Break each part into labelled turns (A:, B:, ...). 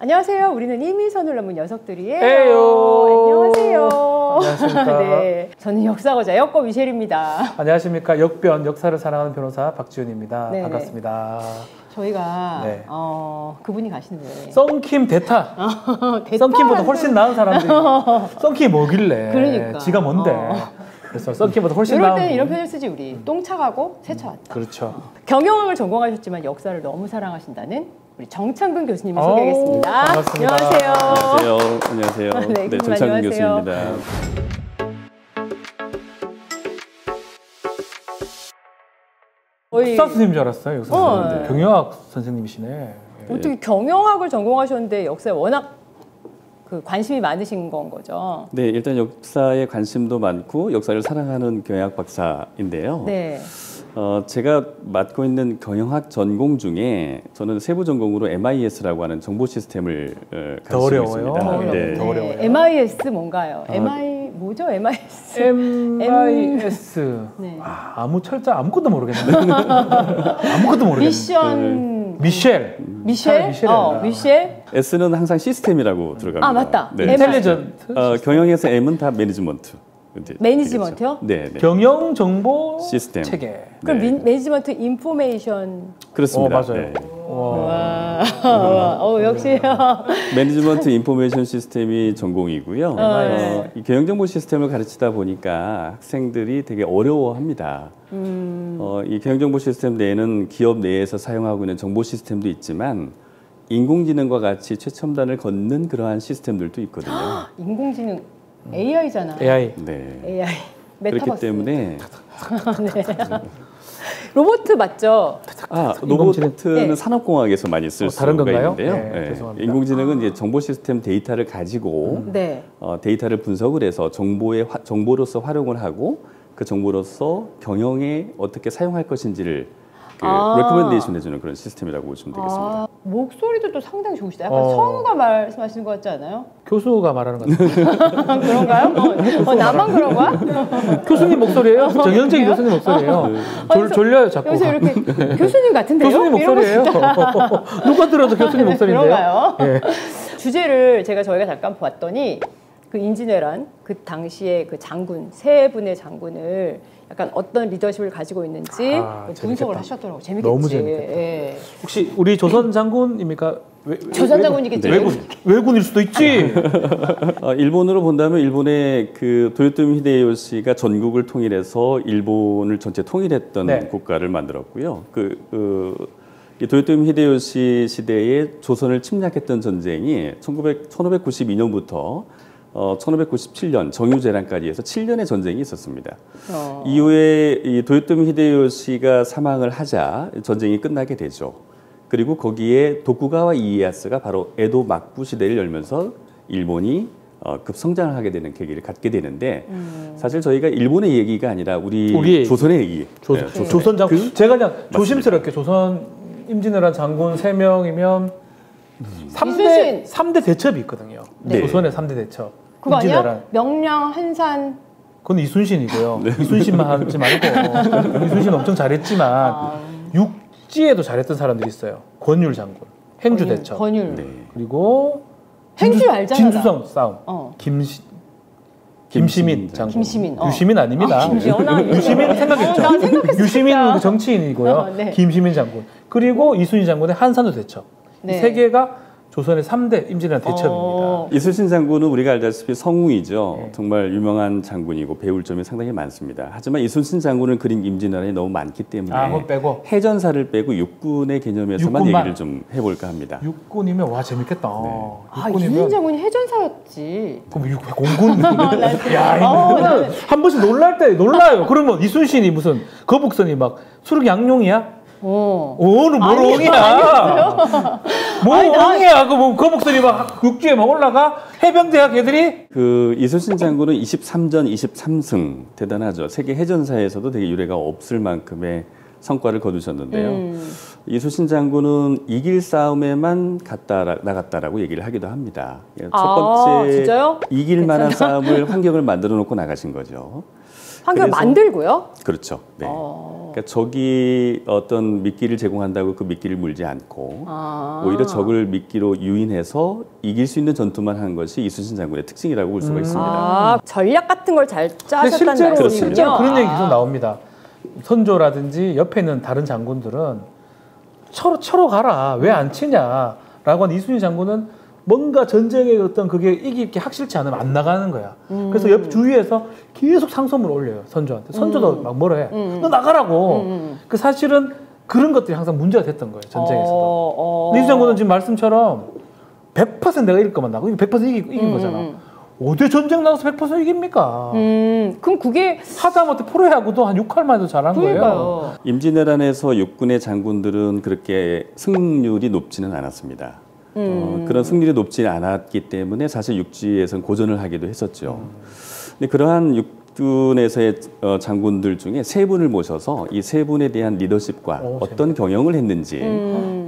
A: 안녕하세요. 우리는 이미선을 넘은 녀석들이에요.
B: 에요.
A: 안녕하세요.
B: 안녕하십니까.
A: 네, 저는 역사고자 역거 미셸입니다.
B: 안녕하십니까. 역변, 역사를 사랑하는 변호사 박지훈입니다.
A: 네네.
B: 반갑습니다.
A: 저희가
B: 네.
A: 그분이 가시는데
B: 썬킴 대타. 썬킴보다 훨씬 나은 사람들이 썬킴이 뭐길래
A: 그러니까.
B: 지가 뭔데. 그래서 썬킴보다 훨씬
A: 이럴
B: 나은
A: 때는 이런
B: 분.
A: 표현을 쓰지 우리. 똥 차가고 세차 왔다.
B: 그렇죠.
A: 경영학을 전공하셨지만 역사를 너무 사랑하신다는 우리 정창근 교수님을
B: 아우,
A: 소개하겠습니다.
B: 반갑습니다.
A: 안녕하세요.
C: 안녕하세요.
A: 네,
C: 네, 정창근
A: 안녕하세요.
C: 교수입니다.
B: 역사 선생님인 줄 알았어요. 역사 선생님. 경영학 선생님이시네.
A: 어떻게 경영학을 전공하셨는데 역사에 워낙 관심이 많으신 건 거죠?
C: 네, 일단 역사에 관심도 많고 역사를 사랑하는 경영학 박사인데요.
A: 네.
C: 제가 맡고 있는 경영학 전공 중에 저는 세부 전공으로 MIS라고 하는 정보 시스템을 가르치고 있습니다.
B: 더
A: 어려워요. MIS 뭔가요? 뭐죠? MIS?
B: MIS.
A: 네.
B: 아무 철자 아무것도 모르겠는데. 아무것도 모르겠는데.
A: 미션.
B: 미셸.
A: 미셸? 미셸?
C: S는 항상 시스템이라고 들어갑니다.
A: 아, 맞다.
C: 네.
B: 인텔리전트.
C: 경영에서 M은 다 매니지먼트.
A: 매니지먼트요?
C: 네, 네.
B: 경영 정보
C: 시스템
B: 체계.
A: 그럼
C: 네.
A: 매니지먼트 인포메이션.
C: 그렇습니다.
B: 맞아요.
C: 네.
A: 와. 역시.
C: 매니지먼트 인포메이션 시스템이 전공이고요.
A: 네.
C: 이 경영정보 시스템을 가르치다 보니까 학생들이 되게 어려워합니다. 이 경영정보 시스템 내에는 기업 내에서 사용하고 있는 정보 시스템도 있지만 인공지능과 같이 최첨단을 걷는 그러한 시스템들도 있거든요.
A: 인공지능 AI잖아요.
B: AI.
C: 네.
A: AI.
C: 그렇기
A: 메타버스.
C: 때문에
A: 네. 로봇 맞죠?
C: 로봇은
A: 네.
C: 산업공학에서 많이 쓸
B: 다른
C: 수가
B: 건가요?
C: 있는데요.
B: 네, 죄송합니다.
C: 인공지능은 이제 정보 시스템 데이터를 가지고
A: 네.
C: 데이터를 분석을 해서 정보로서 활용을 하고 그 정보로서 경영에 어떻게 사용할 것인지를 레코멘데이션 해주는 그런 시스템이라고 보시면 되겠습니다.
A: 목소리도 또 상당히 좋으시다. 약간 성우가 말씀하시는 것 같지 않아요?
B: 교수가 말하는 것 같아요.
A: 그런가요? 나만 그런 거야?
B: 교수님 목소리예요? 정영진 교수님 목소리예요. 졸려요 자꾸.
A: 여기서 이렇게 교수님 같은데요?
B: 교수님 목소리예요. 누가 들어도 교수님 목소리인데요.
A: 그런가요?
B: 예.
A: 주제를 저희가 잠깐 봤더니 그 임진왜란 그 당시에 그 장군 세 분의 장군을 약간 어떤 리더십을 가지고 있는지 분석을
B: 재밌겠다.
A: 하셨더라고요. 재밌겠지.
B: 너무 재밌겠다.
A: 예.
B: 혹시 우리 조선 장군입니까?
A: 조선 장군이겠죠.
B: 왜군일 수도 있지.
C: 일본으로 본다면 일본의 그 도요토미 히데요시가 전국을 통일해서 일본을 전체 통일했던
B: 네.
C: 국가를 만들었고요. 이 도요토미 히데요시 시대에 조선을 침략했던 전쟁이 1592년부터 1597년 정유재란까지 해서 7년의 전쟁이 있었습니다. 이후에 이 도요토미 히데요시가 사망을 하자 전쟁이 끝나게 되죠. 그리고 거기에 도쿠가와 이에야스가 바로 에도 막부 시대를 열면서 일본이 급성장을 하게 되는 계기를 갖게 되는데 사실 저희가 일본의 얘기가 아니라 우리의 조선의 얘기.
B: 조선 장군. 제가 그냥 조심스럽게 조선 임진왜란 장군 3명이면 3대 대첩이 있거든요.
C: 네.
B: 조선의 3대 대첩.
A: 그거 아니야?
B: 임진왜란.
A: 명량, 한산.
B: 그건 이순신이고요. 이순신만 하지 말고 이순신 엄청 잘했지만 육지에도 잘했던 사람들이 있어요. 권율 장군, 행주 대첩.
A: 권율.
C: 네.
B: 그리고
A: 행주 알잖아.
B: 진주성 싸움. 김시민 장군.
A: 김시민.
B: 유시민 아닙니다. 유시민 생각했죠.
A: 나 생각했어.
B: 유시민 정치인이고요.
A: 네.
B: 김시민 장군. 그리고 이순신 장군의 한산도 대첩.
A: 네.
B: 이 세 개가 조선의 3대 임진왜란 대첩입니다.
C: 이순신 장군은 우리가 알다시피 성웅이죠.
B: 네.
C: 정말 유명한 장군이고 배울 점이 상당히 많습니다. 하지만 이순신 장군을 그린 임진왜란이 너무 많기 때문에
B: 그거 빼고
C: 해전사를 빼고 육군의 개념에서만
B: 육군만.
C: 얘기를 좀 해볼까 합니다.
B: 육군이면 와 재밌겠다.
A: 이순신 장군이 해전사였지.
B: 그럼 공군. 야, 한 번씩 놀라요. 그러면 이순신이 무슨 거북선이 막 수륙 양용이야? 오는 모롱이야. 모롱이야. 그 거북선이 막 육지에 막 올라가 해병대학 애들이.
C: 그 이순신 장군은 23전 23승 대단하죠. 세계 해전사에서도 되게 유례가 없을 만큼의 성과를 거두셨는데요. 이순신 장군은 이길 싸움에만 나갔다라고 얘기를 하기도 합니다. 첫 번째
A: 진짜요?
C: 이길 만한 싸움을 환경을 만들어 놓고 나가신 거죠.
A: 환경을 만들고요?
C: 그렇죠. 네. 그러니까 적이 어떤 미끼를 제공한다고 그 미끼를 물지 않고 오히려 적을 미끼로 유인해서 이길 수 있는 전투만 하는 것이 이순신 장군의 특징이라고 볼 수가 있습니다.
A: 전략 같은 걸 잘 짜셨다는
B: 실제로,
A: 말씀이군요.
B: 실제로 그런 얘기 계속 나옵니다. 선조라든지 옆에 있는 다른 장군들은 쳐로 가라. 왜 안 치냐라고 한 이순신 장군은 뭔가 전쟁의 어떤 그게 이기 있게 확실치 않으면 안 나가는 거야. 그래서 옆 주위에서 계속 상소문을 올려요. 선조한테. 선조도 막 뭐라 해. 너 나가라고. 그 사실은 그런 것들이 항상 문제가 됐던 거예요. 전쟁에서도. 이순신 장군은 지금 말씀처럼 100% 내가 이길 것만 나고 100% 이긴 거잖아. 어디 전쟁 나가서 100% 이깁니까?
A: 그럼 그게
B: 하다못해 프로야구도 한 6할만 해도 잘한 거예요.
C: 임진왜란에서 육군의 장군들은 그렇게 승률이 높지는 않았습니다. 그런 승률이 높지 않았기 때문에 사실 육지에서는 고전을 하기도 했었죠. 근데 그러한 육군에서의 장군들 중에 세 분을 모셔서 이 세 분에 대한 리더십과 어떤 경영을 했는지,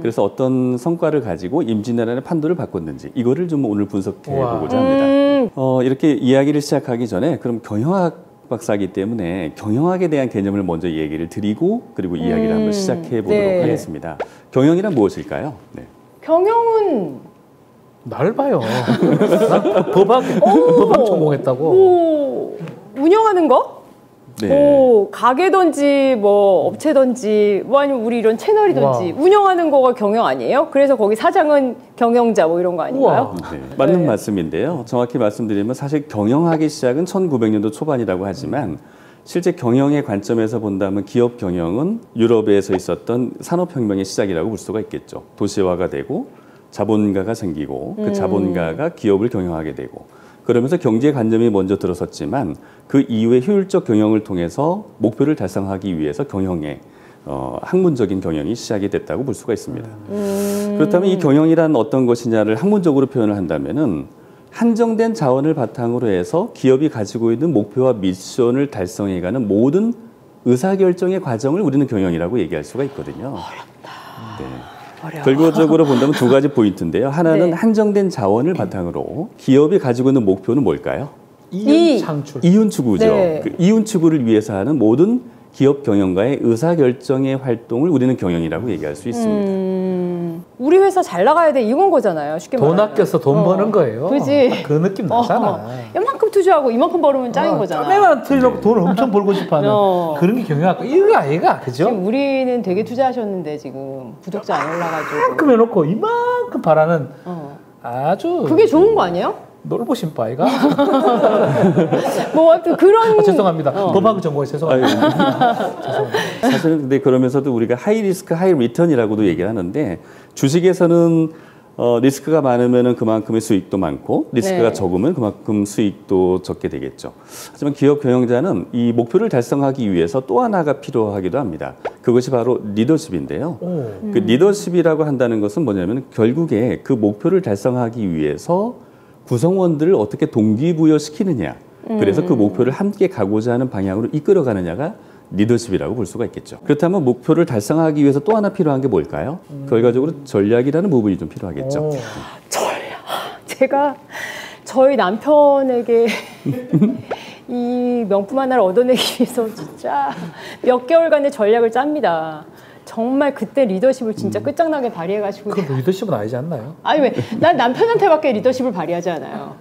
C: 그래서 어떤 성과를 가지고 임진왜란의 판도를 바꿨는지 이거를 좀 오늘 분석해 보고자 합니다. 이렇게 이야기를 시작하기 전에 그럼 경영학 박사이기 때문에 경영학에 대한 개념을 먼저 얘기를 드리고 그리고 이야기를 한번 시작해 보도록 하겠습니다. 경영이란 무엇일까요? 네.
A: 경영은
B: 날 봐요. 난 법학 전공했다고.
A: 운영하는 거?
C: 네.
A: 뭐 가게든지 뭐 업체든지 뭐 아니면 우리 이런 채널이든지 운영하는 거가 경영 아니에요? 그래서 거기 사장은 경영자 뭐 이런 거 아닌가요?
C: 네. 맞는 말씀인데요. 정확히 말씀드리면 사실 경영하기 시작은 1900년도 초반이라고 하지만 실제 경영의 관점에서 본다면 기업 경영은 유럽에서 있었던 산업혁명의 시작이라고 볼 수가 있겠죠. 도시화가 되고 자본가가 생기고 그 자본가가 기업을 경영하게 되고 그러면서 경제 관점이 먼저 들어섰지만 그 이후에 효율적 경영을 통해서 목표를 달성하기 위해서 경영의 학문적인 경영이 시작이 됐다고 볼 수가 있습니다. 그렇다면 이 경영이란 어떤 것이냐를 학문적으로 표현을 한다면은 한정된 자원을 바탕으로 해서 기업이 가지고 있는 목표와 미션을 달성해가는 모든 의사결정의 과정을 우리는 경영이라고 얘기할 수가 있거든요.
A: 어렵다.
C: 네.
A: 어려워.
C: 결과적으로 본다면 두 가지 포인트인데요. 하나는 한정된 자원을 바탕으로 기업이 가지고 있는 목표는 뭘까요?
B: 이윤 창출.
C: 이윤 추구죠.
A: 네.
C: 그 이윤 추구를 위해서 하는 모든 기업 경영가의 의사결정의 활동을 우리는 경영이라고 얘기할 수 있습니다.
A: 우리 회사 잘 나가야 돼 이건 거잖아요. 쉽게
B: 돈
A: 말하면.
B: 아껴서 돈 버는 거예요.
A: 그지?
B: 그 느낌 나잖아.
A: 이만큼 투자하고 이만큼 벌으면 짱인 거잖아.
B: 내가 틀려고 돈을 엄청 벌고 싶어하는 그런 게 경영학과 이거 아이가 그죠?
A: 지금 우리는 되게 투자하셨는데 지금 구독자 안 올라가지고.
B: 이만큼 해놓고 이만큼 바라는 아주
A: 그게 좋은 거 아니에요?
B: 놀보신 바이가?
A: 뭐 하여튼 그런
B: 죄송합니다. 법학 전공에 죄송합니다. 죄송합니다.
C: 사실은 근데 그러면서도 우리가 하이 리스크 하이 리턴이라고도 얘기를 하는데 주식에서는 리스크가 많으면 그만큼의 수익도 많고 리스크가 적으면 그만큼 수익도 적게 되겠죠. 하지만 기업 경영자는 이 목표를 달성하기 위해서 또 하나가 필요하기도 합니다. 그것이 바로 리더십인데요. 그 리더십이라고 한다는 것은 뭐냐면 결국에 그 목표를 달성하기 위해서 구성원들을 어떻게 동기부여시키느냐. 그래서 그 목표를 함께 가고자 하는 방향으로 이끌어가느냐가 리더십이라고 볼 수가 있겠죠. 그렇다면 목표를 달성하기 위해서 또 하나 필요한 게 뭘까요? 결과적으로 전략이라는 부분이 좀 필요하겠죠.
A: 전략. 제가 저희 남편에게 이 명품 하나를 얻어내기 위해서 진짜 몇 개월간의 전략을 짭니다. 정말 그때 리더십을 진짜 끝장나게 발휘해가지고.
B: 그 리더십은 아니지 않나요?
A: 아니 왜? 난 남편한테밖에 리더십을 발휘하지 않아요.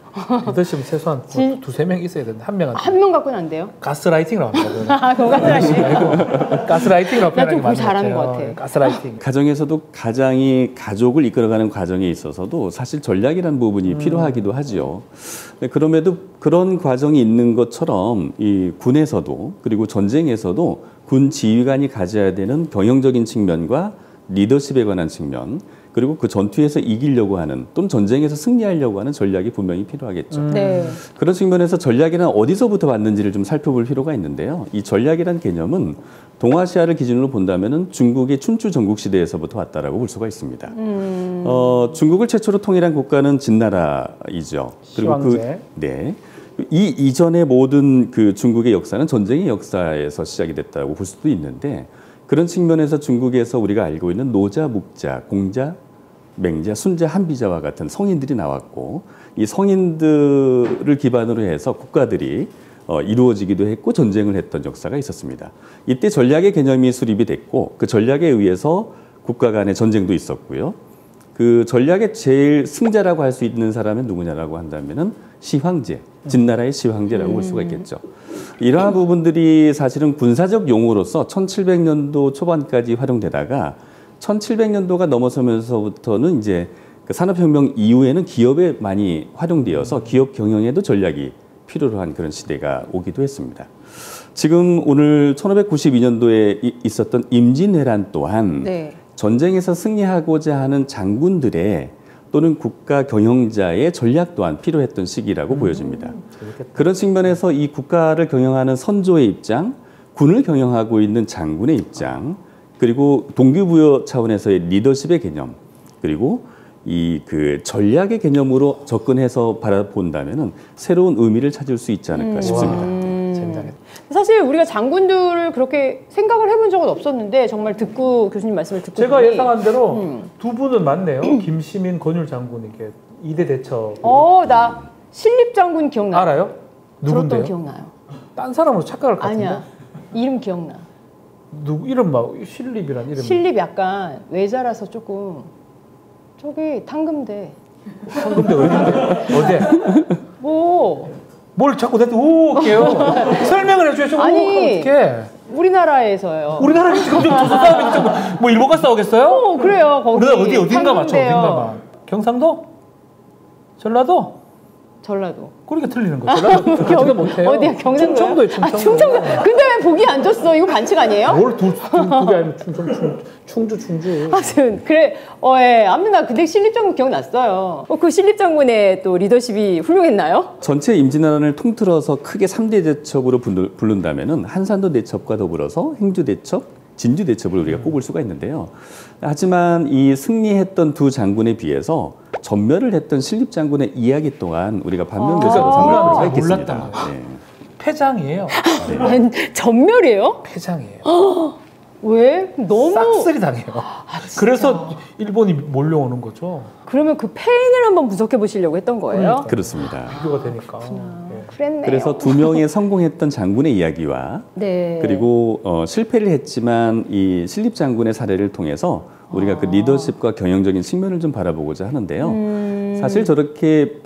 B: 리더십은 최소한 두세 명 있어야 되는데 한 명은
A: 한 명 갖고는 안 돼요?
B: 가스라이팅이라고 합니다.
A: 아, 그거 가스라이팅.
B: 가스라이팅이라고
A: 나 좀
B: 표현하는 게
A: 그거 잘하는 것 같아.
B: 가스라이팅.
C: 가정에서도 가장이 가족을 이끌어가는 과정에 있어서도 사실 전략이라는 부분이 필요하기도 하지요. 그럼에도 그런 과정이 있는 것처럼 이 군에서도 그리고 전쟁에서도 군 지휘관이 가져야 되는 경영적인 측면과 리더십에 관한 측면 그리고 그 전투에서 이기려고 하는 또는 전쟁에서 승리하려고 하는 전략이 분명히 필요하겠죠.
A: 네.
C: 그런 측면에서 전략이란 어디서부터 왔는지를 좀 살펴볼 필요가 있는데요. 이 전략이란 개념은 동아시아를 기준으로 본다면 중국의 춘추 전국시대에서부터 왔다라고 볼 수가 있습니다. 중국을 최초로 통일한 국가는 진나라이죠. 그리고 이 이전의 모든 그 중국의 역사는 전쟁의 역사에서 시작이 됐다고 볼 수도 있는데 그런 측면에서 중국에서 우리가 알고 있는 노자, 묵자, 공자, 맹자, 순자, 한비자와 같은 성인들이 나왔고 이 성인들을 기반으로 해서 국가들이 이루어지기도 했고 전쟁을 했던 역사가 있었습니다. 이때 전략의 개념이 수립이 됐고 그 전략에 의해서 국가 간의 전쟁도 있었고요. 그 전략의 제일 승자라고 할 수 있는 사람은 누구냐라고 한다면은 시황제, 진나라의 시황제라고 볼 수가 있겠죠. 이러한 부분들이 사실은 군사적 용어로서 1700년도 초반까지 활용되다가 1700년도가 넘어서면서부터는 이제 그 산업혁명 이후에는 기업에 많이 활용되어서 기업 경영에도 전략이 필요로 한 그런 시대가 오기도 했습니다. 지금 오늘 1592년도에 있었던 임진왜란 또한
A: 네.
C: 전쟁에서 승리하고자 하는 장군들의 또는 국가 경영자의 전략 또한 필요했던 시기라고 보여집니다. 그런 측면에서 이 국가를 경영하는 선조의 입장, 군을 경영하고 있는 장군의 입장, 그리고 동기부여 차원에서의 리더십의 개념, 그리고 이 그 전략의 개념으로 접근해서 바라본다면은 새로운 의미를 찾을 수 있지 않을까 싶습니다.
B: 재밌다.
A: 사실 우리가 장군들을 그렇게 생각을 해본 적은 없었는데 정말 듣고 교수님 말씀을 듣고
B: 제가
A: 보니
B: 예상한 대로 두 분은 맞네요. 김시민, 권율 장군 이렇게 2대 대처.
A: 나 신립장군 기억나요?
B: 알아요? 누군데요?
A: 들었던 기억나요?
B: 딴 사람으로 착각할 것 같은데.
A: 아니야. 이름 기억나.
B: 누구 이름 막 신립이란 이름.
A: 신립 약간 외자라서 조금 저기 탕금대.
B: 근데 어딘데? 어디? 뭘 자꾸 내한테 오게요? 설명을 해줘야죠.
A: 아니,
B: 어떻게?
A: 우리나라에서요.
B: 우리나라 지금 좀 조선 싸움이 뭐 일본과 싸우겠어요?
A: 그래요. 거기
B: 우리나라 어딘가 맞죠?
A: 탕금대요.
B: 어딘가 봐. 경상도? 전라도?
A: 전라도.
B: 그러니까 틀리는 거죠. 전라도 못해요.
A: 어디야? 경상도?
B: 충청도에 충청도.
A: 충청도. 근데 왜 보기 안 줬어? 이거 반칙 아니에요?
B: 뭘 그게 아니면 충주.
A: 하여튼 그래. 예. 아무튼 나 그때 신립장군 기억났어요. 그 신립장군의 또 리더십이 훌륭했나요?
C: 전체 임진왜란을 통틀어서 크게 3대 대첩으로 부른다면은 한산도 대첩과 더불어서 행주 대첩, 진주 대첩을 우리가 꼽을 수가 있는데요. 하지만 이 승리했던 두 장군에 비해서 전멸을 했던 신립 장군의 이야기 또한 우리가 반면교사로 삼을 필요가 있겠습니다. 네.
B: 패장이에요.
A: 전멸이에요?
B: 패장이에요.
A: 왜? 너무
B: 싹쓸이 당해요. 그래서 일본이 몰려오는 거죠.
A: 그러면 그 패인을 한번 분석해 보시려고 했던 거예요?
C: 그렇습니다.
B: 비교가 되니까.
A: 그랬네요.
C: 그래서 두 명의 성공했던 장군의 이야기와
A: 네.
C: 그리고 실패를 했지만 이 신립 장군의 사례를 통해서 우리가 그 리더십과 경영적인 측면을 좀 바라보고자 하는데요. 사실 저렇게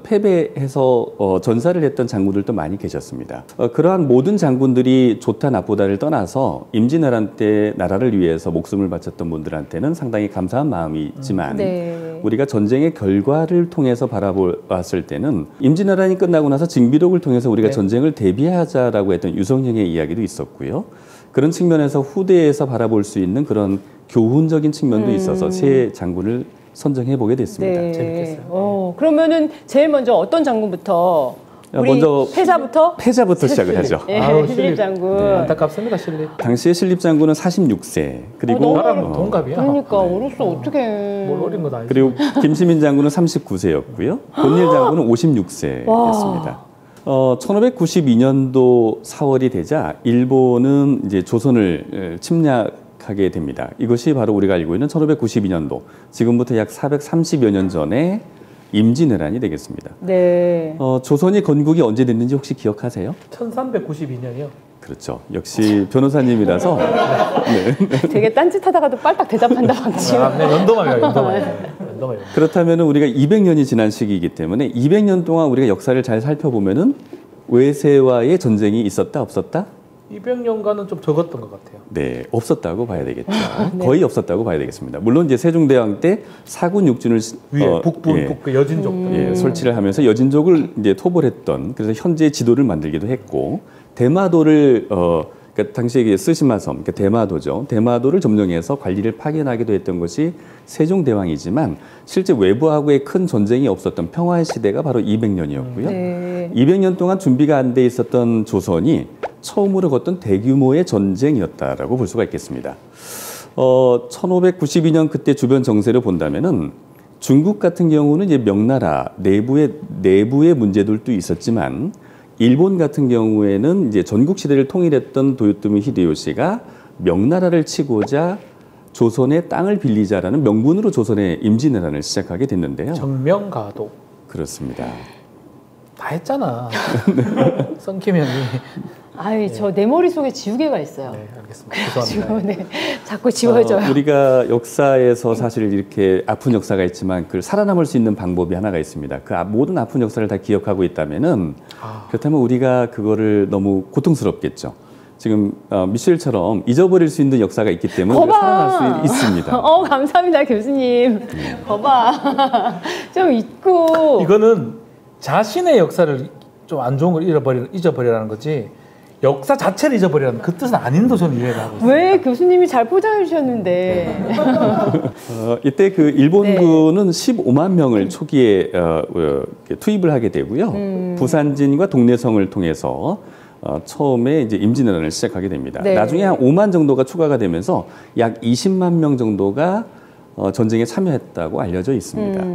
C: 패배해서 전사를 했던 장군들도 많이 계셨습니다. 그러한 모든 장군들이 좋다 나쁘다를 떠나서 임진왜란 때 나라를 위해서 목숨을 바쳤던 분들한테는 상당히 감사한 마음이 있지만
A: 네.
C: 우리가 전쟁의 결과를 통해서 바라보았을 때는 임진왜란이 끝나고 나서 징비록을 통해서 우리가 전쟁을 대비하자라고 했던 유성룡의 이야기도 있었고요. 그런 측면에서 후대에서 바라볼 수 있는 그런 교훈적인 측면도 있어서 세 장군을 선정해 보게 됐습니다.
A: 네.
B: 재밌겠어요.
A: 그러면은 제일 먼저 어떤 장군부터? 우리
C: 먼저 패자부터 시작을 하죠.
A: 네,
B: 아우,
A: 신립 장군.
B: 안타깝습니다, 신립.
C: 당시에 신립 장군은 46세 그리고
B: 나랑 동갑이야.
A: 그러니까 어렸어 어떻게?
B: 뭘 어린 건 아니지.
C: 그리고 김시민 장군은 39세였고요. 권일 장군은 56세였습니다. 1592년도 4월이 되자 일본은 이제 조선을 침략하게 됩니다. 이것이 바로 우리가 알고 있는 1592년도, 지금부터 약 430여 년 전에 임진왜란이 되겠습니다.
A: 네.
C: 조선이 건국이 언제 됐는지 혹시 기억하세요?
B: 1392년이요.
C: 그렇죠. 역시 변호사님이라서
A: 되게 딴짓하다가도 빨딱 대답한다 방금.
B: 연도마요.
C: 그렇다면 우리가 200년이 지난 시기이기 때문에 200년 동안 우리가 역사를 잘 살펴보면은 외세와의 전쟁이 있었다 없었다?
B: 200년간은 좀 적었던 것 같아요.
C: 네, 없었다고 봐야 되겠죠. 거의 없었다고 봐야 되겠습니다. 물론 이제 세종대왕 때 사군 육군을
B: 위에 북부 여진족들
C: 설치를 하면서 여진족을 이제 토벌했던, 그래서 현재 지도를 만들기도 했고 대마도를 그러니까 당시에 쓰시마섬, 그러니까 대마도죠. 대마도를 점령해서 관리를 파견하기도 했던 것이 세종대왕이지만 실제 외부하고의 큰 전쟁이 없었던 평화의 시대가 바로 200년이었고요.
A: 네.
C: 200년 동안 준비가 안 돼 있었던 조선이 처음으로 걷던 대규모의 전쟁이었다라고 볼 수가 있겠습니다. 1592년 그때 주변 정세를 본다면은 중국 같은 경우는 이제 명나라 내부의 문제들도 있었지만 일본 같은 경우에는 이제 전국 시대를 통일했던 도요토미 히데요시가 명나라를 치고자 조선의 땅을 빌리자라는 명분으로 조선의 임진왜란을 시작하게 됐는데요.
B: 정명가도.
C: 그렇습니다.
B: 다 했잖아. 썬킴 형이.
A: 아이, 저 내 머릿속에 지우개가 있어요.
B: 네, 알겠습니다. 죄송합니다.
A: 네, 자꾸 지워져요.
C: 우리가 역사에서 사실 이렇게 아픈 역사가 있지만 그걸 살아남을 수 있는 방법이 하나가 있습니다. 그 모든 아픈 역사를 다 기억하고 있다면은 그렇다면 우리가 그거를 너무 고통스럽겠죠. 지금 미셸처럼 잊어버릴 수 있는 역사가 있기 때문에 우리가 살아날 수 있습니다.
A: 감사합니다, 교수님. 거봐. 좀 잊고.
B: 이거는 자신의 역사를 좀 안 좋은 걸 잊어버리라는 거지 역사 자체를 잊어버리라는 그 뜻은 아닌도 저는 이해를 하고 있습니다.
A: 왜 교수님이 잘 포장해 주셨는데.
C: 이때 그 일본군은 15만 명을 초기에 투입을 하게 되고요. 부산진과 동래성을 통해서 처음에 이제 임진왜란을 시작하게 됩니다.
A: 네.
C: 나중에 한 5만 정도가 추가가 되면서 약 20만 명 정도가 전쟁에 참여했다고 알려져 있습니다.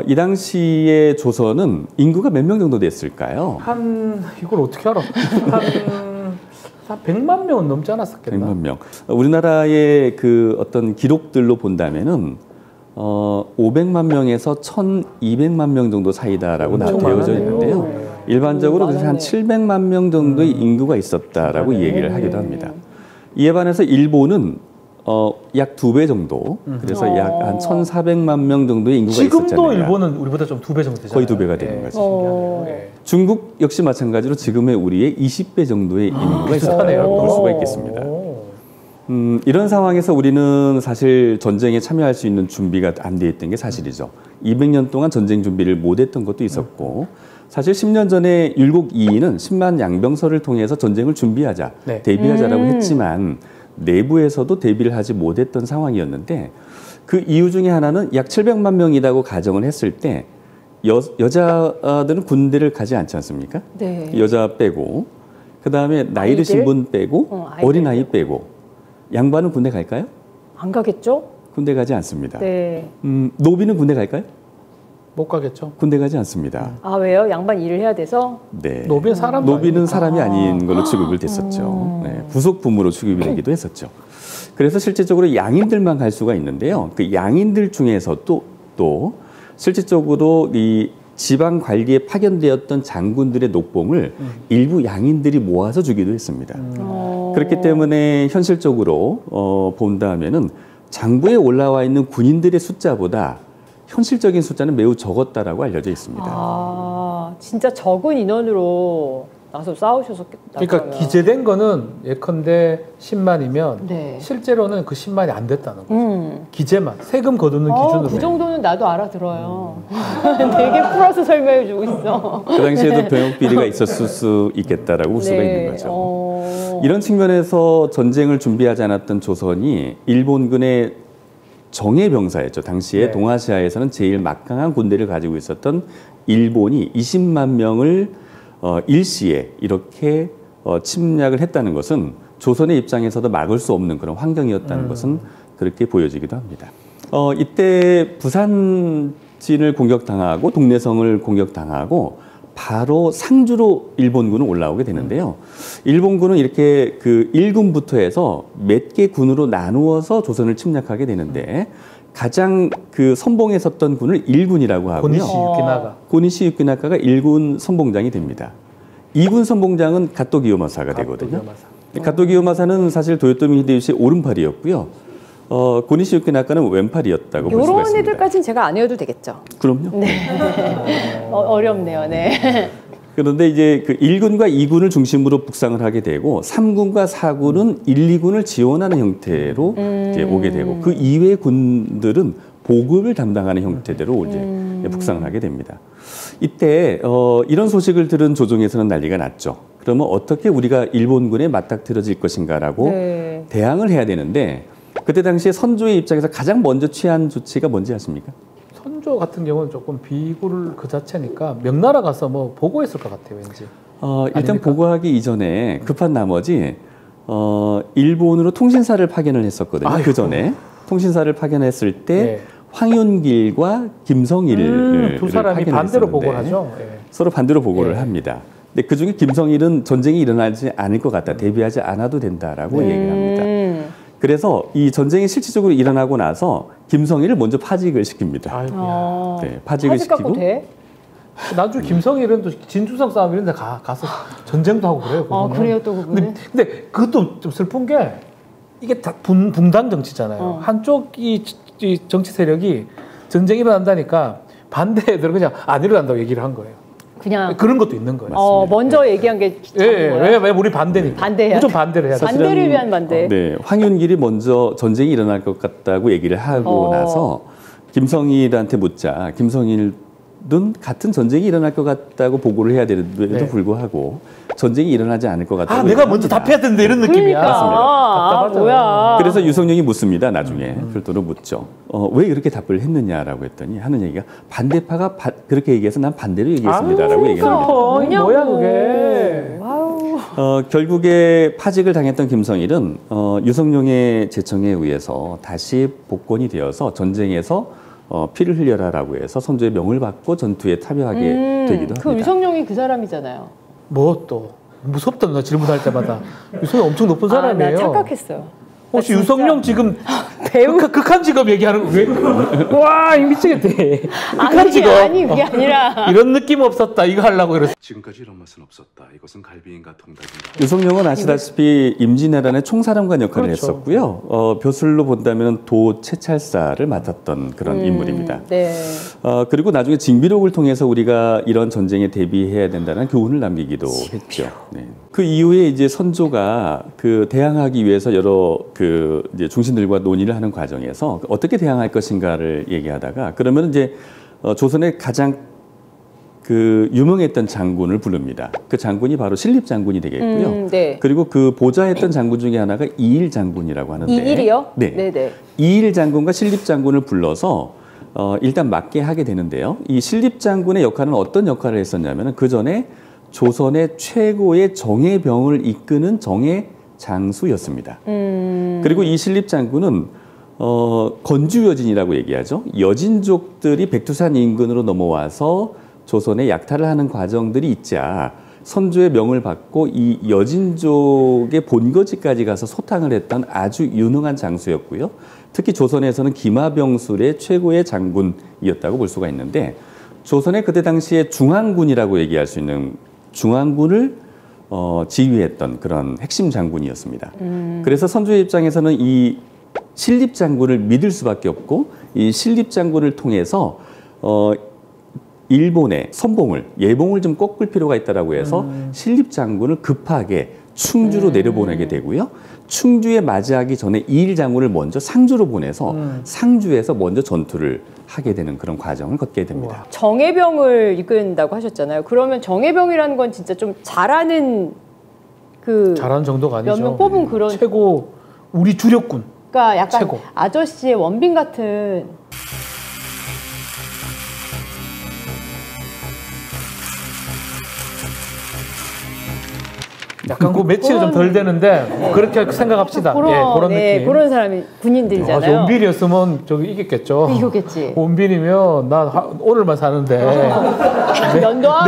C: 이 당시에 조선은 인구가 몇 명 정도 됐을까요?
B: 이걸 어떻게 알아? 한 100만 명은 넘지 않았었겠나?
C: 100만 명. 우리나라의 그 어떤 기록들로 본다면은 500만 명에서 1,200만 명 정도 사이다라고 되어져 있는데요. 일반적으로 그래서 한 700만 명 정도의 인구가 있었다라고 얘기를 하기도 합니다. 이에 반해서 일본은 약 2배 정도, 그래서 약 한 1,400만 명 정도의 인구가 있었잖아요.
B: 지금도 일본은 우리보다 좀 2배 정도 되잖아요.
C: 거의 2배가 되는 거죠. 중국 역시 마찬가지로 지금의 우리의 20배 정도의 인구가 있었다고 볼 수가 있겠습니다. 이런 상황에서 우리는 사실 전쟁에 참여할 수 있는 준비가 안 돼 있던 게 사실이죠. 200년 동안 전쟁 준비를 못 했던 것도 있었고, 사실 10년 전에 율곡 2위는 10만 양병설을 통해서 전쟁을 준비하자, 대비하자라고 했지만 내부에서도 대비를 하지 못했던 상황이었는데, 그 이유 중에 하나는 약 700만 명이라고 가정을 했을 때 여자들은 군대를 가지 않지 않습니까?
A: 네.
C: 여자 빼고, 그 다음에 나이 드신 분 빼고, 어린아이 빼고, 양반은 군대 갈까요?
A: 안 가겠죠?
C: 군대 가지 않습니다.
A: 네.
C: 노비는 군대 갈까요?
B: 못 가겠죠.
C: 군대 가지 않습니다.
A: 아, 왜요? 양반 일을 해야 돼서?
C: 네.
B: 노비는
C: 사람이 아닌 걸로 취급을 됐었죠. 네. 부속 부무로 취급이 되기도 했었죠. 그래서 실질적으로 양인들만 갈 수가 있는데요. 그 양인들 중에서 또 실질적으로 이 지방 관리에 파견되었던 장군들의 녹봉을 일부 양인들이 모아서 주기도 했습니다. 그렇기 때문에 현실적으로 본다면은 장부에 올라와 있는 군인들의 숫자보다 현실적인 숫자는 매우 적었다라고 알려져 있습니다.
A: 아, 진짜 적은 인원으로 나서 싸우셨었겠다.
B: 그러니까
A: 그러면.
B: 기재된 거는 예컨대 10만이면
A: 네.
B: 실제로는 그 10만이 안 됐다는 거죠. 기재만, 세금 거두는 기준으로.
A: 그 정도는 나도 알아들어요. 되게 풀어서 설명해 주고 있어.
C: 그 당시에도 병역 비리가 있었을 수 있겠다라고 볼 수가 있는 거죠. 이런 측면에서 전쟁을 준비하지 않았던 조선이 일본군의 정예병사였죠. 당시에 동아시아에서는 제일 막강한 군대를 가지고 있었던 일본이 20만 명을 일시에 이렇게 침략을 했다는 것은 조선의 입장에서도 막을 수 없는 그런 환경이었다는 것은 그렇게 보여지기도 합니다. 이때 부산진을 공격당하고 동래성을 공격당하고 바로 상주로 일본군은 올라오게 되는데요. 일본군은 이렇게 그 1군부터 해서 몇 개 군으로 나누어서 조선을 침략하게 되는데 가장 그 선봉에 섰던 군을 1군이라고 하고요. 고니시 유키나가가 1군 선봉장이 됩니다. 2군 선봉장은 가토 기요마사가 되거든요. 가토 기요마사는 사실 도요토미 히데요시의 오른팔이었고요. 고니시 유키나가는 왼팔이었다고 볼 수가 있습니다.
A: 이런 애들까지는 제가 안 외워도 되겠죠?
C: 그럼요.
A: 네. 어렵네요. 네.
C: 그런데 이제 그 1군과 2군을 중심으로 북상을 하게 되고 3군과 4군은 1, 2군을 지원하는 형태로 이제 오게 되고 그 이외의 군들은 보급을 담당하는 형태대로 이제 북상을 하게 됩니다. 이때 이런 소식을 들은 조정에서는 난리가 났죠. 그러면 어떻게 우리가 일본군에 맞닥뜨려질 것인가라고 대항을 해야 되는데 그때 당시에 선조의 입장에서 가장 먼저 취한 조치가 뭔지 아십니까?
B: 선조 같은 경우는 조금 비굴 그 자체니까 명나라 가서 뭐 보고했을 것 같아요, 왠지.
C: 일단
B: 아닙니까?
C: 보고하기 이전에 급한 나머지 일본으로 통신사를 파견을 했었거든요.
B: 아이고.
C: 그 전에 통신사를 파견했을 때 황윤길과 김성일을
B: 두 사람이 반대로 보고를 하죠.
C: 서로 반대로 보고를 합니다. 근데 그 중에 김성일은 전쟁이 일어나지 않을 것 같다, 대비하지 않아도 된다라고 얘기를 합니다. 그래서 이 전쟁이 실질적으로 일어나고 나서 김성일을 먼저 파직을 시킵니다.
B: 아이고야.
C: 네, 파직을
A: 파직 갖고
C: 시키고
A: 돼?
B: 나중에 김성일은 또 진주성 싸움 이런 데 가서 전쟁도 하고 그래요.
A: 그래요 또 그분은?
B: 근데 그것도 좀 슬픈 게 이게 다 분단 정치잖아요. 한쪽이 이 정치 세력이 전쟁이 일어난다니까 반대 애들은 그냥 안 일어난다고 얘기를 한 거예요.
A: 그냥
B: 그런 것도 있는 거예요.
A: 먼저 얘기한 게
B: 왜 우리 반대니까.
A: 반대해야
B: 무조건 반대를 해야 돼.
A: 반대를 위한 반대.
C: 네, 황윤길이 먼저 전쟁이 일어날 것 같다고 얘기를 하고 나서 김성일한테 묻자 김성일은 같은 전쟁이 일어날 것 같다고 보고를 해야 되는데도 불구하고 전쟁이 일어나지 않을 것 같다고.
B: 내가 먼저 답해야 되는데 이런 느낌이야.
A: 그러니까. 뭐야.
C: 그래서 유성룡이 묻습니다. 나중에 별도로 묻죠. 왜 이렇게 답을 했느냐라고 했더니 하는 얘기가 반대파가 그렇게 얘기해서 난 반대로 얘기했습니다라고 얘기합니다.
B: 뭐야 그게.
C: 결국에 파직을 당했던 김성일은 유성룡의 제청에 의해서 다시 복권이 되어서 전쟁에서 피를 흘려라라고 해서 선조의 명을 받고 전투에 참여하게 되기도 합니다.
A: 그 유성룡이 그 사람이잖아요.
B: 뭐 또 무섭다 나 질문할 때마다. 유성룡 엄청 높은 사람이에요.
A: 나 착각했어요.
B: 혹시 유성룡 지금 배우 극한 직업 얘기하는 거 왜? 와 미치겠대. 극한 직업.
A: 아니 그게 아니라
B: 이런 느낌 없었다 이거 하려고 그랬어.
D: 지금까지 이런 맛은 없었다. 이것은 갈비인가 통닭인가.
C: 유성룡은 아시다시피 임진왜란의 총사령관 역할을
B: 그렇죠.
C: 했었고요. 벼슬로 본다면 도 채찰사를 맡았던 그런 인물입니다.
A: 네.
C: 그리고 나중에 징비록을 통해서 우리가 이런 전쟁에 대비해야 된다는 교훈을 남기기도 했죠. 네. 그 이후에 이제 선조가 그 대항하기 위해서 여러 그 이제 중신들과 논의를 하는 과정에서 어떻게 대항할 것인가를 얘기하다가 그러면 이제 조선의 가장 그 유명했던 장군을 부릅니다. 그 장군이 바로 신립 장군이 되겠고요.
A: 네.
C: 그리고 그 보좌했던 장군 중에 하나가 이일 장군이라고 하는데.
A: 이일이요?
C: 네.
A: 네네.
C: 이일 장군과 신립 장군을 불러서 일단 맞게 하게 되는데요. 이 신립 장군의 역할은 어떤 역할을 했었냐면 그 전에 조선의 최고의 정예병을 이끄는 정예 장수였습니다. 그리고 이 신립 장군은 건주 여진이라고 얘기하죠. 여진족들이 백두산 인근으로 넘어와서 조선에 약탈을 하는 과정들이 있자 선조의 명을 받고 이 여진족의 본거지까지 가서 소탕을 했던 아주 유능한 장수였고요. 특히 조선에서는 기마병술의 최고의 장군이었다고 볼 수가 있는데 조선의 그때 당시에 중앙군이라고 얘기할 수 있는 중앙군을 지휘했던 그런 핵심 장군이었습니다. 그래서 선조의 입장에서는 이 신립 장군을 믿을 수밖에 없고 이 신립 장군을 통해서 일본의 선봉을 예봉을 좀 꺾을 필요가 있다라고 해서 신립 장군을 급하게 충주로 내려보내게 되고요. 충주에 맞이하기 전에 이일 장군을 먼저 상주로 보내서 상주에서 먼저 전투를 하게 되는 그런 과정을 걷게 됩니다.
A: 정예병을 이끈다고 하셨잖아요. 그러면 정예병이라는 건 진짜 좀 잘하는
B: 잘하는 정도가 아니죠.
A: 몇 명 뽑은 그런
B: 최고 우리 주력군.
A: 그러니까 약간
B: 최고.
A: 아저씨의 원빈 같은.
B: 약간 그 매치가 좀 덜 되는데 그렇게 생각합시다. 그런 느낌.
A: 그런 사람이 군인들이잖아요.
B: 원빈이었으면 저기 이겼겠죠.
A: 이겼겠지.
B: 원빈이면 나 오늘만 사는데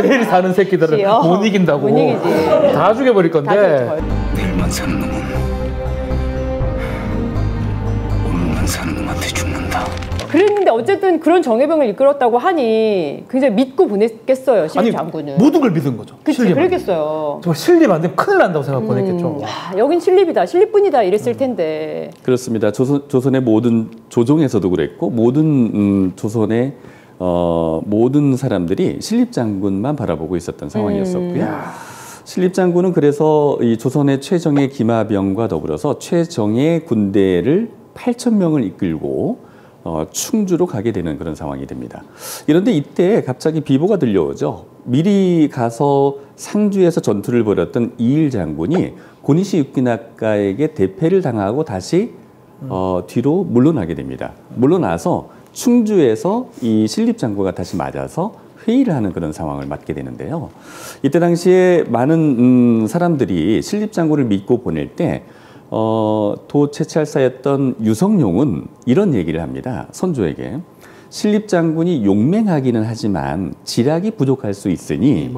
B: 내일 사는 새끼들은 못 이긴다고.
A: 못 이기지.
B: 다 죽여버릴 건데.
D: 내일만 사는 놈은 오늘만 사는 놈한테 죽는다.
A: 그랬는데 어쨌든 그런 정예병을 이끌었다고 하니 굉장히 믿고 보냈겠어요. 신립 장군은.
B: 모든 걸 믿은 거죠.
A: 그치, 그러겠어요.
B: 정말 신립 안 되면 큰일 난다고 생각 보냈겠죠.
A: 여긴 신립이다, 신립뿐이다 이랬을 텐데.
C: 그렇습니다. 조선의 모든 조정에서도 그랬고 모든 조선의 모든 사람들이 신립 장군만 바라보고 있었던 상황이었었고요. 신립 장군은 그래서 이 조선의 최정예 기마병과 더불어서 최정예 군대를 8,000명을 이끌고 충주로 가게 되는 그런 상황이 됩니다. 그런데 이때 갑자기 비보가 들려오죠. 미리 가서 상주에서 전투를 벌였던 이일 장군이 고니시 육기나가에게 대패를 당하고 다시 뒤로 물러나게 됩니다. 물러나서 충주에서 이 신립 장군과 다시 맞아서 회의를 하는 그런 상황을 맞게 되는데요. 이때 당시에 많은 사람들이 신립 장군을 믿고 보낼 때 도 채찰사였던 유성룡은 이런 얘기를 합니다. 선조에게. 신립 장군이 용맹하기는 하지만 지략이 부족할 수 있으니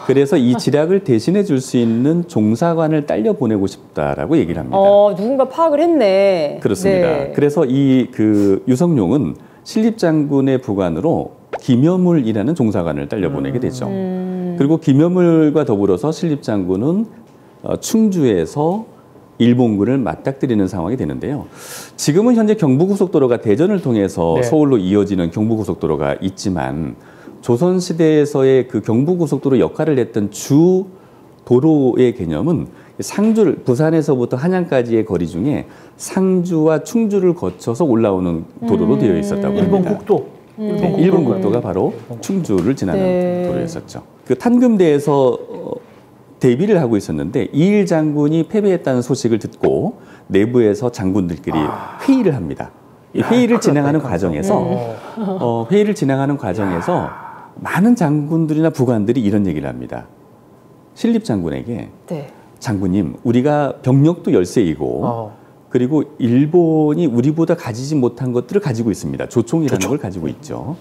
C: 그래서 이 지략을 대신해 줄 수 있는 종사관을 딸려 보내고 싶다라고 얘기를 합니다.
A: 누군가 파악을 했네.
C: 그렇습니다.
A: 네.
C: 그래서 이 그 유성룡은 신립 장군의 부관으로 김여물이라는 종사관을 딸려보내게 되죠. 그리고 김여물과 더불어서 신립장군은 충주에서 일본군을 맞닥뜨리는 상황이 되는데요. 지금은 현재 경부고속도로가 대전을 통해서
B: 네.
C: 서울로 이어지는 경부고속도로가 있지만 조선시대에서의 그 경부고속도로 역할을 했던 주 도로의 개념은 상주를 부산에서부터 한양까지의 거리 중에 상주와 충주를 거쳐서 올라오는 도로로 되어 있었다고 합니다.
B: 일본 국도.
C: 일본 국도가 바로 충주를 지나는
A: 네.
C: 도로였었죠. 그 탄금대에서 대비를 하고 있었는데 이일 장군이 패배했다는 소식을 듣고 내부에서 장군들끼리 회의를 합니다. 이 회의를 진행하는 과정에서 회의를 진행하는 과정에서 많은 장군들이나 부관들이 이런 얘기를 합니다. 신립 장군에게
A: 네.
C: 장군님, 우리가 병력도 열세이고 그리고 일본이 우리보다 가지지 못한 것들을 가지고 있습니다. 조총이라는 걸 가지고 있죠.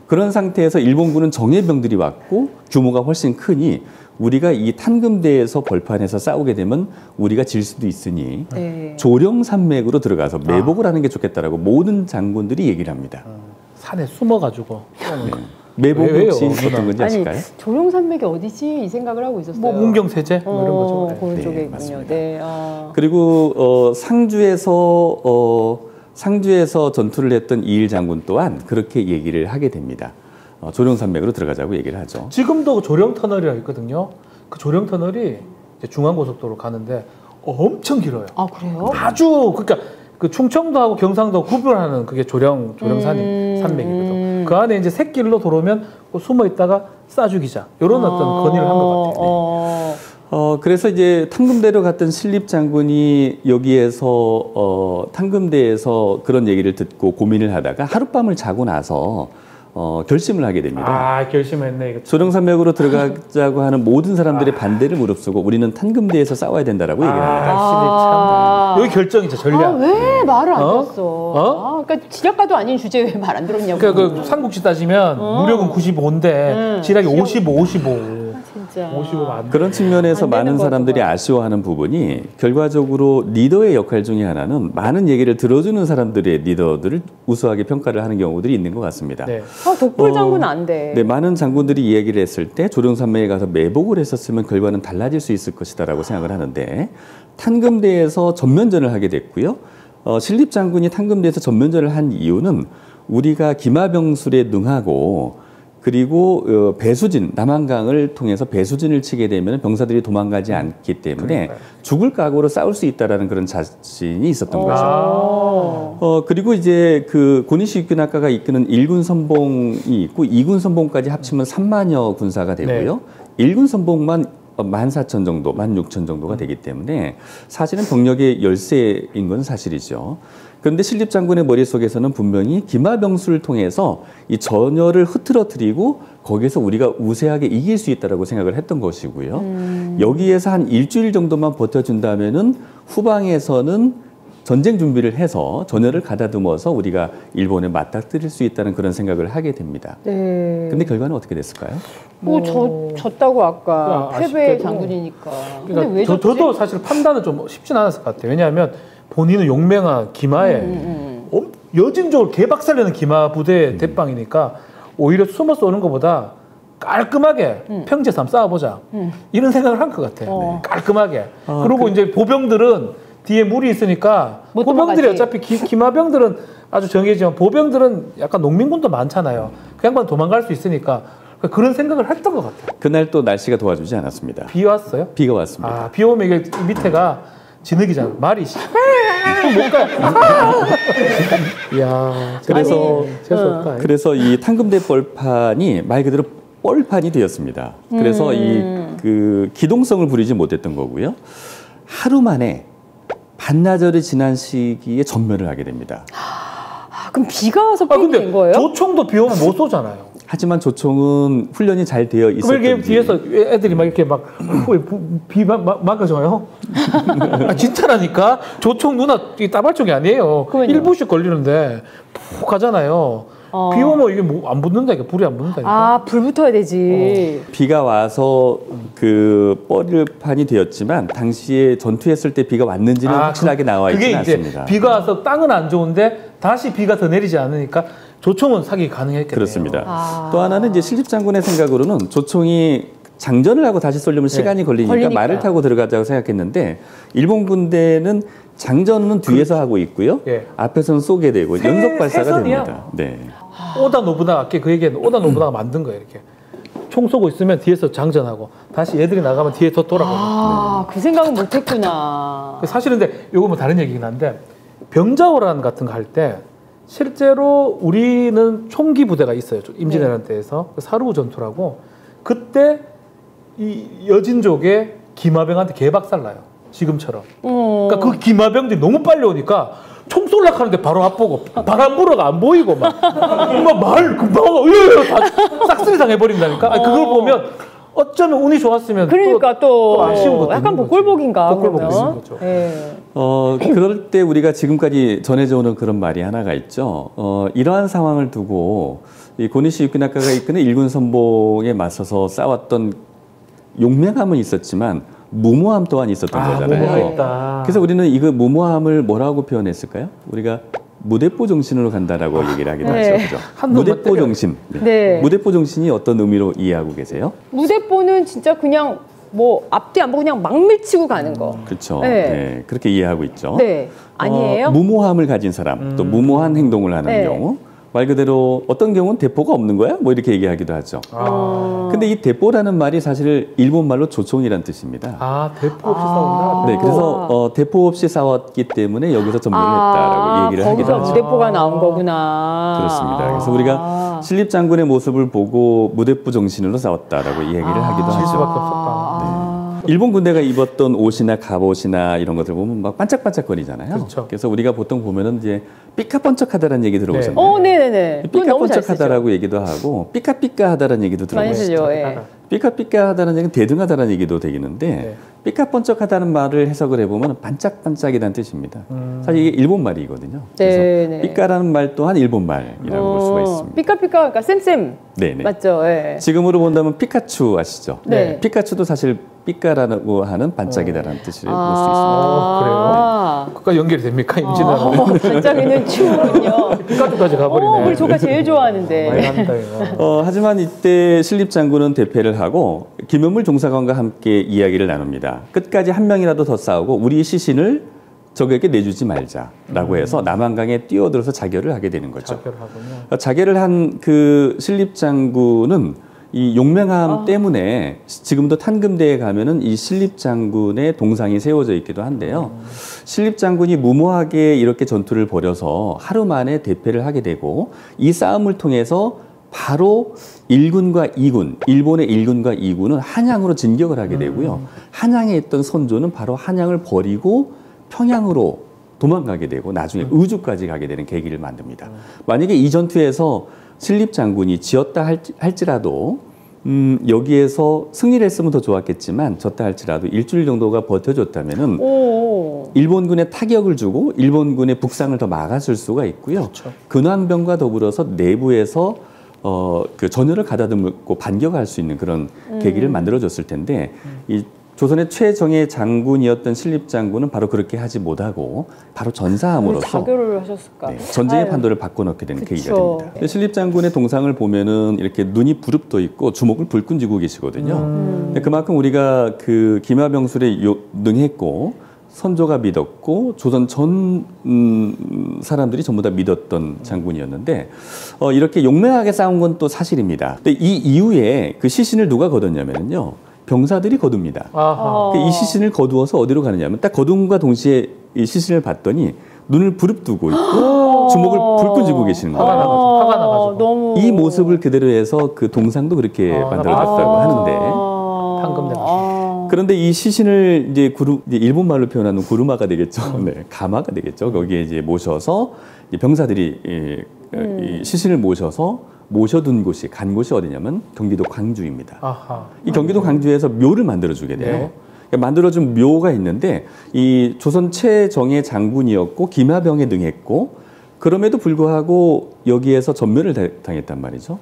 C: 그런 상태에서 일본군은 정예병들이 왔고 규모가 훨씬 크니 우리가 이 탄금대에서 벌판에서 싸우게 되면 우리가 질 수도 있으니
A: 네.
C: 조령산맥으로 들어가서 매복을 하는 게 좋겠다라고 모든 장군들이 얘기를 합니다.
B: 산에 숨어가지고.
C: 매복이 혹시
B: 왜요?
C: 어떤 건지 아실까요?
A: 조령산맥이 어디지 이 생각을 하고 있었어요.
B: 뭐 문경세제 뭐 이런 거죠.
A: 그런
C: 네,
A: 쪽에 있군요.
C: 맞습니다.
A: 네.
C: 그리고 상주에서 전투를 했던 이일 장군 또한 그렇게 얘기를 하게 됩니다. 조령산맥으로 들어가자고 얘기를 하죠.
B: 지금도 조령터널이라고 있거든요. 그 조령터널이 이제 중앙고속도로 가는데 엄청 길어요.
A: 아 그래요?
B: 아주 그러니까 그 충청도하고 경상도 구분하는 그게 산맥이거든. 그 안에 이제 샛길로 들어오면 숨어 있다가 쏴 죽이자 이런 어떤 건의를 한 것 같아요.
C: 그래서 이제 탄금대로 갔던 신립 장군이 여기에서 탄금대에서 그런 얘기를 듣고 고민을 하다가 하룻밤을 자고 나서 결심을 하게 됩니다.
B: 아 결심했네. 이거.
C: 조령산맥으로 들어가자고 하는 모든 사람들의 반대를 무릅쓰고 우리는 탄금대에서 싸워야 된다라고 얘기를 합니다.
B: 여기 결정이죠 전략.
A: 왜 말을 안 들었어? 그러니까 지략가도 아닌 주제에 왜 말 안 들었냐고.
B: 그러니까 그 삼국지 따지면 무력은 95인데 지략이 55.
A: 진짜.
B: 55가 안 돼.
C: 그런 측면에서
A: 안 되는
C: 많은 사람들이
A: 거구나.
C: 아쉬워하는 부분이 결과적으로 리더의 역할 중에 하나는 많은 얘기를 들어주는 사람들의 리더들을 우수하게 평가를 하는 경우들이 있는 것 같습니다.
B: 네.
A: 독불 장군은 안 돼.
C: 네, 많은 장군들이 이야기를 했을 때 조령산맥에 가서 매복을 했었으면 결과는 달라질 수 있을 것이다라고 생각을 하는데 탄금대에서 전면전을 하게 됐고요. 신립 장군이 탄금대에서 전면전을 한 이유는 우리가 기마병술에 능하고 그리고 배수진, 남한강을 통해서 배수진을 치게 되면 병사들이 도망가지 않기 때문에 죽을 각오로 싸울 수 있다라는 그런 자신이 있었던 거죠. 그리고 이제 그 고니시유키나카가 이끄는 1군 선봉이 있고 2군 선봉까지 합치면 3만여 군사가 되고요. 1군 선봉만 14,000 정도, 16,000 정도가 되기 때문에 사실은 병력의 열세인 건 사실이죠. 그런데 신립 장군의 머릿속에서는 분명히 기마병술을 통해서 이 전열을 흐트러뜨리고 거기서 우리가 우세하게 이길 수 있다라고 생각을 했던 것이고요. 여기에서 한 일주일 정도만 버텨준다면은 후방에서는 전쟁 준비를 해서 전열을 가다듬어서 우리가 일본에 맞닥뜨릴 수 있다는 그런 생각을 하게 됩니다.
A: 네.
C: 근데 결과는 어떻게 됐을까요?
A: 졌다고 아까 패배
B: 아쉽게도.
A: 장군이니까. 근데
B: 그러니까
A: 왜 졌지?
B: 저도 사실 판단은 좀 쉽진 않았을 것 같아요. 왜냐하면 본인은 용맹한 기마에 여진적으로 개박살내는 기마 부대의 대빵이니까 오히려 숨어서 오는 것보다 깔끔하게 평지에서 한번 싸워보자 이런 생각을 한 것 같아요. 깔끔하게. 그리고 이제 보병들은 뒤에 물이 있으니까
A: 못
B: 보병들이
A: 도망가지.
B: 어차피 기마병들은 아주 정해지만 보병들은 약간 농민군도 많잖아요. 그 양반 도망갈 수 있으니까 그런 생각을 했던 것 같아요.
C: 그날 또 날씨가 도와주지 않았습니다.
B: 비 왔어요?
C: 비가 왔습니다.
B: 아, 비 오면 이게 밑에가 진흙이잖아. 말이 못 가. 이야,
C: 그래서 이 탄금대 벌판이 말 그대로 뻘판이 되었습니다. 그래서 그 기동성을 부리지 못했던 거고요. 하루 만에 반나절이 지난 시기에 전멸을 하게 됩니다.
A: 그럼 비가 와서 뺑이
B: 근데
A: 된 거예요?
B: 조총도 비 오면 못 쏘잖아요.
C: 하지만 조총은 훈련이 잘 되어
B: 그럼 이렇게
C: 있었던지
B: 뒤에서 애들이 막 이렇게 막 비 막아줘요. 진짜라니까 조총 누나 이 따발총이 아니에요.
A: 그럼요.
B: 1분씩 걸리는데 푹 가잖아요. 비 오면 이게 뭐 안 붙는다 이게 불이 안 붙는다니까.
A: 아, 불 붙어야 되지.
C: 비가 와서 그 뻘판이 되었지만 당시에 전투했을 때 비가 왔는지는 확실하게 나와
B: 그게
C: 있지는
B: 이제
C: 않습니다.
B: 비가 와서 땅은 안 좋은데 다시 비가 더 내리지 않으니까 조총은 사기 가능했겠네요.
C: 그렇습니다. 또 하나는 이제 신립장군의 생각으로는 조총이 장전을 하고 다시 쏘려면 시간이 걸리니까 말을 타고 들어가자고 생각했는데 일본 군대는 장전은 뒤에서 하고 있고요. 앞에서는 쏘게 되고 연속 발사가 됩니다. 네.
B: 오다 노부나가 아까 그 얘기했는데 오다 노부나가 만든 거예요. 이렇게 총 쏘고 있으면 뒤에서 장전하고 다시 얘들이 나가면 뒤에 더 돌아가고.
A: 그 생각은 못했구나.
B: 사실은 근데 이거 뭐 다른 얘기긴 한데 병자호란 같은 거 할 때 실제로 우리는 총기 부대가 있어요. 임진왜란 때에서 사루구 전투라고 그때 이 여진족의 기마병한테 개박살 나요. 지금처럼. 그러니까 그 기마병들이 너무 빨리 오니까 총 쏠락 하는데 바로 앞보고 바람 불어가 안 보이고 막 말 금방 다 싹쓸이 당해버린다니까. 아니, 그걸 보면 어쩌면 운이 좋았으면
A: 그러니까 또
B: 아쉬운 것도
A: 약간
B: 있는
A: 복골복인가.
B: 복골복 있는 거죠.
C: 그럴 때 우리가 지금까지 전해져 오는 그런 말이 하나가 있죠. 이러한 상황을 두고 이 고니시 유키나카가 이끄는 일군 선봉에 맞서서 싸웠던 용맹함은 있었지만 무모함 또한 있었던 거잖아요. 그래서 우리는 이거 무모함을 뭐라고 표현했을까요? 우리가 무대포 정신으로 간다라고 얘기를 하기도 하죠. 그죠? 무대포 정신. 무대포 정신이 어떤 의미로 이해하고 계세요?
A: 무대포는 진짜 그냥 뭐 앞뒤 안 보고 그냥 막 밀치고 가는 거.
C: 그렇죠. 네. 그렇게 이해하고 있죠.
A: 네. 아니에요?
C: 무모함을 가진 사람, 또 무모한 행동을 하는 경우. 말 그대로 어떤 경우는 대포가 없는 거야? 뭐 이렇게 얘기하기도 하죠. 근데 이 대포라는 말이 사실 일본 말로 조총이란 뜻입니다.
B: 대포 없이 싸운다?
C: 네, 그래서 대포 없이 싸웠기 때문에 여기서 전멸을 했다라고 얘기를 하기도 하죠.
A: 무대포가 나온 거구나.
C: 그렇습니다. 그래서 우리가 신립장군의 모습을 보고 무대포 정신으로 싸웠다라고 얘기를 하기도 하죠.
B: 수밖에 없었다.
C: 일본 군대가 입었던 옷이나 갑옷이나 이런 것들 보면 막 반짝반짝거리잖아요.
B: 그렇죠.
C: 그래서 우리가 보통 보면은 이제 삐까번쩍하다라는 얘기 들어보셨나요?
A: 네네네.
C: 삐까번쩍하다라고 얘기도 하고 삐까삐까하다라는 얘기도 들어보셨죠. 삐까삐까하다는 얘기는 대등하다는 얘기도 되겠는데 삐까번쩍하다는 말을 해석을 해보면 반짝반짝이라는 뜻입니다. 사실 이게 일본 말이거든요. 그래서 삐까라는 말 또한 일본 말이라고 볼 수가 있습니다.
A: 삐까삐까 그러니까 쌤쌤. 네네. 맞죠.
C: 지금으로 본다면 피카츄 아시죠?
A: 네.
C: 피카츄도 사실 삐까라고 하는 반짝이다라는 뜻을 볼 수 있습니다.
B: 그래요? 그까 연결이 됩니까? 임진왜란.
A: 반짝이는 추운요.
B: 피카츄까지 가버리네.
A: 우리 조카 제일 좋아하는데.
B: 많이 한다 이거.
C: 하지만 이때 신립장군은 대패를 하고 김현물 종사관과 함께 이야기를 나눕니다. 끝까지 한 명이라도 더 싸우고 우리 시신을 적에게 내주지 말자라고 해서 남한강에 뛰어들어서 자결을 하게 되는 거죠. 자결을 한 그 신립장군은 이 용맹함 때문에 지금도 탄금대에 가면은 이 신립장군의 동상이 세워져 있기도 한데요. 신립장군이 무모하게 이렇게 전투를 벌여서 하루 만에 대패를 하게 되고 이 싸움을 통해서 바로 1군과 2군, 일본의 1군과 2군은 한양으로 진격을 하게 되고요. 한양에 있던 선조는 바로 한양을 버리고 평양으로 도망가게 되고 나중에 의주까지 가게 되는 계기를 만듭니다. 만약에 이 전투에서 신립장군이 지었다 할지라도 여기에서 승리를 했으면 더 좋았겠지만 졌다 할지라도 일주일 정도가 버텨줬다면은 일본군에 타격을 주고 일본군의 북상을 더 막았을 수가 있고요. 그렇죠. 근황병과 더불어서 내부에서 그 전열을 가다듬고 반격할 수 있는 그런 계기를 만들어줬을 텐데 이 조선의 최정예 장군이었던 신립장군은 바로 그렇게 하지 못하고 바로 전사함으로써
A: 자결을 하셨을까?
C: 네, 전쟁의 판도를 바꿔놓게 되는 계기가 됩니다. 신립장군의 동상을 보면은 이렇게 눈이 부릅떠 있고 주먹을 불끈 쥐고 계시거든요. 근데 그만큼 우리가 그 기마병술에 능했고 선조가 믿었고 조선 전 사람들이 전부 다 믿었던 장군이었는데 이렇게 용맹하게 싸운 건 또 사실입니다. 근데 이 이후에 그 시신을 누가 거뒀냐면요. 병사들이 거둡니다. 이 시신을 거두어서 어디로 가느냐면 딱 거둠과 동시에 이 시신을 봤더니 눈을 부릅뜨고 있고 주먹을 불끈 쥐고 계시는 거예요.
B: 화가 나가지고.
C: 이 모습을 그대로 해서 그 동상도 그렇게 만들어졌다고 하는데 그런데 이 시신을 이제 일본 말로 표현하는 구르마가 되겠죠. 네, 가마가 되겠죠. 거기에 이제 모셔서 병사들이 이 시신을 모셔둔 곳이 간 곳이 어디냐면 경기도 광주입니다. 이 경기도 광주에서 묘를 만들어주게 돼요. 그러니까 만들어준 묘가 있는데 이 조선 최정예 장군이었고 기마병에 능했고 그럼에도 불구하고 여기에서 전멸을 당했단 말이죠.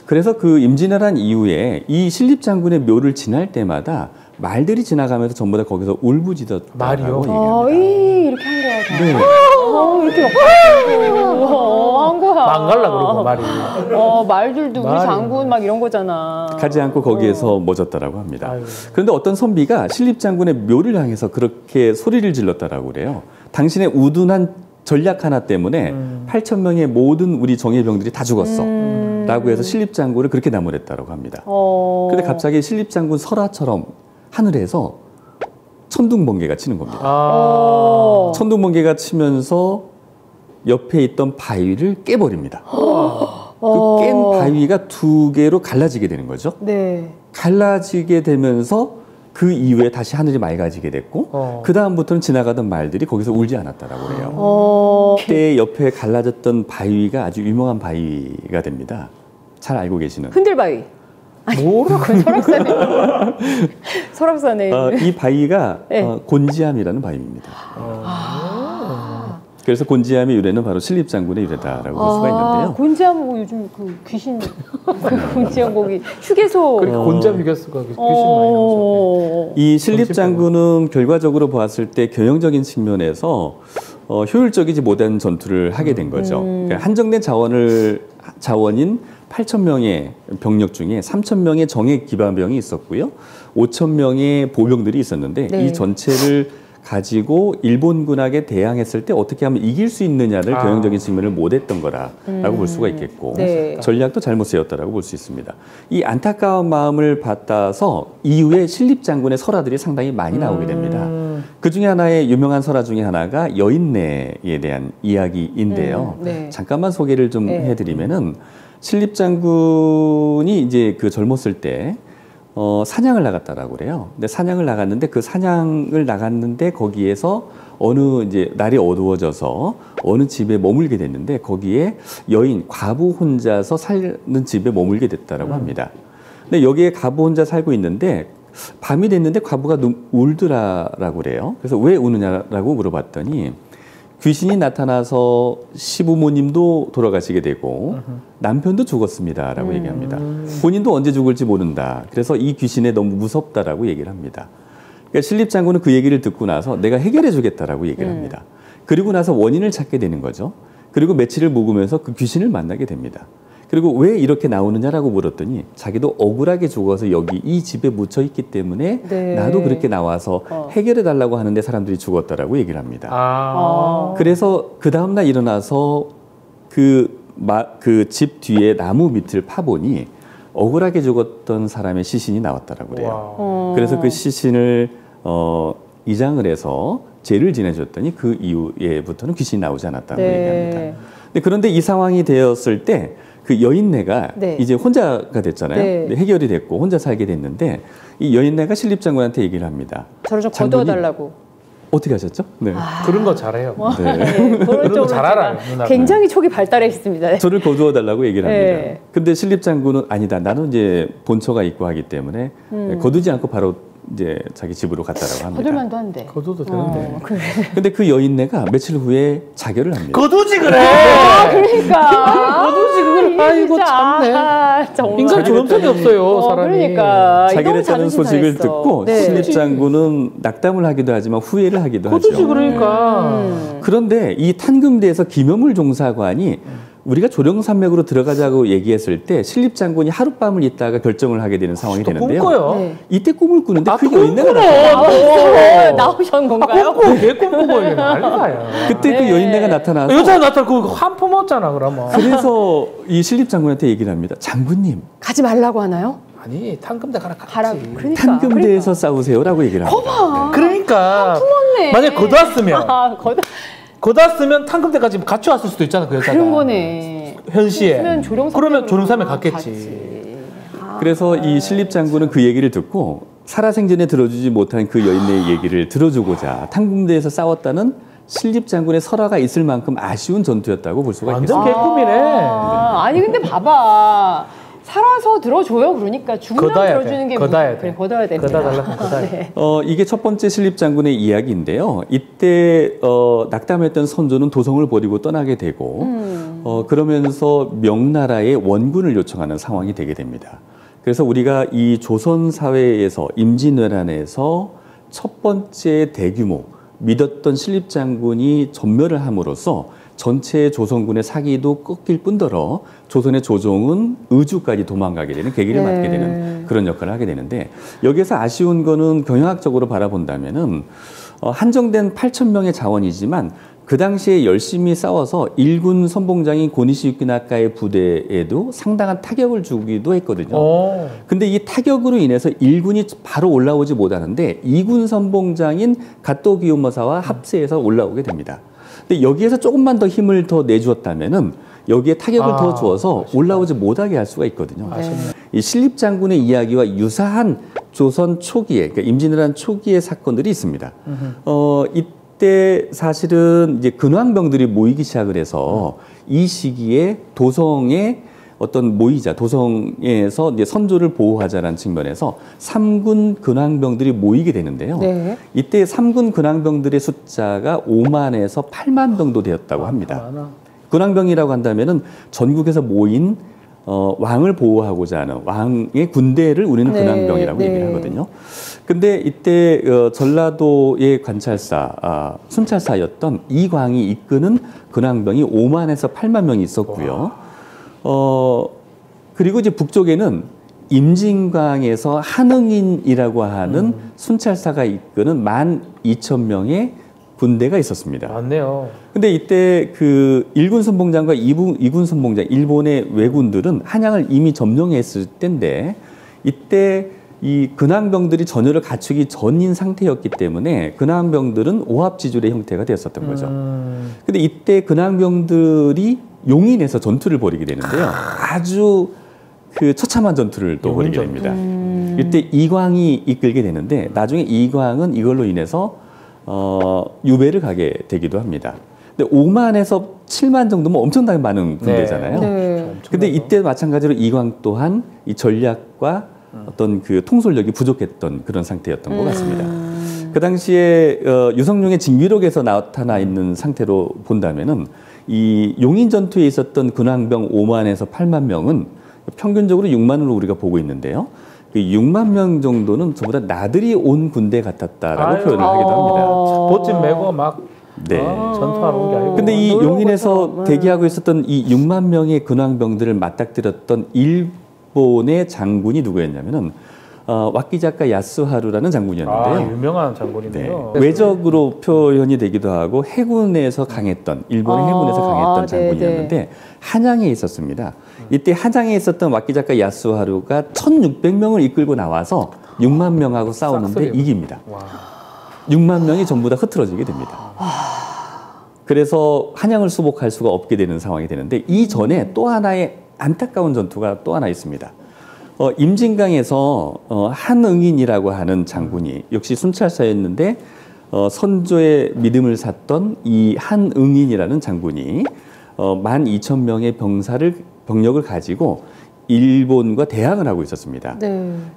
C: 그래서 그 임진왜란 이후에 이 신립장군의 묘를 지날 때마다 말들이 지나가면서 전부 다 거기서 울부짖었다고 얘기합니다.
A: 이렇게 한 거야. 다.
C: 네.
A: 이렇게 한 거야. 그러니까.
B: 안 갈라 그러고 말이.
A: 말들도 우리
B: 말이.
A: 장군 막 이런 거잖아.
C: 가지 않고 거기에서 멎었다라고 합니다.
B: 아유.
C: 그런데 어떤 선비가 신립장군의 묘를 향해서 그렇게 소리를 질렀다라고 그래요. 당신의 우둔한 전략 하나 때문에 8천 명의 모든 우리 정예병들이 다 죽었어. 라고 해서 신립장군을 그렇게 나무랬다고 합니다. 근데 갑자기 신립장군 설화처럼 하늘에서 천둥번개가 치는 겁니다. 천둥번개가 치면서 옆에 있던 바위를 깨버립니다. 그 깬 바위가 두 개로 갈라지게 되는 거죠.
A: 네.
C: 갈라지게 되면서 그 이후에 다시 하늘이 맑아지게 됐고 그 다음부터는 지나가던 말들이 거기서 울지 않았다라고 그래요. 그때 옆에 갈라졌던 바위가 아주 유명한 바위가 됩니다. 잘 알고 계시는.
A: 흔들바위.
B: 뭐라고?
A: 설악산에. 설악산에.
C: 이 바위가
A: 네.
C: 곤지암이라는 바위입니다. 그래서 곤지암의 유래는 바로 신립장군의 유래다라고 볼 수가 있는데요.
A: 곤지암 뭐 요즘 그 귀신 곤지암 거기 휴게소.
B: 그러니까 곤지암 휴게소가 귀신 많이 나오죠.
C: 이 신립장군은 결과적으로 보았을 때 경영적인 측면에서 효율적이지 못한 전투를 하게 된 거죠. 그러니까 한정된 자원인 8,000명의 병력 중에 3,000명의 정예 기반병이 있었고요. 5,000명의 보병들이 있었는데
A: 네.
C: 이 전체를 가지고 일본군에게 대항했을 때 어떻게 하면 이길 수 있느냐를 경영적인 측면을 못했던 거라고 볼 수가 있겠고
A: 네.
C: 전략도 잘못 세웠다라고 볼 수 있습니다. 이 안타까운 마음을 받아서 이후에 신립장군의 설화들이 상당히 많이 나오게 됩니다. 그 중에 하나의 유명한 설화 중에 하나가 여인내에 대한 이야기인데요.
A: 네.
C: 잠깐만 소개를 좀
A: 네.
C: 해드리면은 신립장군이 이제 그 젊었을 때 사냥을 나갔다라고 그래요. 근데 사냥을 나갔는데 그 사냥을 나갔는데 거기에서 어느 이제 날이 어두워져서 어느 집에 머물게 됐는데 거기에 여인 과부 혼자서 사는 집에 머물게 됐다라고 합니다. 근데 여기에 과부 혼자 살고 있는데 밤이 됐는데 과부가 울더라라고 그래요. 그래서 왜 우느냐라고 물어봤더니 귀신이 나타나서 시부모님도 돌아가시게 되고 남편도 죽었습니다라고 얘기합니다. 본인도 언제 죽을지 모른다. 그래서 이 귀신에 너무 무섭다라고 얘기를 합니다. 그러니까 신립장군은 그 얘기를 듣고 나서 내가 해결해 주겠다라고 얘기를 합니다. 그리고 나서 원인을 찾게 되는 거죠. 그리고 며칠을 묵으면서 그 귀신을 만나게 됩니다. 그리고 왜 이렇게 나오느냐라고 물었더니 자기도 억울하게 죽어서 여기 이 집에 묻혀 있기 때문에
A: 네.
C: 나도 그렇게 나와서 해결해 달라고 하는데 사람들이 죽었다라고 얘기를 합니다. 그래서 그 다음날 일어나서 그 집 뒤에 나무 밑을 파보니 억울하게 죽었던 사람의 시신이 나왔다라고 그래요. 그래서 그 시신을 이장을 해서 죄를 지내줬더니 그 이후에부터는 귀신이 나오지 않았다고 얘기합니다. 그런데 이 상황이 되었을 때 그 여인네가
A: 네.
C: 이제 혼자가 됐잖아요.
A: 네.
C: 해결이 됐고 혼자 살게 됐는데 이 여인네가 신립장군한테 얘기를 합니다.
A: 저를 좀
C: 장군이
A: 거두어달라고.
C: 어떻게 하셨죠? 네.
B: 그런 거 잘해요.
A: 네. 그런
B: 거 잘 알아요,
A: 제가
B: 누나가.
A: 굉장히 촉이 발달해 있습니다.
C: 저를 거두어 달라고 얘기를 합니다.
A: 네.
C: 근데 신립장군은 아니다. 나는 이제 본처가 있고 하기 때문에 거두지 않고 바로 이제 자기 집으로 갔다라고 합니다.
A: 거둘만도 한데.
B: 거둬도 되는데.
A: 그래.
C: 근데 그 여인네가 며칠 후에 자결을 합니다.
B: 거두지 그래.
A: 그러니까.
B: 거두지 그걸. 아이고
A: 진짜.
B: 참네.
A: 정말.
B: 인간 존엄성이 없어요, 사람이.
A: 그러니까.
C: 자결했다는 소식을 듣고
A: 네.
C: 신립장군은 낙담을 하기도 하지만 후회를 하기도
B: 거두지
C: 하죠.
B: 그러니까.
C: 그런데 이 탄금대에서 김여물 종사관이 우리가 조령산맥으로 들어가자고 얘기했을 때 신립장군이 하룻밤을 있다가 결정을 하게 되는 상황이
B: 또
C: 되는데요.
B: 꿈꿔요.
A: 네.
C: 이때 꿈을 꾸는데
B: 아,
C: 그
B: 또
C: 여인네가
B: 꿈꾸네.
A: 나오신 건가요?
B: 꿈꾸고 개 꿈꾸고 이게 난리가요.
C: 그때 그 여인네가 나타나서
B: 여자 나타나 그거 한품 얻잖아 그러면.
C: 그래서 이 신립장군한테 얘기를 합니다. 장군님,
A: 가지 말라고 하나요?
B: 아니 탄금대 가라
A: 가라.
B: 갔지.
A: 그러니까.
C: 탄금대에서 싸우세요라고 얘기를 합니다.
B: 그러니까
A: 품었네.
B: 만약 거두었으면
A: 거다.
B: 거두었으면 탄금대까지 같이 왔을 수도 있잖아 그 여자가.
A: 그런 거네.
B: 현시에.
A: 그러면 조령산맥으로
B: 그러면 조령산맥 갔겠지.
A: 갔지.
C: 그래서 이 신립장군은 그 얘기를 듣고 살아생전에 들어주지 못한 그 여인의 얘기를 들어주고자 탄금대에서 싸웠다는 신립장군의 설화가 있을 만큼 아쉬운 전투였다고 볼 수가
B: 완전
C: 있겠습니다.
B: 개꿈이네.
A: 아니 근데 봐봐. 살아서 들어줘요. 그러니까 죽으면
B: 걷어야
A: 들어주는
B: 돼.
A: 게
B: 걷어야
A: 뭐-
B: 돼.
A: 그래, 걷어야 됩니다.
B: 걷어달라고 걷어야 돼.
C: 이게 첫 번째 신립장군의 이야기인데요. 이때 낙담했던 선조는 도성을 버리고 떠나게 되고 그러면서 명나라의 원군을 요청하는 상황이 되게 됩니다. 그래서 우리가 이 조선 사회에서 임진왜란에서 첫 번째 대규모 믿었던 신립장군이 전멸을 함으로써 전체 조선군의 사기도 꺾일 뿐더러 조선의 조정은 의주까지 도망가게 되는 계기를 맞게 되는 그런 역할을 하게 되는데 여기에서 아쉬운 거는 경영학적으로 바라본다면은 한정된 8,000명의 자원이지만 그 당시에 열심히 싸워서 일군 선봉장인 고니시 유키나카의 부대에도 상당한 타격을 주기도 했거든요. 근데 이 타격으로 인해서 일군이 바로 올라오지 못하는데 2군 선봉장인 가토 기요마사와 합세해서 올라오게 됩니다. 근데 여기에서 조금만 더 힘을 더 내주었다면은 여기에 타격을 더 주어서 올라오지 못하게 할 수가 있거든요. 이 신립장군의 이야기와 유사한 조선 초기에, 그러니까 임진왜란 초기의 사건들이 있습니다. 이때 사실은 이제 근황병들이 모이기 시작을 해서 이 시기에 도성의 어떤 모이자, 도성에서 이제 선조를 보호하자라는 측면에서 3군 근황병들이 모이게 되는데요. 네. 이때 3군 근황병들의 숫자가 5만에서 8만 정도 되었다고 합니다. 근황병이라고 한다면은 전국에서 모인 왕을 보호하고자 하는 왕의 군대를 우리는 근황병이라고 얘기를 하거든요. 근데 이때 전라도의 관찰사, 순찰사였던 이광이 이끄는 근황병이 5만에서 8만 명이 있었고요. 그리고 이제 북쪽에는 임진광에서 한응인이라고 하는 순찰사가 이끄는 12,000명의 군대가 있었습니다.
B: 맞네요.
C: 근데 이때 그 1군 선봉장과 2군 선봉장, 일본의 왜군들은 한양을 이미 점령했을 때인데 이때 이 근황병들이 전열을 갖추기 전인 상태였기 때문에 근황병들은 오합지졸의 형태가 되었었던 거죠. 근데 이때 근황병들이 용인에서 전투를 벌이게 되는데요. 아주 그 처참한 전투를 또 벌이게 됩니다. 이때 이광이 이끌게 되는데 나중에 이광은 이걸로 인해서 유배를 가게 되기도 합니다. 근데 5만에서 7만 정도면 엄청나게 많은 군대잖아요. 네. 근데 이때 마찬가지로 이광 또한 이 전략과 어떤 그 통솔력이 부족했던 그런 상태였던 것 같습니다. 그 당시에 유성룡의 징비록에서 나타나 있는 상태로 본다면은 이 용인 전투에 있었던 근황병 5만에서 8만 명은 평균적으로 6만으로 우리가 보고 있는데요. 그 6만 명 정도는 전부 다 나들이 온 군대 같았다라고 표현을 하기도 합니다.
B: 보찜 메고 막 전투하러 온 게 아니고.
C: 근데 이 용인에서 대기하고 있었던 이 6만 명의 근황병들을 맞닥뜨렸던 일본의 장군이 누구였냐면은 와키자카 야스하루라는 장군이었는데요.
B: 유명한 장군이네요.
C: 네. 외적으로 표현이 되기도 하고 해군에서 강했던 일본의 해군에서 강했던 장군이었는데 한양에 있었습니다. 이때 한양에 있었던 와키자카 야스하루가 1,600명을 이끌고 나와서 6만 명하고 싸우는데 이깁니다. 6만 명이 전부 다 흐트러지게 됩니다. 그래서 한양을 수복할 수가 없게 되는 상황이 되는데 이 전에 또 하나의 안타까운 전투가 또 하나 있습니다. 임진강에서 한응인이라고 하는 장군이 역시 순찰사였는데 선조의 믿음을 샀던 이 한응인이라는 장군이 12,000명의 병력을 가지고 일본과 대항을 하고 있었습니다.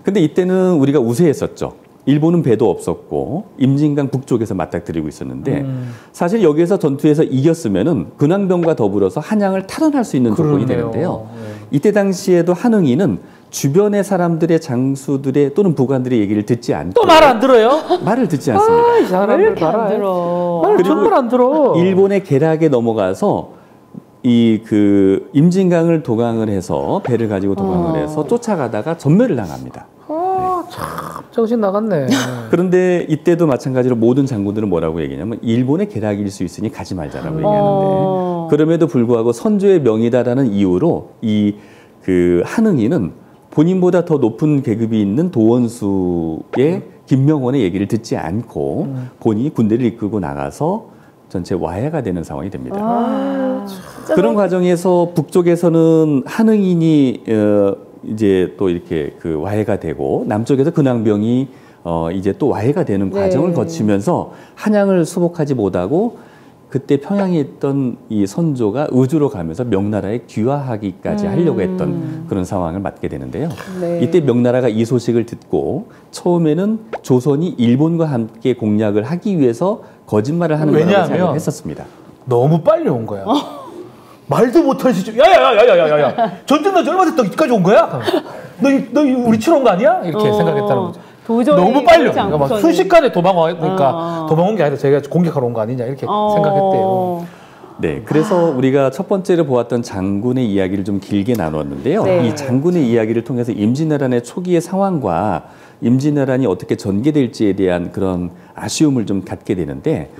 C: 근데 이때는 우리가 우세했었죠. 일본은 배도 없었고 임진강 북쪽에서 맞닥뜨리고 있었는데 사실 여기에서 전투에서 이겼으면은 근황병과 더불어서 한양을 탈환할 수 있는 조건이 되는데요. 이때 당시에도 한응인은 주변의 사람들의 장수들의 또는 부관들의 얘기를 듣지 않고
B: 또 말 안 들어요?
C: 말을 듣지 않습니다.
B: 이 사람들 말 정말 안 들어.
C: 일본의 계략에 넘어가서 이 그 임진강을 도강을 해서 배를 가지고 도강을 해서 쫓아가다가 전멸을 당합니다.
B: 참 정신 나갔네.
C: 그런데 이때도 마찬가지로 모든 장군들은 뭐라고 얘기냐면 일본의 계략일 수 있으니 가지 말자라고 얘기하는데 그럼에도 불구하고 선조의 명이다라는 이유로 이 그 한응인은 본인보다 더 높은 계급이 있는 도원수의 김명원의 얘기를 듣지 않고 본인이 군대를 이끌고 나가서 전체 와해가 되는 상황이 됩니다. 그런 과정에서 북쪽에서는 한응인이 이제 또 이렇게 그 와해가 되고 남쪽에서 근황병이 이제 또 와해가 되는 과정을 거치면서 한양을 수복하지 못하고 그때 평양에 있던 이 선조가 의주로 가면서 명나라에 귀화하기까지 하려고 했던 그런 상황을 맞게 되는데요. 이때 명나라가 이 소식을 듣고 처음에는 조선이 일본과 함께 공략을 하기 위해서 거짓말을 하는 거라고 생각을 했었습니다.
B: 너무 빨리 온 거야. 말도 못할 시점. 야야야야야야야. 전쟁 나지 얼마 됐다 이때까지 온 거야? 너 우리 치러 온 거 아니야? 이렇게 생각했다는 거죠.
A: 도저히
B: 너무 빨리 그러니까 막 순식간에 도망온 게 아니라 제가 공격하러 온 거 아니냐 이렇게 생각했대요.
C: 네, 그래서 우리가 첫 번째로 보았던 장군의 이야기를 좀 길게 나눴는데요.
A: 네.
C: 이 장군의 이야기를 통해서 임진왜란의 초기의 상황과 임진왜란이 어떻게 전개될지에 대한 그런 아쉬움을 좀 갖게 되는데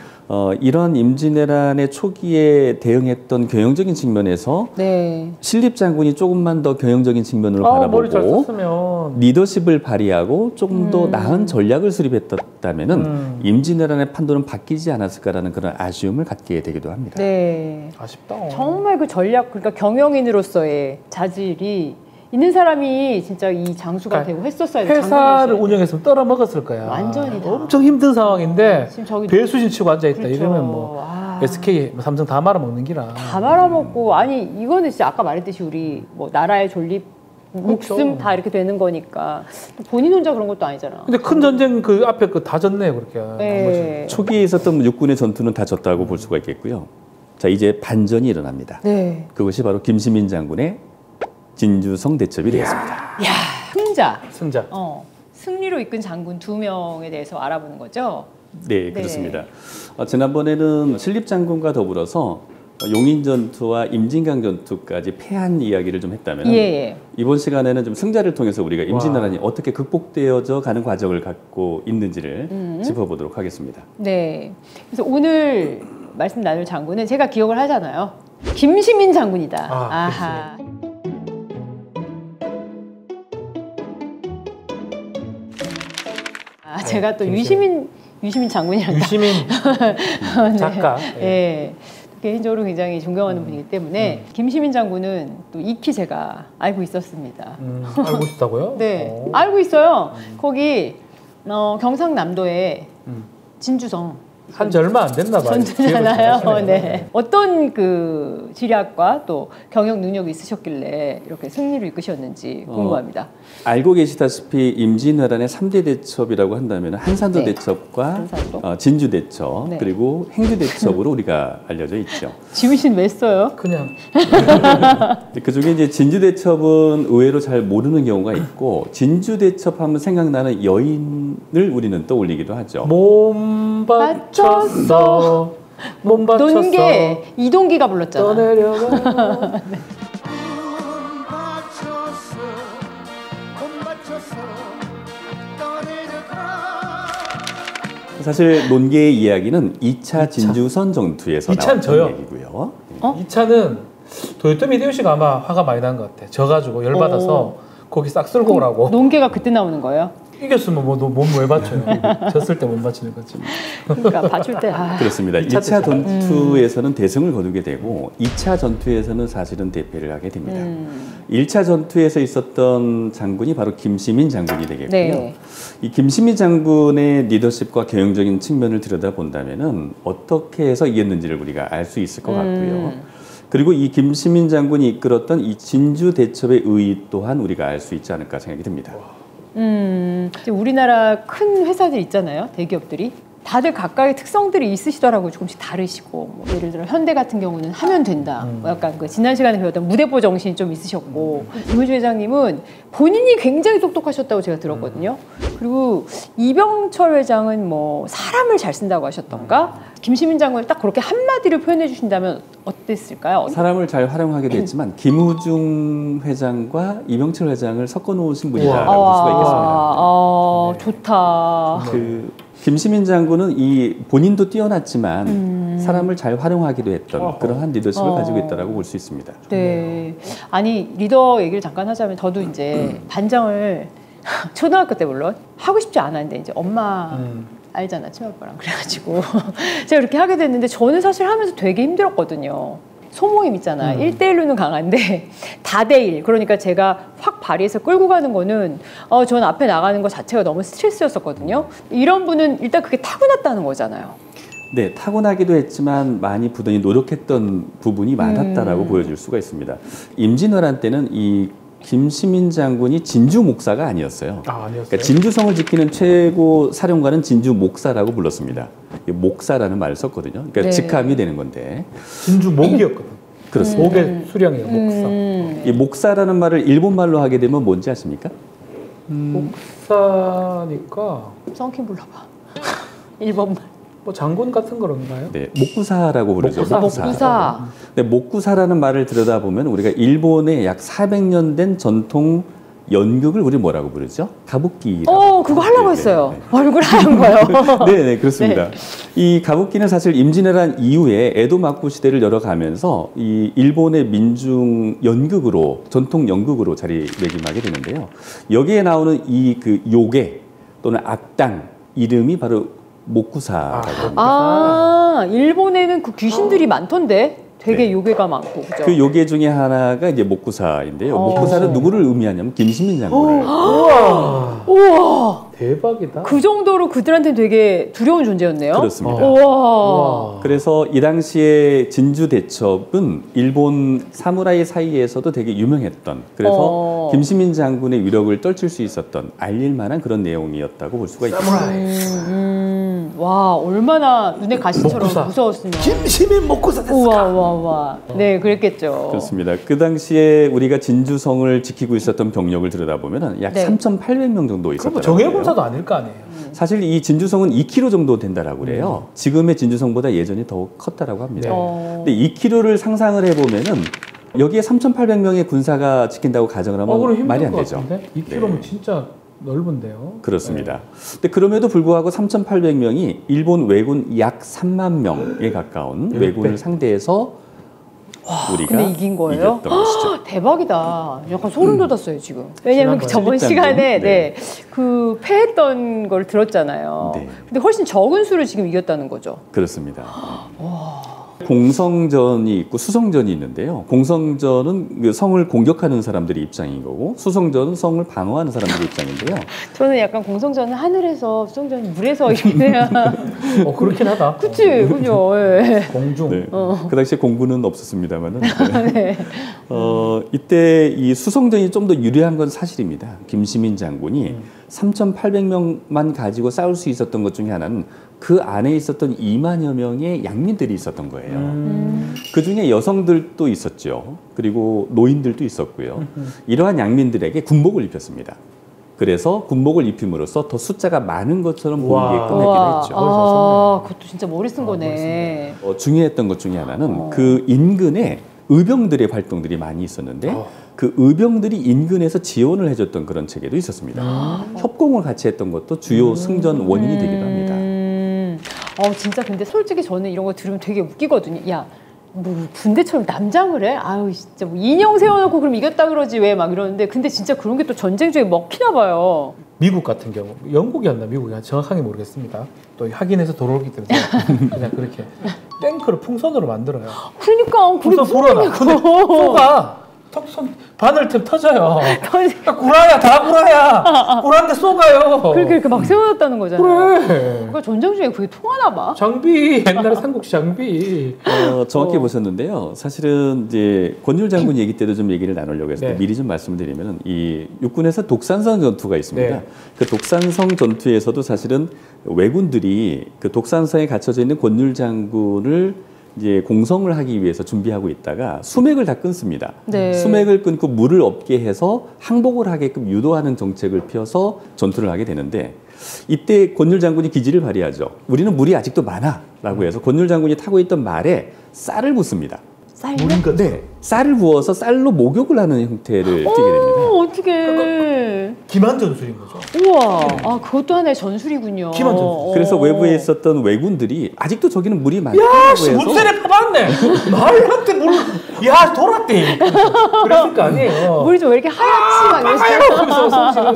C: 이런 임진왜란의 초기에 대응했던 경영적인 측면에서
A: 네.
C: 신립 장군이 조금만 더 경영적인 측면으로
B: 머리 잘
C: 바라보고
B: 썼으면.
C: 리더십을 발휘하고 조금 더 나은 전략을 수립했다면은 임진왜란의 판도는 바뀌지 않았을까라는 그런 아쉬움을 갖게 되기도 합니다.
A: 네.
B: 아쉽다.
A: 정말 그 전략, 그러니까 경영인으로서의 자질이 있는 사람이 진짜 이 장수가 되고 했었어야 돼.
B: 회사를 운영했으면 떨어 먹었을 거야.
A: 완전히 다.
B: 엄청 힘든 상황인데
A: 지금 저기
B: 배수진 치고 앉아 있다.
A: 그렇죠.
B: 이러면 뭐 SK, 삼성 다 말아먹는 기라.
A: 다 말아먹고 아니 이거는 진짜 아까 말했듯이 우리 뭐 나라의 존립 목숨
B: 그렇죠.
A: 다 이렇게 되는 거니까 본인 혼자 그런 것도 아니잖아.
B: 근데 큰 전쟁 그 앞에 그 다 졌네 그렇게.
A: 네.
C: 초기에 있었던 육군의 전투는 다 졌다고 볼 수가 있겠고요. 자, 이제 반전이 일어납니다.
A: 네.
C: 그것이 바로 김시민 장군의 진주성 대첩이 되겠습니다.
A: 야, 승자.
B: 승자.
A: 승리로 이끈 장군 2명에 대해서 알아보는 거죠.
C: 네, 그렇습니다. 지난번에는 신립 장군과 더불어서 용인 전투와 임진강 전투까지 패한 이야기를 좀 했다면
A: 예.
C: 이번 시간에는 좀 승자를 통해서 우리가 임진왜란이 어떻게 극복되어져 가는 과정을 갖고 있는지를 짚어보도록 하겠습니다.
A: 네. 그래서 오늘 말씀 나눌 장군은 제가 기억을 하잖아요. 김시민 장군이다. 아하. 제가 또 유시민 장군이란다.
B: 유시민 작가.
A: 네. 개인적으로 굉장히 존경하는 분이기 때문에 김시민 장군은 또 익히 제가 알고 있었습니다.
B: 알고 있다고요?
A: 네, 알고 있어요. 거기 경상남도에 진주성
B: 한지 얼마 안 됐나 봐요.
A: 전투잖아요. 네. 어떤 그 지략과 또 경영 능력이 있으셨길래 이렇게 승리를 이끄셨는지 궁금합니다.
C: 알고 계시다시피 임진왜란의 3대 대첩이라고 한다면 한산도
A: 네.
C: 대첩과
A: 한산도.
C: 진주 대첩
A: 네.
C: 그리고 행주 대첩으로 우리가 알려져 있죠.
A: 지훈 씨는 왜 써요?
B: 그냥
C: 그중에 이제 진주 대첩은 의외로 잘 모르는 경우가 있고 진주 대첩하면 생각나는 여인을 우리는 떠올리기도 하죠.
B: 몸 바쳤어. 몸 바쳤어.
A: 논계 이동기가 불렀잖아.
B: 떠내려가.
C: 사실 논계의 이야기는 2차 진주선 전투에서
B: 2차는
C: 나왔던
B: 저요.
C: 얘기고요.
B: 2차는 도요토미 히데요시가 아마 화가 많이 난 것 같아. 져가지고 열받아서 거기 싹 쓸고 오라고.
A: 논계가 그때 나오는 거예요?
B: 이겼으면 뭐 몸 왜 받쳐요? 졌을 때 못 받치는 거지.
A: 그러니까 봐줄 때
C: 그렇습니다. 2차 전투에서는 대승을 거두게 되고 2차 전투에서는 사실은 대패를 하게 됩니다. 1차 전투에서 있었던 장군이 바로 김시민 장군이 되겠고요.
A: 네.
C: 이 김시민 장군의 리더십과 경영적인 측면을 들여다본다면은 어떻게 해서 이겼는지를 우리가 알 수 있을 것 같고요. 그리고 이 김시민 장군이 이끌었던 이 진주 대첩의 의의 또한 우리가 알 수 있지 않을까 생각이 듭니다.
A: 이제 우리나라 큰 회사들 있잖아요. 대기업들이. 다들 각각의 특성들이 있으시더라고요. 조금씩 다르시고. 뭐 예를 들어 현대 같은 경우는 하면 된다. 뭐 약간 그 지난 시간에 배웠던 무대포 정신이 좀 있으셨고. 김은주 회장님은 본인이 굉장히 똑똑하셨다고 제가 들었거든요. 그리고 이병철 회장은 뭐 사람을 잘 쓴다고 하셨던가. 김시민 장군을 딱 그렇게 한마디로 표현해 주신다면 어땠을까요?
C: 사람을 잘 활용하기도 했지만 김우중 회장과 이병철 회장을 섞어 놓으신 분이라고 볼 수가 있겠습니다.
A: 좋다.
C: 그 김시민 장군은 이 본인도 뛰어났지만 사람을 잘 활용하기도 했던 그러한 리더십을 가지고 있다라고 볼 수 있습니다.
A: 네. 아니 리더 얘기를 잠깐 하자면 저도 이제 반장을 초등학교 때 물론 하고 싶지 않았는데 이제 엄마 알잖아 친오빠랑 그래가지고 제가 이렇게 하게 됐는데 저는 사실 하면서 되게 힘들었거든요. 소모임 있잖아. 1대1로는 강한데 다대1 그러니까 제가 확 발휘해서 끌고 가는 거는 전 앞에 나가는 거 자체가 너무 스트레스였었거든요. 이런 분은 일단 그게 타고났다는 거잖아요.
C: 네, 타고나기도 했지만 많이 부단히 노력했던 부분이 많았다라고 보여줄 수가 있습니다. 임진왜란 때는 이 김시민 장군이 진주 목사가 아니었어요.
B: 아니었어요.
C: 그러니까 진주성을 지키는 최고 사령관은 진주 목사라고 불렀습니다. 목사라는 말을 썼거든요. 그러니까
A: 네.
C: 직함이 되는 건데.
B: 진주 목이었거든.
C: 그렇습니다.
B: 목의 수령이에요. 목사.
C: 이 목사라는 말을 일본 말로 하게 되면 뭔지 아십니까?
B: 목사니까
A: 썬킴 불러봐. 1번만.
B: 뭐 장군 같은 거런가요?
C: 네, 목구사라고 부르죠.
A: 목구사.
C: 네, 목구사라는 말을 들여다보면 우리가 일본의 약 400년 된 전통 연극을 우리 뭐라고 부르죠? 가부키.
A: 그거 하려고 했어요. 얼굴 하얀 거요.
C: 네, 그렇습니다.
A: 네.
C: 이 가부키는 사실 임진왜란 이후에 에도 막부 시대를 열어가면서 이 일본의 민중 연극으로 전통 연극으로 자리매김하게 되는데요. 여기에 나오는 이 그 요괴 또는 악당 이름이 바로 목구사라고.
A: 일본에는 그 귀신들이 많던데. 되게 요괴가 많고, 그죠?
C: 그 요괴 중에 하나가 이제 목구사인데요. 목구사는 누구를 의미하냐면 김시민 장군을.
A: 우와!
B: 대박이다.
A: 그 정도로 그들한테는 되게 두려운 존재였네요.
C: 그렇습니다.
A: 우와!
C: 그래서 이 당시에 진주 대첩은 일본 사무라이 사이에서도 되게 유명했던, 그래서 김시민 장군의 위력을 떨칠 수 있었던 알릴만한 그런 내용이었다고 볼 수가 있습니다.
A: 와, 얼마나 눈에 가시처럼 무서웠으면.
B: 김시민 목구사 됐을까?
A: 우와. 네, 그랬겠죠.
C: 그렇습니다. 그 당시에 우리가 진주성을 지키고 있었던 병력을 들여다보면 약 3,800명 정도 있었다고.
B: 정예군사도 아닐 거 아니에요.
C: 사실 이 진주성은 2km 정도 된다라고 그래요. 지금의 진주성보다 예전이 더 컸다라고 합니다. 근데 2km를 상상을 해보면은 여기에 3,800명의 군사가 지킨다고 가정을 하면 말이 안 되죠.
B: 2km면 진짜 넓은데요.
C: 그렇습니다. 근데 그럼에도 불구하고 3,800명이 일본 왜군 약 3만 명에 가까운 왜군을 상대해서 우리가
A: 근데 이긴 거예요?
C: 이겼던 것이죠.
A: 대박이다. 약간 소름 돋았어요, 지금. 왜냐면 저번 시간에 그 패했던 걸 들었잖아요.
C: 네.
A: 근데 훨씬 적은 수를 지금 이겼다는 거죠.
C: 그렇습니다. 공성전이 있고 수성전이 있는데요. 공성전은 그 성을 공격하는 사람들의 입장인 거고, 수성전은 성을 방어하는 사람들의 입장인데요.
A: 저는 약간 공성전은 하늘에서, 수성전은 물에서 이렇게 해야.
B: 그렇긴 하다.
A: 그치, 그죠. 예.
B: 공중.
C: 네. 그 당시에 공군은 없었습니다만은. 네. 이때 이 수성전이 좀 더 유리한 건 사실입니다. 김시민 장군이 3,800명만 가지고 싸울 수 있었던 것 중에 하나는 그 안에 있었던 2만여 명의 양민들이 있었던 거예요. 그 중에 여성들도 있었죠. 그리고 노인들도 있었고요. 이러한 양민들에게 군복을 입혔습니다. 그래서 군복을 입힘으로써 더 숫자가 많은 것처럼 보이게끔 하기도 했죠.
A: 그것도 진짜 머리 쓴 거네.
C: 중요했던 것 중에 하나는 그 인근에 의병들의 활동들이 많이 있었는데 그 의병들이 인근에서 지원을 해줬던 그런 체계도 있었습니다. 협공을 같이 했던 것도 주요 승전 원인이 되기도 합니다.
A: 진짜 근데 솔직히 저는 이런 거 들으면 되게 웃기거든요. 야, 뭐 군대처럼 남장을 해? 아유, 진짜 뭐 인형 세워놓고 그럼 이겼다 그러지 왜 막 이러는데, 근데 진짜 그런 게 또 전쟁 중에 먹히나 봐요.
B: 미국 같은 경우, 영국이었나 미국이었나 정확하게 모르겠습니다. 또 확인해서 돌아오기 때문에 그냥 그렇게 탱크를 풍선으로 만들어요.
A: 그러니까
B: 풍선 불어라. 근데 쏘가 바늘 틈 터져요. 구라야, 다 구라야. 구라인데 쏘가요.
A: 그렇게 막 세워놨다는 거잖아요.
B: 그래.
A: 그러니까 전쟁 중에 그게 통하나 봐.
B: 장비, 옛날에 삼국시 장비.
C: 정확히 보셨는데요. 사실은 이제 권율 장군 얘기 때도 좀 얘기를 나누려고 해서
B: 네.
C: 미리 좀 말씀드리면 이 육군에서 독산성 전투가 있습니다.
B: 네.
C: 그 독산성 전투에서도 사실은 왜군들이 그 독산성에 갇혀져 있는 권율 장군을 이제 공성을 하기 위해서 준비하고 있다가 수맥을 다 끊습니다.
A: 네.
C: 수맥을 끊고 물을 없게 해서 항복을 하게끔 유도하는 정책을 펴서 전투를 하게 되는데, 이때 권율 장군이 기지를 발휘하죠. 우리는 물이 아직도 많아라고 해서 권율 장군이 타고 있던 말에 쌀을 붓습니다.
A: 쌀요?
C: 네, 쌀을 부어서 쌀로 목욕을 하는 형태를 띠게 됩니다.
A: 어떡해.
B: 기만 전술인 거죠.
A: 우와. 그것도 하나의 전술이군요.
B: 기만 전술.
C: 그래서 외부에 있었던 왜군들이 아직도 저기는 물이 많다고
B: 야,
C: 해서
B: 물세례 파봤네. 말한테 물, 야, 돌았대. 그랬을 거 아니에요.
A: 물이 좀 왜 이렇게 하얗지? 막 이러면서.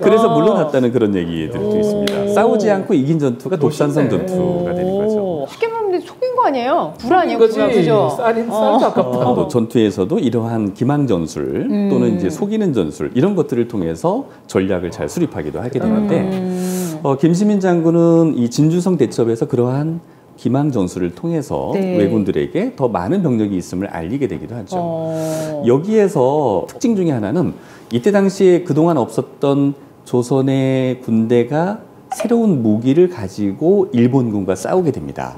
C: 그래서 물러났다는 그런 얘기들도 있습니다. 싸우지 않고 이긴 전투가 독산성 전투가 되는 거죠.
A: 쉽게 말하면 속인 거 아니에요? 불 아니에요?
B: 거지.
A: 그죠?
B: 쌀도 아깝다.
C: 또 전투에서도 이러한 기망 전술 또는 이제 속이는 전술 이런 것들을 통해서 전략을 잘 수립하기도 하게 되는데, 김시민 장군은 이 진주성 대첩에서 그러한 기망 전술을 통해서 왜군들에게 더 많은 병력이 있음을 알리게 되기도 하죠. 여기에서 특징 중에 하나는 이때 당시에 그동안 없었던 조선의 군대가 새로운 무기를 가지고 일본군과 싸우게 됩니다.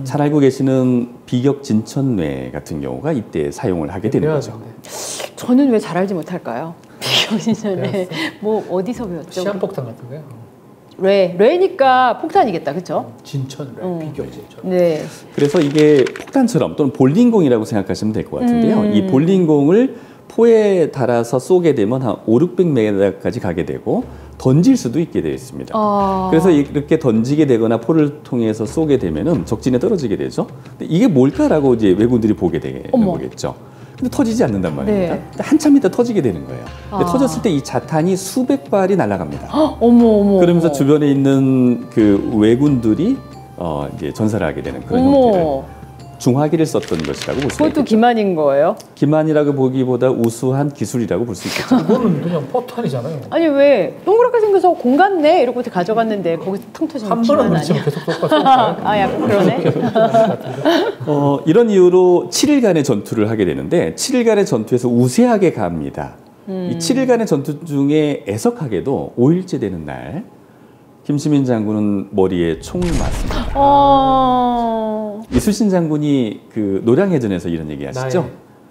C: 잘 알고 계시는 비격 진천뇌 같은 경우가 이때 사용을 하게 되는 거죠.
A: 저는 왜 잘 알지 못할까요? 비격 진천뇌. 뭐 어디서 배웠죠?
B: 시한폭탄 같은 거요.
A: 레니까 폭탄이겠다, 그렇죠?
B: 진천 비교 진천.
A: 네.
C: 그래서 이게 폭탄처럼 또는 볼링공이라고 생각하시면 될 것 같은데요. 이 볼링공을 포에 달아서 쏘게 되면 한 500~600m까지 가게 되고 던질 수도 있게 되어 있습니다. 그래서 이렇게 던지게 되거나 포를 통해서 쏘게 되면은 적진에 떨어지게 되죠. 근데 이게 뭘까라고 이제 외국인들이 보게 되는 거겠죠. 근데 터지지 않는단 말입니다.
A: 네.
C: 한참 있다 터지게 되는 거예요. 근데 터졌을 때 이 자탄이 수백 발이 날아갑니다.
A: 어머.
C: 그러면서 주변에 있는 그 왜군들이 이제 전사를 하게 되는 그런 형태를 중화기를 썼던 것이라고 볼 수 있겠죠.
A: 그것도 기만인 거예요?
C: 기만이라고 보기보다 우수한 기술이라고 볼 수 있겠죠.
B: 그거는 그냥 포탄이잖아요.
A: 아니 왜 동그랗게 생겨서 공 같네 이러고 가져갔는데 거기서 퉁 터지는
B: 한 번은
A: 기만
B: 그렇지만
A: 아니야?
B: 계속 똑같아.
A: 아 약간 그러네.
C: 이런 이유로 7일간의 전투를 하게 되는데 7일간의 전투에서 우세하게 갑니다. 이 7일간의 전투 중에 애석하게도 5일째 되는 날 김시민 장군은 머리에 총을 맞습니다. 이순신 장군이 그 노량해전에서 이런 얘기 하시죠?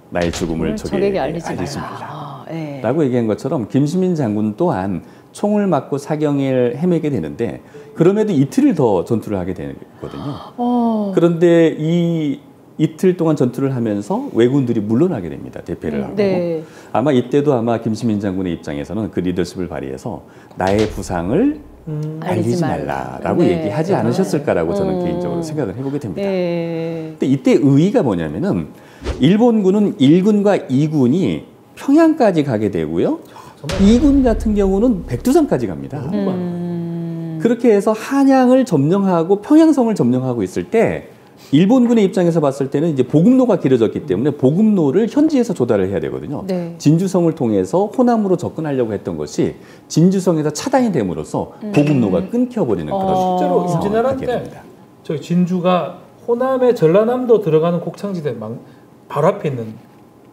C: 나의 죽음을 적에게 알리지 말라. 라고 얘기한 것처럼 김시민 장군 또한 총을 맞고 사경을 헤매게 되는데 그럼에도 이틀을 더 전투를 하게 되거든요. 그런데 이 이틀 동안 전투를 하면서 왜군들이 물러나게 됩니다. 대패를 하고.
A: 네.
C: 아마 이때도 아마 김시민 장군의 입장에서는 그 리더십을 발휘해서 나의 부상을 알리지 말라라고 얘기하지 않으셨을까라고 저는 개인적으로 생각을 해보게 됩니다. 근데 이때 의의가 뭐냐면은 일본군은 1군과 2군이 평양까지 가게 되고요. 2군 같은 경우는 백두산까지 갑니다. 그렇게 해서 한양을 점령하고 평양성을 점령하고 있을 때 일본군의 입장에서 봤을 때는 이제 보급로가 길어졌기 때문에 보급로를 현지에서 조달을 해야 되거든요.
A: 네.
C: 진주성을 통해서 호남으로 접근하려고 했던 것이 진주성에서 차단이 됨으로써 보급로가 끊겨버리는 그런
B: 실제로 임진왜란 때 저희 진주가 호남의 전라남도 들어가는 곡창지대 바로 앞에 있는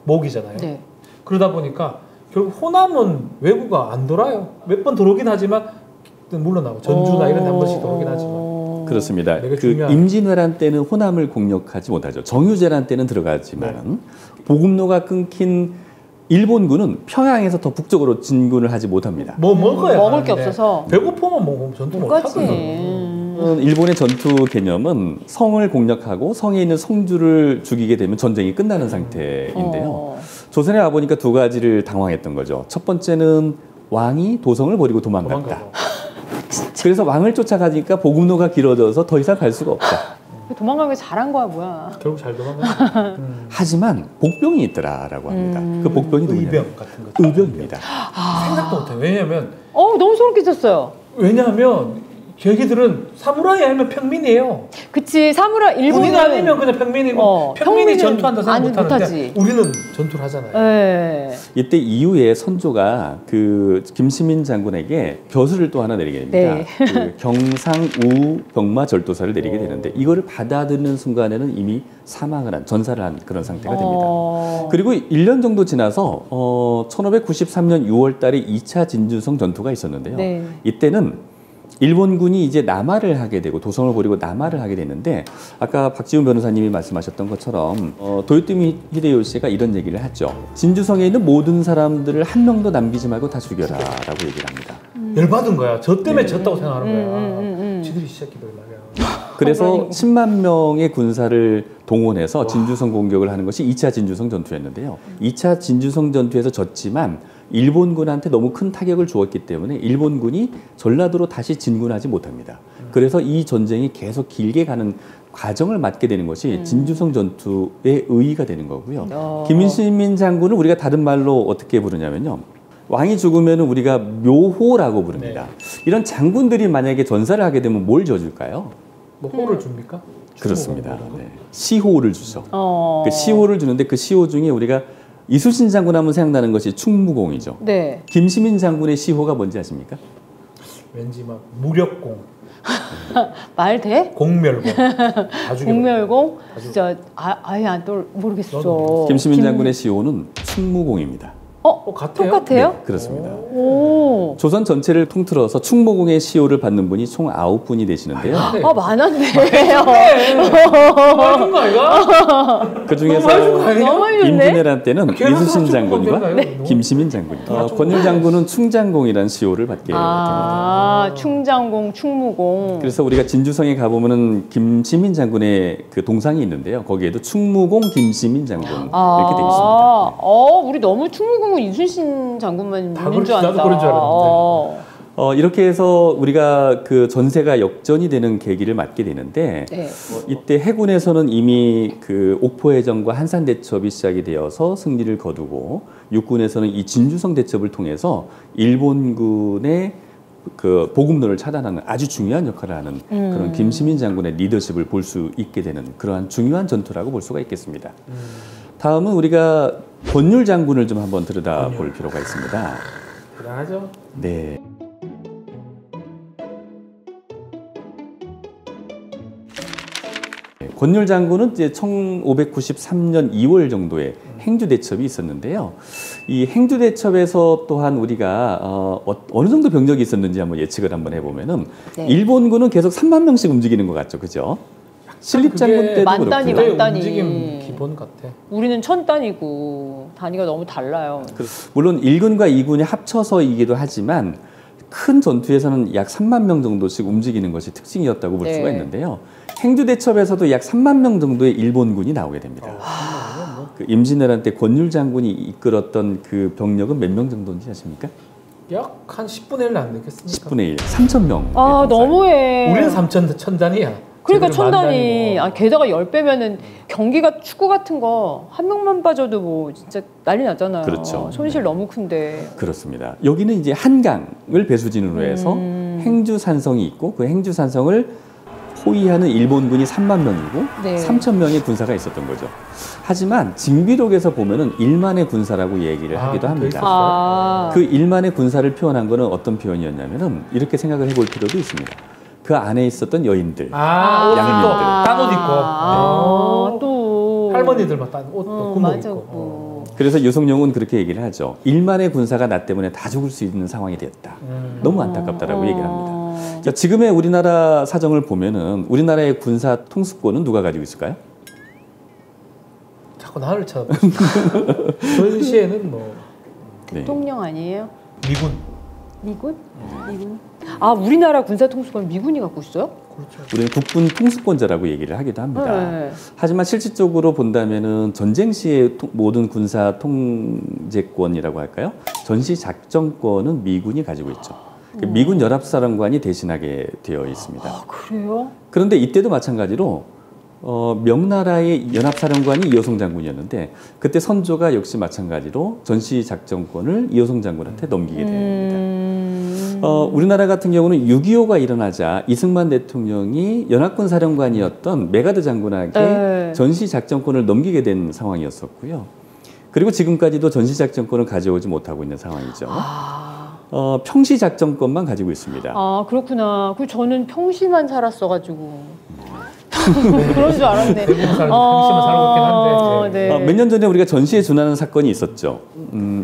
B: 목이잖아요.
A: 네.
B: 그러다 보니까 결국 호남은 외구가 안 돌아요. 몇 번 들어오긴 하지만 물러나고 전주나 이런 데 한 번씩 들어오긴 하지만.
C: 그렇습니다. 그 임진왜란 때는 호남을 공략하지 못하죠. 정유재란 때는 들어가지만 보급로가 끊긴 일본군은 평양에서 더 북쪽으로 진군을 하지 못합니다.
B: 뭐 먹어야
A: 먹을 게 없어서
B: 배고프면 먹으면 전투 못 하거든.
C: 일본의 전투 개념은 성을 공략하고 성에 있는 성주를 죽이게 되면 전쟁이 끝나는 상태인데요. 조선에 와보니까 두 가지를 당황했던 거죠. 첫 번째는 왕이 도성을 버리고 도망갔다. 그래서 왕을 쫓아가니까 보급로가 길어져서 더 이상 갈 수가 없다.
A: 도망간 게 잘한 거야 뭐야.
B: 결국 잘 도망갔다.
C: 하지만 복병이 있더라라고 합니다. 그 복병이 누구냐?
B: 의병 같은 거.
C: 의병입니다.
B: 생각도 못해. 왜냐하면
A: 너무 소름 끼쳤어요.
B: 왜냐하면 걔기들은 사무라이 아니면 평민이에요.
A: 그치 사무라이 일본은
B: 군인 아니면 그냥 평민이고 평민이 전투한다 생각 못하는데 우리는 전투를 하잖아요.
A: 네.
C: 이때 이후에 선조가 그 김시민 장군에게 벼슬을 또 하나 내리게 됩니다.
A: 네.
C: 그 경상우 병마 절도사를 내리게 되는데 이거를 받아들이는 순간에는 이미 사망을 한 전사를 한 그런 상태가 됩니다. 그리고 1년 정도 지나서 1593년 6월 달에 2차 진주성 전투가 있었는데요.
A: 네.
C: 이때는 일본군이 이제 남하를 하게 되고 도성을 버리고 남하를 하게 됐는데 아까 박지훈 변호사님이 말씀하셨던 것처럼 도요토미 히데요시가 이런 얘기를 했죠. 진주성에 있는 모든 사람들을 한 명도 남기지 말고 다 죽여라 라고 얘기를 합니다.
B: 열받은 거야. 저 때문에 졌다고 생각하는 거야. 지들이 새끼들 말이야.
C: 그래서 10만 명의 군사를 동원해서 진주성 공격을 하는 것이 2차 진주성 전투였는데요. 2차 진주성 전투에서 졌지만 일본군한테 너무 큰 타격을 주었기 때문에 일본군이 전라도로 다시 진군하지 못합니다. 그래서 이 전쟁이 계속 길게 가는 과정을 맞게 되는 것이 진주성 전투의 의의가 되는 거고요. 김시민 장군을 우리가 다른 말로 어떻게 부르냐면요. 왕이 죽으면 우리가 묘호라고 부릅니다. 이런 장군들이 만약에 전사를 하게 되면 뭘 줘줄까요?
B: 뭐 호를 줍니까?
C: 그렇습니다. 네. 시호를 주죠. 그 시호를 주는데 그 시호 중에 우리가 이순신 장군 하면 생각나는 것이 충무공이죠.
A: 네.
C: 김시민 장군의 시호가 뭔지 아십니까?
B: 왠지 막 무력공.
A: 말 돼?
B: 공멸공.
A: 공멸공? 진짜 아예 안 모르겠어.
C: 김시민 장군의 시호는 충무공입니다.
B: 같아요?
A: 똑같아요?
C: 네, 그렇습니다.
A: 오.
C: 조선 전체를 통틀어서 충무공의 시호를 받는 분이 총 9분이 되시는데요.
A: 많았네.
B: 맞은 거 아이가?
C: 그 중에서
A: 너무 좋네.
C: 임진왜란 때는 이순신
B: 충무공
C: 장군과
B: 네.
C: 김시민 장군, 권율 장군은 충장공이라는 시호를 받게 됩니다.
A: 충장공, 충무공.
C: 그래서 우리가 진주성에 가보면은 김시민 장군의 그 동상이 있는데요. 거기에도 충무공 김시민 장군 이렇게 되어 있습니다.
A: 우리 너무 충무공은 이순신 장군만
B: 다
A: 있는 줄
B: 그렇지,
A: 알았다.
B: 나도 그런 줄 알았는데.
C: 이렇게 해서 우리가 그 전세가 역전이 되는 계기를 맞게 되는데
A: 네.
C: 이때 해군에서는 이미 그 옥포해전과 한산대첩이 시작이 되어서 승리를 거두고 육군에서는 이 진주성 대첩을 통해서 일본군의 그 보급로를 차단하는 아주 중요한 역할을 하는 그런 김시민 장군의 리더십을 볼 수 있게 되는 그러한 중요한 전투라고 볼 수가 있겠습니다. 다음은 우리가 권율 장군을 좀 한번 들여다볼 필요가 있습니다.
B: 대단하죠.
C: 네. 권율 장군은 이제 1593년 2월 정도에 행주 대첩이 있었는데요. 이 행주 대첩에서 또한 우리가 어느 정도 병력이 있었는지 한번 예측을 한번 해보면은
A: 네.
C: 일본군은 계속 3만 명씩 움직이는 것 같죠, 그죠? 신립 장군 때도
A: 만 단위,
C: 그렇고요.
A: 만 단위.
B: 움직임 기본 같아.
A: 우리는 1000단위고 단위가 너무 달라요.
C: 물론 1군과 2군이 합쳐서이기도 하지만 큰 전투에서는 약 3만 명 정도씩 움직이는 것이 특징이었다고 볼
A: 네.
C: 수가 있는데요. 행주 대첩에서도 약 3만 명 정도의 일본군이 나오게 됩니다. 그 임진왜란 때 권율 장군이 이끌었던 그 병력은 몇 명 정도인지 아십니까?
B: 약 한 10분의 1안 되겠습니까?
C: 10분의 1, 3천 명.
A: 너무해.
B: 우리는 3,000단이야.
A: 그러니까 1000단위. 게다가 10배면은 경기가 축구 같은 거 한 명만 빠져도 뭐 진짜 난리 나잖아요.
C: 그렇죠.
A: 손실 너무 큰데.
C: 그렇습니다. 여기는 이제 한강을 배수진으로 해서 행주산성이 있고 그 행주산성을 호위하는 일본군이 3만 명이고
A: 네.
C: 3천 명의 군사가 있었던 거죠. 하지만 징비록에서 보면은 1만의 군사라고 얘기를 하기도 합니다. 그 1만의 군사를 표현한 거는 어떤 표현이었냐면은 이렇게 생각을 해볼 필요도 있습니다. 그 안에 있었던 여인들, 양민들,
B: 딴 옷 입고,
A: 또
B: 할머니들만 딴 옷도 구멍
A: 맞아.
B: 입고.
C: 그래서 유성룡은 그렇게 얘기를 하죠. 1만의 군사가 나 때문에 다 죽을 수 있는 상황이 되었다. 너무 안타깝다라고 얘기를 합니다. 자, 지금의 우리나라 사정을 보면은 우리나라의 군사 통수권은 누가 가지고 있을까요?
B: 자꾸 나를 쳐다보시네. 전시에는 뭐
A: 대통령 아니에요?
B: 미군.
A: 미군? 미군? 우리나라 군사 통수권 미군이 갖고 있어요?
B: 그렇죠.
C: 우리는 국군 통수권자라고 얘기를 하기도 합니다.
A: 네.
C: 하지만 실질적으로 본다면은 전쟁 시의 모든 군사 통제권이라고 할까요? 전시 작전권은 미군이 가지고 있죠. 미군 연합사령관이 대신하게 되어 있습니다.
A: 그래요?
C: 그런데 이때도 마찬가지로 명나라의 연합사령관이 이호성 장군이었는데 그때 선조가 역시 마찬가지로 전시 작전권을 이호성 장군한테 넘기게 됩니다. 우리나라 같은 경우는 6.25가 일어나자 이승만 대통령이 연합군 사령관이었던 메가드 장군에게 전시 작전권을 넘기게 된 상황이었었고요. 그리고 지금까지도 전시 작전권을 가져오지 못하고 있는 상황이죠. 평시 작전권만 가지고 있습니다.
A: 그렇구나. 저는 평시만 살았어가지고 그런 줄 알았네.
B: 평시만 살고 있긴 한데.
A: 네.
C: 몇 년 전에 우리가 전시에 준하는 사건이 있었죠.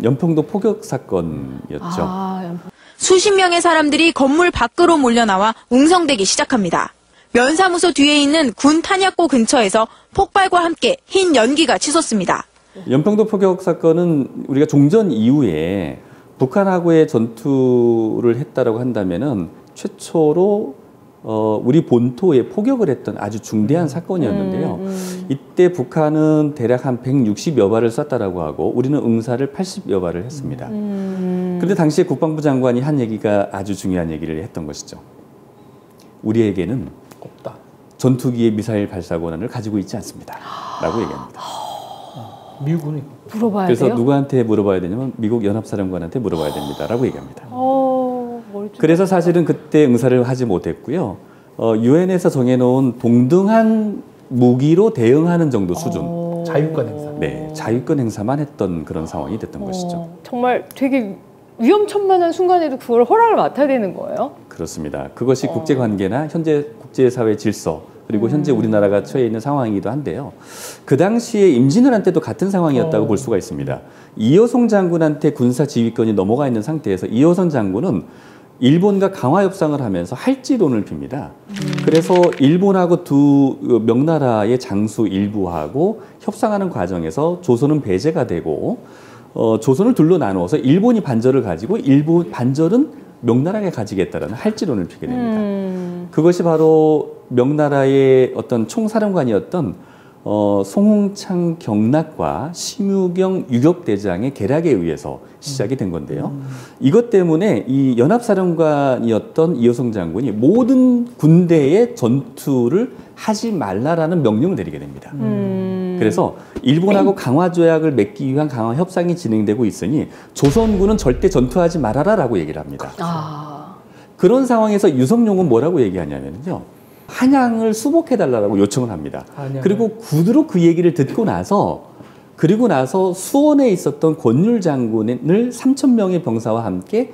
C: 연평도 포격 사건이었죠.
E: 수십 명의 사람들이 건물 밖으로 몰려나와 웅성대기 시작합니다. 면사무소 뒤에 있는 군 탄약고 근처에서 폭발과 함께 흰 연기가 치솟습니다.
C: 연평도 포격 사건은 우리가 종전 이후에 북한하고의 전투를 했다라고 한다면은 최초로 우리 본토에 포격을 했던 아주 중대한 사건이었는데요. 이때 북한은 대략 한 160여 발을 쐈다라고 하고 우리는 응사를 80여 발을 했습니다. 그런데 당시에 국방부 장관이 한 얘기가 아주 중요한 얘기를 했던 것이죠. 우리에게는
B: 없다.
C: 전투기의 미사일 발사 권한을 가지고 있지 않습니다. 라고 얘기합니다.
B: 미군이.
A: 물어봐야
C: 그래서
A: 돼요?
C: 누구한테 물어봐야 되냐면 미국 연합사령관한테 물어봐야 됩니다. 라고 얘기합니다.
A: 뭘
C: 그래서 사실은 그때 응사를 하지 못했고요. 유엔에서 정해놓은 동등한 무기로 대응하는 정도 수준.
B: 자유권 행사.
C: 네, 자유권 행사만 했던 그런 상황이 됐던 것이죠.
A: 정말 되게 위험천만한 순간에도 그걸 허락을 맡아야 되는 거예요?
C: 그렇습니다. 그것이 국제관계나 현재 국제사회 질서 그리고 현재 우리나라가 처해 있는 상황이기도 한데요. 그 당시에 임진왜란 때도 같은 상황이었다고 볼 수가 있습니다. 이호성 장군한테 군사 지휘권이 넘어가 있는 상태에서 이호성 장군은 일본과 강화 협상을 하면서 할지론을 핍니다. 그래서 일본하고 두 명나라의 장수 일부하고 협상하는 과정에서 조선은 배제가 되고 조선을 둘로 나누어서 일본이 반절을 가지고 일본 반절은 명나라가 가지겠다라는 할지론을 피게 됩니다. 그것이 바로 명나라의 어떤 총사령관이었던 송홍창 경락과 심유경 유격대장의 계략에 의해서 시작이 된 건데요. 이것 때문에 이 연합사령관이었던 이호성 장군이 모든 군대의 전투를 하지 말라라는 명령을 내리게 됩니다. 그래서 일본하고 강화 조약을 맺기 위한 강화 협상이 진행되고 있으니 조선군은 절대 전투하지 말아라라고 얘기를 합니다. 그런 상황에서 유성룡은 뭐라고 얘기하냐면요. 한양을 수복해달라고 요청을 합니다. 그리고 구두로 그 얘기를 듣고 나서 그리고 나서 수원에 있었던 권율 장군을 3,000명의 병사와 함께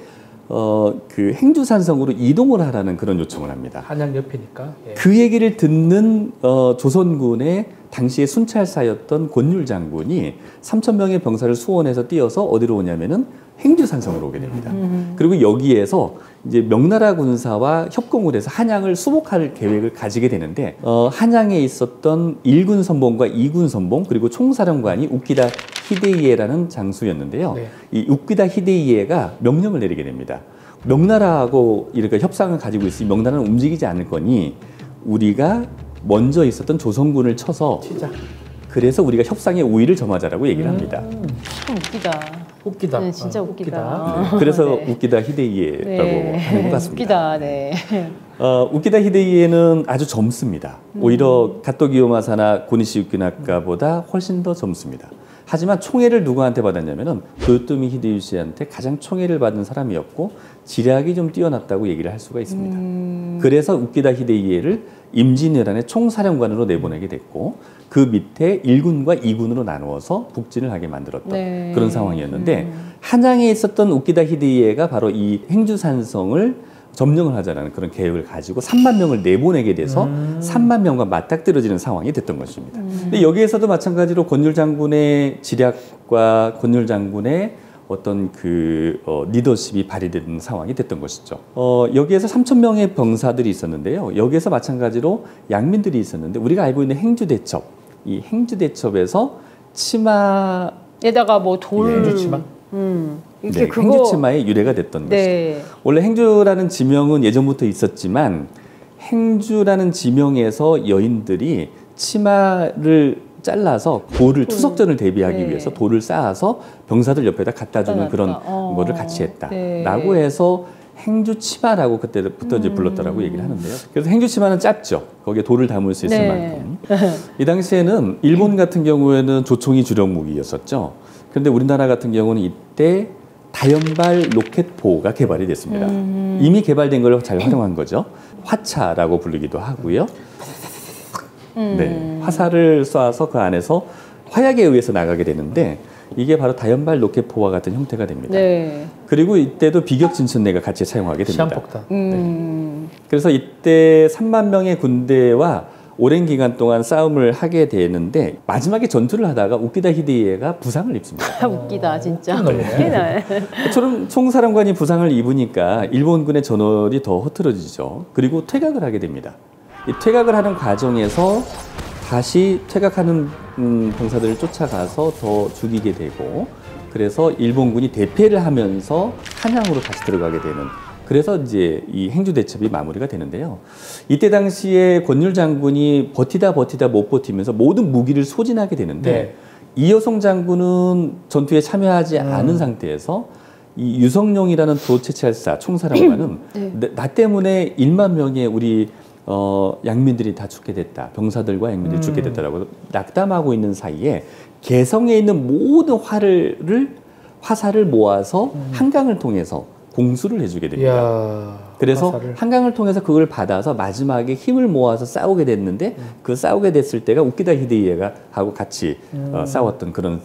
C: 그 행주산성으로 이동을 하라는 그런 요청을 합니다.
B: 한양 옆이니까. 예.
C: 그 얘기를 듣는 조선군의 당시의 순찰사였던 권율 장군이 3,000명의 병사를 수원에서 띄어서 어디로 오냐면은 행주산성으로 오게 됩니다. 그리고 여기에서 이제 명나라 군사와 협공을 해서 한양을 수복할 계획을 가지게 되는데 한양에 있었던 1군 선봉과 2군 선봉 그리고 총사령관이 우키다 히데이에라는 장수였는데요. 네. 이 우키다 히데이에가 명령을 내리게 됩니다. 명나라하고 이렇게 협상을 가지고 있으니 명나라는 움직이지 않을 거니 우리가 먼저 있었던 조선군을 쳐서
B: 치자.
C: 그래서 우리가 협상의 우위를 점하자라고 얘기를 합니다.
A: 참 웃기다.
B: 웃기다.
A: 네, 진짜 웃기다.
C: 네, 그래서 우키다 히데이에라고 하는 것 같습니다.
A: 웃기다. 네.
C: 우키다 히데이에는 아주 젊습니다. 오히려 가토 기요마사나 고니시 유키나카보다 훨씬 더 젊습니다. 하지만 총애를 누구한테 받았냐면은 도요토미 히데요시한테 가장 총애를 받은 사람이었고 지략이 좀 뛰어났다고 얘기를 할 수가 있습니다. 그래서 우키다 히데이에를 임진왜란의 총사령관으로 내보내게 됐고 그 밑에 1군과 2군으로 나누어서 북진을 하게 만들었던
A: 네.
C: 그런 상황이었는데 한양에 있었던 우키다 히데이에가 바로 이 행주산성을 점령을 하자라는 그런 계획을 가지고 3만 명을 내보내게 돼서 3만 명과 맞닥뜨려지는 상황이 됐던 것입니다. 근데 여기에서도 마찬가지로 권율 장군의 지략과 권율 장군의 어떤 그 리더십이 발휘되는 상황이 됐던 것이죠. 여기에서 3,000명의 병사들이 있었는데요. 여기에서 마찬가지로 양민들이 있었는데 우리가 알고 있는 행주대첩, 이 행주대첩에서 치마에다가
A: 뭐 돌,
B: 행주치마.
C: 네, 행주치마의 유래가 됐던 것이죠. 원래 행주라는 지명은 예전부터 있었지만 행주라는 지명에서 여인들이 치마를 잘라서 돌을 투석전을 대비하기 위해서 돌을 쌓아서 병사들 옆에다 갖다 주는 그런 거를 같이 했다라고 해서 행주치마라고 그때부터 이제 불렀다라고 얘기를 하는데요. 그래서 행주치마는 짧죠. 거기에 돌을 담을 수 있을 만큼. 이 당시에는 일본 같은 경우에는 조총이 주력 무기였었죠. 그런데 우리나라 같은 경우는 이때 다연발 로켓포가 개발이 됐습니다. 이미 개발된 걸 잘 활용한 거죠. 화차라고 부르기도 하고요. 네, 화살을 쏴서 그 안에서 화약에 의해서 나가게 되는데 이게 바로 다연발 로켓포와 같은 형태가 됩니다. 네. 그리고 이때도 비격진천내가 같이 사용하게 됩니다.
B: 시한폭탄.
C: 네. 그래서 이때 3만 명의 군대와 오랜 기간 동안 싸움을 하게 되는데 마지막에 전투를 하다가 우키다 히데이에가 부상을 입습니다.
A: 웃기다 진짜. 웃기네.
C: 총사령관이 부상을 입으니까 일본군의 전월이 더 흐트러지죠. 그리고 퇴각을 하게 됩니다. 이 퇴각을 하는 과정에서 다시 퇴각하는 병사들을 쫓아가서 더 죽이게 되고 그래서 일본군이 대패를 하면서 한양으로 다시 들어가게 되는 그래서 이제 이 행주대첩이 마무리가 되는데요. 이때 당시에 권율 장군이 버티다 못 버티면서 모든 무기를 소진하게 되는데 이호성 장군은 전투에 참여하지 않은 상태에서 이 유성룡이라는 도체찰사 총사령관은 나 때문에 1만 명의 우리 양민들이 다 죽게 됐다. 병사들과 양민들이 죽게 됐다라고 낙담하고 있는 사이에 개성에 있는 모든 화살을 모아서 한강을 통해서 공수를 해주게 됩니다.
B: 이야,
C: 그래서
B: 화살을.
C: 한강을 통해서 그걸 받아서 마지막에 힘을 모아서 싸우게 됐는데 그 싸우게 됐을 때가 우키다 히데이에가 하고 같이 싸웠던 그런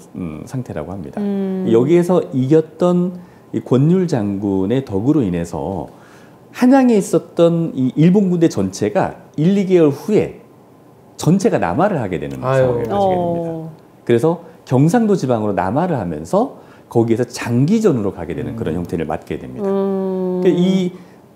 C: 상태라고 합니다. 여기에서 이겼던 이 권율 장군의 덕으로 인해서 한양에 있었던 이 일본 군대 전체가 1, 2개월 후에 전체가 남하를 하게 되는 상황을 가지게 됩니다. 그래서 경상도 지방으로 남하를 하면서 거기에서 장기전으로 가게 되는 그런 형태를 맞게 됩니다. 그러니까 이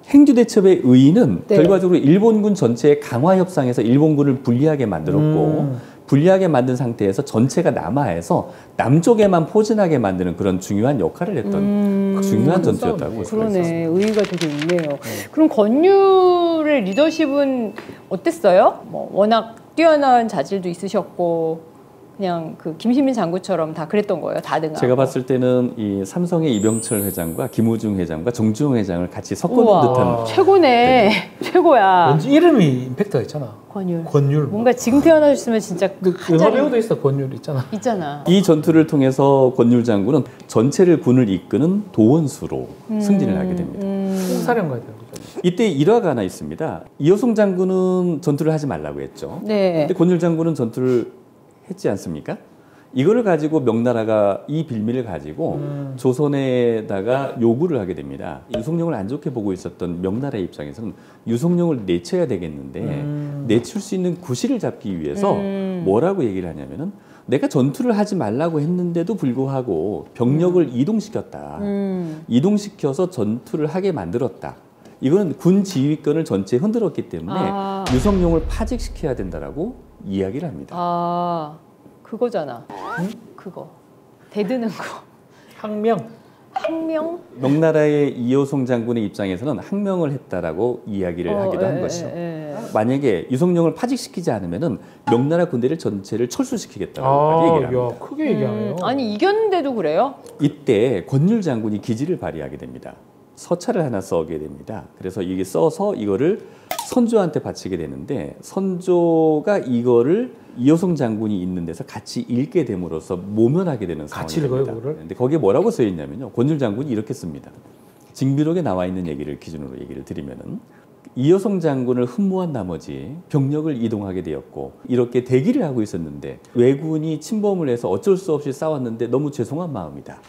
C: 행주대첩의 의의는
A: 네.
C: 결과적으로 일본군 전체의 강화 협상에서 일본군을 불리하게 만들었고 불리하게 만든 상태에서 전체가 남하해서 남쪽에만 포진하게 만드는 그런 중요한 역할을 했던 중요한 전투였다고 볼 수가 있습니다.
A: 그러네. 의의가 되게 있네요. 그럼 권율의 리더십은 어땠어요? 뭐 워낙 뛰어난 자질도 있으셨고 그냥 그 김시민 장군처럼 다 그랬던 거예요? 다등하고.
C: 제가 봤을 때는 이 삼성의 이병철 회장과 김우중 회장과 정주영 회장을 같이 섞어놓은 듯한
A: 최고네. 최고야.
B: 왠지 이름이 임팩트가 있잖아.
A: 권율.
B: 권율.
A: 뭔가 지금 태어나셨으면 진짜
B: 영화 배우도 있어. 권율 있잖아.
A: 있잖아.
C: 이 전투를 통해서 권율 장군은 전체를 군을 이끄는 도원수로 승진을 하게 됩니다.
B: 사령관이요.
C: 이때 일화가 하나 있습니다. 이호성 장군은 전투를 하지 말라고 했죠.
A: 네.
C: 근데 권율 장군은 전투를 했지 않습니까? 이거를 가지고 명나라가 이 빌미를 가지고 조선에다가 요구를 하게 됩니다. 유성룡을 안 좋게 보고 있었던 명나라의 입장에서는 유성룡을 내쳐야 되겠는데 내칠 수 있는 구실을 잡기 위해서 뭐라고 얘기를 하냐면은 내가 전투를 하지 말라고 했는데도 불구하고 병력을 이동시켰다. 이동시켜서 전투를 하게 만들었다. 이거는 군 지휘권을 전체에 흔들었기 때문에 유성룡을 파직시켜야 된다라고 이야기를 합니다.
A: 아, 그거잖아. 응? 그거. 대드는 거.
B: 항명.
A: 항명?
C: 명나라의 이호성 장군의 입장에서는 항명을 했다라고 이야기를 하기도 한 것이죠. 만약에 유성룡을 파직시키지 않으면은 명나라 군대를 전체를 철수시키겠다고 얘기를 합니다.
B: 야, 크게 얘기하네요.
A: 아니 이겼는데도 그래요?
C: 이때 권율 장군이 기지를 발휘하게 됩니다. 서찰을 하나 써게 됩니다. 그래서 이게 써서 이거를 선조한테 바치게 되는데 선조가 이거를 이호성 장군이 있는 데서 같이 읽게 됨으로써 모면하게 되는 상황이
B: 같이
C: 됩니다.
B: 읽어요, 그거를?
C: 근데 거기에 뭐라고 써 있냐면요. 권율 장군이 이렇게 씁니다. 징비록에 나와 있는 얘기를 기준으로 얘기를 드리면은 이호성 장군을 흠모한 나머지 병력을 이동하게 되었고 이렇게 대기를 하고 있었는데 왜군이 침범을 해서 어쩔 수 없이 싸웠는데 너무 죄송한 마음이다.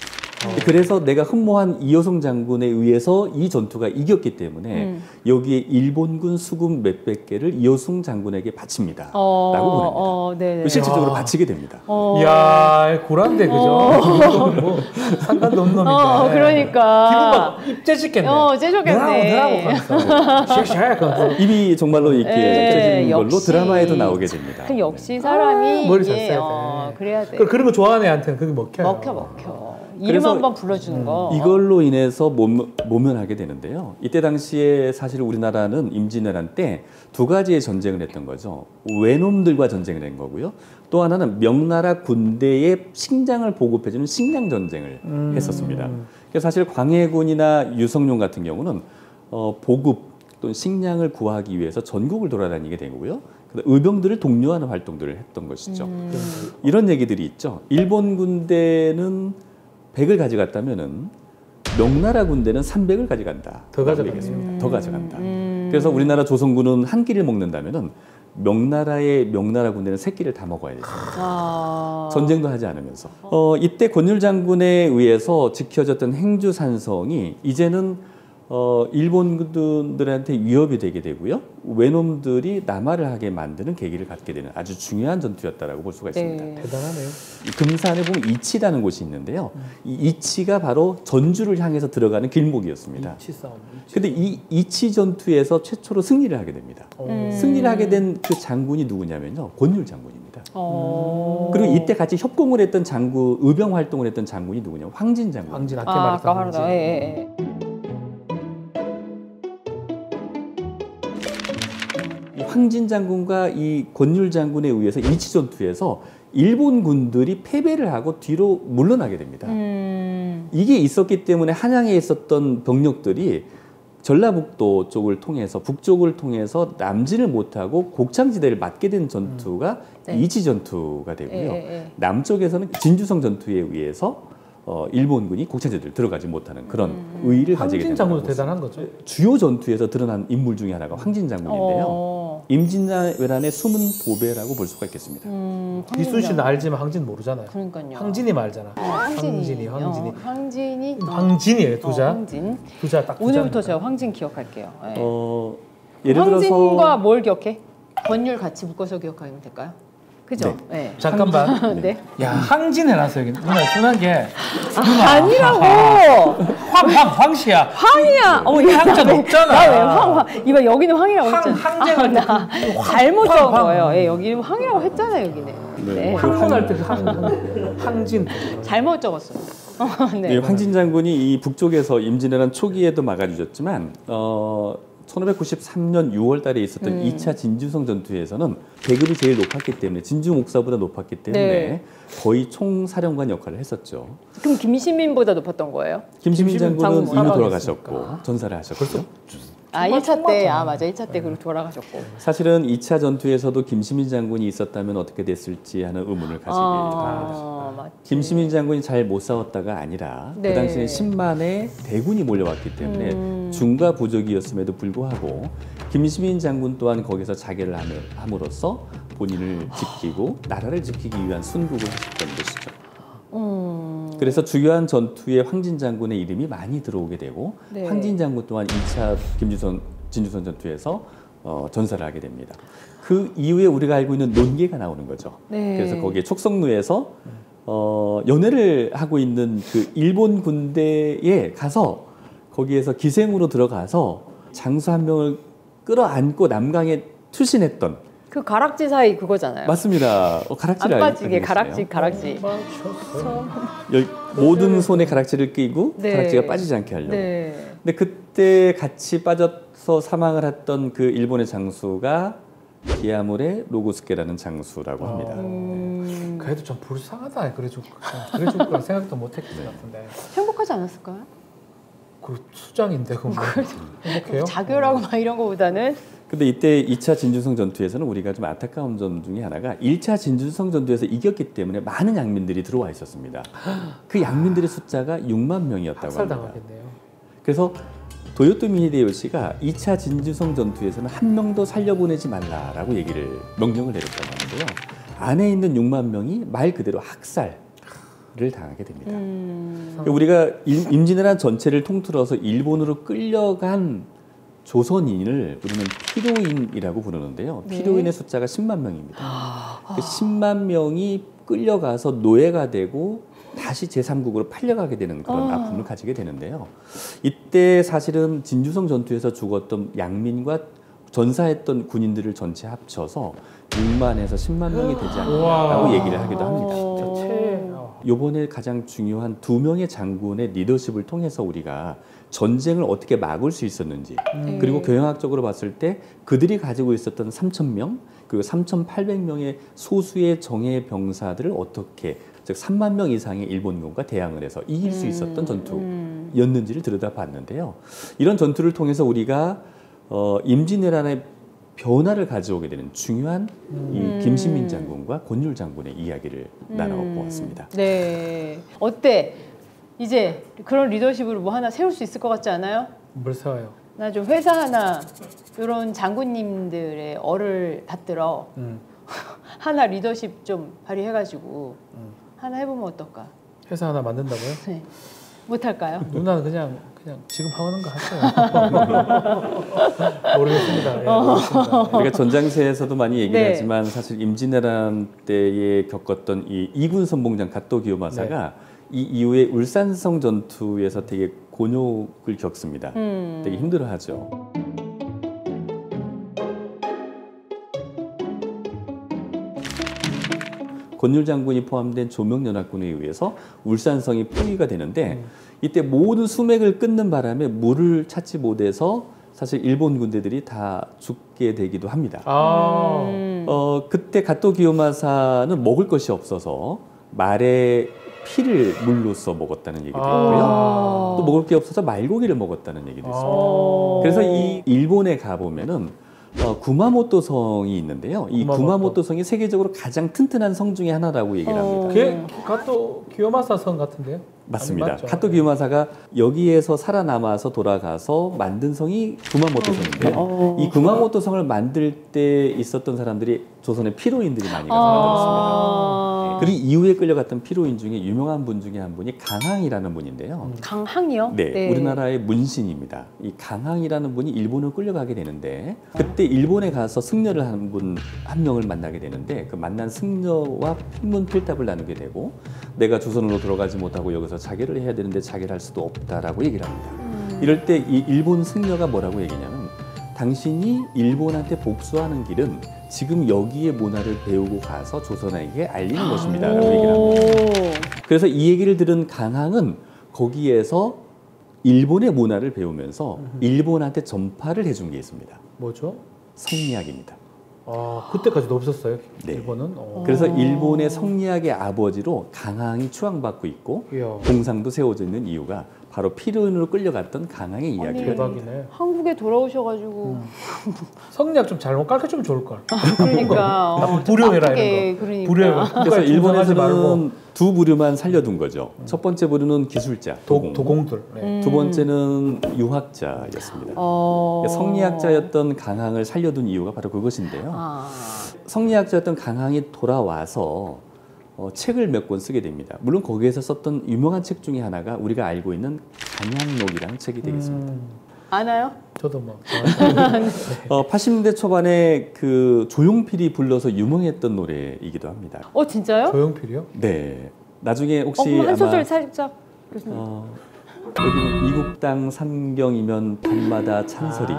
C: 그래서 내가 흠모한 이호성 장군에 의해서 이 전투가 이겼기 때문에 여기에 일본군 수군 몇백 개를 이호성 장군에게 바칩니다. 라고 보냅니다. 실질적으로 바치게 됩니다.
B: 이야, 굴한데, 그죠? 뭐, 상관도 없는 놈인데.
A: 그러니까.
B: 기분 막 입재짓겠네.
A: 째졌겠네.
C: 입이 정말로 이렇게 째지는 걸로
A: 역시.
C: 드라마에도 나오게 됩니다.
A: 그 역시 사람이
B: 머리 잘 써야 돼.
A: 그래야 돼.
B: 그런 거 좋아하는 애한테는 그게 먹혀요.
A: 먹혀. 이름 한번 불러주는 거.
C: 이걸로 인해서 모면하게 되는데요. 이때 당시에 사실 우리나라는 임진왜란 때 두 가지의 전쟁을 했던 거죠. 외놈들과 전쟁을 한 거고요. 또 하나는 명나라 군대의 식량을 보급해주는 식량 전쟁을 했었습니다. 그래서 사실 광해군이나 유성룡 같은 경우는 보급 또는 식량을 구하기 위해서 전국을 돌아다니게 되고요. 의병들을 독려하는 활동들을 했던 것이죠. 이런 얘기들이 있죠. 일본 군대는 100을 가져갔다면은 명나라 군대는 300을 가져간다.
B: 더 가져가겠습니다.
C: 더 가져간다. 그래서 우리나라 조선군은 한 끼를 먹는다면은 명나라 군대는 3끼를 다 먹어야 되죠. 전쟁도 하지 않으면서. 이때 권율 장군에 의해서 지켜졌던 행주 산성이 이제는 일본군들한테 위협이 되게 되고요. 외놈들이 남하를 하게 만드는 계기를 갖게 되는 아주 중요한 전투였다라고 볼 수가 있습니다.
B: 대단하네요.
C: 금산에 보면 이치라는 곳이 있는데요. 이 이치가 바로 전주를 향해서 들어가는 길목이었습니다.
B: 이치 싸움.
C: 근데 이 이치 전투에서 최초로 승리를 하게 됩니다. 승리를 하게 된 그 장군이 누구냐면요. 권율 장군입니다. 그리고 이때 같이 협공을 했던 장군, 의병 활동을 했던 장군이 누구냐? 황진 장군.
B: 황진 아까 말했던
A: 황진.
C: 황진 장군과 이 권율 장군에 의해서 이치 전투에서 일본 군들이 패배를 하고 뒤로 물러나게 됩니다. 이게 있었기 때문에 한양에 있었던 병력들이 전라북도 쪽을 통해서 북쪽을 통해서 남진을 못하고 곡창지대를 맞게 된 전투가 이치 전투가 되고요. 남쪽에서는 진주성 전투에 의해서 일본군이 곡창지대를 들어가지 못하는 그런 의의를 가지게 됩니다.
B: 황진 장군도 대단한 거죠.
C: 주요 전투에서 드러난 인물 중에 하나가 황진 장군인데요. 임진왜란의 숨은 보배라고 볼 수가 있겠습니다.
B: 이순신은 알지만 황진 모르잖아요.
A: 그러니까요.
B: 황진이 알잖아. 황진이.
A: 황진이에요.
B: 두자.
A: 황진.
B: 두자 딱.
A: 오늘부터 제가 황진 기억할게요.
C: 예를 들어서
A: 황진과 뭘 기억해? 권율 같이 묶어서 기억하면 될까요? 그죠?
C: 네.
A: 네.
B: 잠깐만.
A: 네.
B: 야, 항진 해놨어 여기. 누나 순한 게.
A: 아니라고.
B: 황씨야.
A: 황이야.
B: 이 항자 높잖아.
A: 나왜 황? 이봐 여기는 황이라고 했잖아.
B: 항제는
A: 나 잘못 적은 거예요. 예, 여기는 황이라고 했잖아요. 여기는.
C: 네.
B: 항문할 때 항진.
A: 잘못 적었어요. 네.
C: 네, 황진 장군이 이 북쪽에서 임진왜란 초기에도 막아주셨지만 1593년 6월 달에 있었던 2차 진주성 전투에서는 계급이 제일 높았기 때문에 진주 목사보다 높았기 때문에
A: 네.
C: 거의 총사령관 역할을 했었죠.
A: 그럼 김시민보다 높았던 거예요?
C: 김시민 장군은
A: 장군
C: 이미 돌아가셨고 전사를 하셨죠.
A: 아, 1차 때, 맞아. 1차 때 그리고 돌아가셨고.
C: 사실은 2차 전투에서도 김시민 장군이 있었다면 어떻게 됐을지 하는 의문을 가지게 됩니다.
A: 맞지.
C: 김시민 장군이 잘 못 싸웠다가 아니라
A: 네.
C: 그 당시에 10만의 대군이 몰려왔기 때문에 중과 부족이었음에도 불구하고 김시민 장군 또한 거기서 자결을 함으로써 본인을 지키고 나라를 지키기 위한 순국을 하셨던 것이죠. 그래서 주요한 전투에 황진 장군의 이름이 많이 들어오게 되고
A: 네.
C: 황진 장군 또한 2차 진주성 전투에서 전사를 하게 됩니다. 그 이후에 우리가 알고 있는 논계가 나오는 거죠.
A: 네.
C: 그래서 거기에 촉성루에서 연애를 하고 있는 그 일본 군대에 가서 거기에서 기생으로 들어가서 장수 한 명을 끌어안고 남강에 투신했던
A: 그 가락지 사이 그거잖아요.
C: 맞습니다. 가락지를
A: 안 빠지게
C: 알고 계시네요.
A: 가락지.
C: 모든 손에 가락지를 끼고
A: 네.
C: 가락지가 빠지지 않게 하려고.
A: 네.
C: 근데 그때 같이 빠져서 사망을 했던 그 일본의 장수가 기야무레 로고스케라는 장수라고 합니다.
B: 그래도 좀 불쌍하다. 그래줄 거라 생각도 못했을 것 같은데.
A: 행복하지 않았을까요?
B: 그 수장인데 그럼 뭐 행복해요?
A: 자결하고 막 이런 거보다는
C: 근데 이때 2차 진주성 전투에서는 우리가 좀 안타까운 점 중에 하나가 1차 진주성 전투에서 이겼기 때문에 많은 양민들이 들어와 있었습니다. 그 양민들의 숫자가 6만 명이었다고 합니다.
B: 학살당하겠네요.
C: 그래서 도요토미 히데요시가 2차 진주성 전투에서는 한 명도 살려보내지 말라라고 명령을 내렸다고 하는데요. 안에 있는 6만 명이 말 그대로 학살을 당하게 됩니다. 우리가 임진왜란 전체를 통틀어서 일본으로 끌려간 조선인을 우리는 피로인이라고 부르는데요.
A: 네.
C: 피로인의 숫자가 10만 명입니다. 그 10만 명이 끌려가서 노예가 되고 다시 제3국으로 팔려가게 되는 그런 아픔을 가지게 되는데요. 이때 사실은 진주성 전투에서 죽었던 양민과 전사했던 군인들을 전체 합쳐서 6만에서 10만 명이 되지 않았다고 얘기를 하기도 합니다. 이번에 가장 중요한 2명의 장군의 리더십을 통해서 우리가 전쟁을 어떻게 막을 수 있었는지 그리고 경영학적으로 봤을 때 그들이 가지고 있었던 3,000명 그리고 3,800명의 소수의 정예 병사들을 어떻게 즉 3만 명 이상의 일본군과 대항을 해서 이길 수 있었던 전투였는지를 들여다봤는데요. 이런 전투를 통해서 우리가 임진왜란의 변화를 가져오게 되는 중요한 이 김신민 장군과 권율 장군의 이야기를 나눠보았습니다.
A: 네. 어때? 이제 그런 리더십으로 뭐 하나 세울 수 있을 것 같지 않아요?
B: 뭘 세워요?
A: 나 좀 회사 하나 이런 장군님들의 얼을 받들어 하나 리더십 좀 발휘해가지고 하나 해보면 어떨까?
B: 회사 하나 만든다고요?
A: 네. 못할까요?
B: 누나는 그냥 지금 하는 거 하세요. 모르겠습니다. 예, 모르겠습니다.
C: 우리가 전장세에서도 많이 얘기를
A: 네.
C: 하지만 사실 임진왜란 때에 겪었던 이 이군 선봉장 갓도 기요마사가 이 이후에 울산성 전투에서 되게 곤욕을 겪습니다. 되게 힘들어하죠. 권율 장군이 포함된 조명연합군에 의해서 울산성이 포위가 되는데 이때 모든 수맥을 끊는 바람에 물을 찾지 못해서 사실 일본 군대들이 다 죽게 되기도 합니다. 그때 갓도 기요마사는 먹을 것이 없어서 말의 피를 물로써 먹었다는 얘기도 있고요. 또 먹을 게 없어서 말고기를 먹었다는 얘기도 있습니다. 그래서 이 일본에 가보면은 구마모토 성이 있는데요. 이 구마모토 성이 세계적으로 가장 튼튼한 성 중에 하나라고 얘기를 합니다.
B: 그게 가토 기요마사 성 같은데요?
C: 맞습니다. 가토 기요마사가 여기에서 살아남아서 돌아가서 만든 성이 구마모토 성인데요. 이 구마모토 성을 만들 때 있었던 사람들이 조선의 피로인들이 많이 가서 만들었습니다. 그리고 이후에 끌려갔던 피로인 중에 유명한 분 중에 한 분이 강항이라는 분인데요.
A: 강항이요?
C: 네, 우리나라의 문신입니다. 이 강항이라는 분이 일본을 끌려가게 되는데 그때 일본에 가서 승려를 한 분 한 명을 만나게 되는데 그 만난 승려와 필문필답을 나누게 되고 내가 조선으로 돌아가지 못하고 여기서 자결을 해야 되는데 자결할 수도 없다라고 얘기를 합니다. 이럴 때 이 일본 승려가 뭐라고 얘기냐면 당신이 일본한테 복수하는 길은 지금 여기의 문화를 배우고 가서 조선에게 알리는 것입니다. 라고 얘기를 합니다. 그래서 이 얘기를 들은 강항은 거기에서 일본의 문화를 배우면서 일본한테 전파를 해준 게 있습니다.
B: 뭐죠?
C: 성리학입니다.
B: 아, 그때까지도 없었어요?
C: 네.
B: 일본은?
C: 그래서 일본의 성리학의 아버지로 강항이 추앙받고 있고
B: 이야.
C: 공상도 세워져 있는 이유가 바로 피로인으로 끌려갔던 강항의 이야기예요.
B: 대박이네.
A: 한국에 돌아오셔가지고
B: 성리학 좀 잘못 가르쳐주면 좋을걸.
A: 그러니까
B: 불효해라
A: 나쁘게,
B: 이런 거.
A: 그러니까.
B: 불효해라.
C: 그래서 일본에서는 두 부류만 살려둔 거죠. 첫 번째 부류는 기술자,
B: 도공들. 네.
C: 두 번째는 유학자였습니다. 성리학자였던 강항을 살려둔 이유가 바로 그것인데요. 성리학자였던 강항이 돌아와서 책을 몇 권 쓰게 됩니다. 물론 거기에서 썼던 유명한 책 중에 하나가 우리가 알고 있는 간양록이라는 책이 되겠습니다.
A: 아나요?
B: 저도 뭐.
C: 80년대 초반에 그 조용필이 불러서 유명했던 노래이기도 합니다.
A: 진짜요?
B: 조용필이요?
C: 네. 나중에 혹시
A: 그럼 한
C: 아마
A: 소절 살짝 교수님.
C: 여기는 이국당 삼경이면 밤마다 찬소리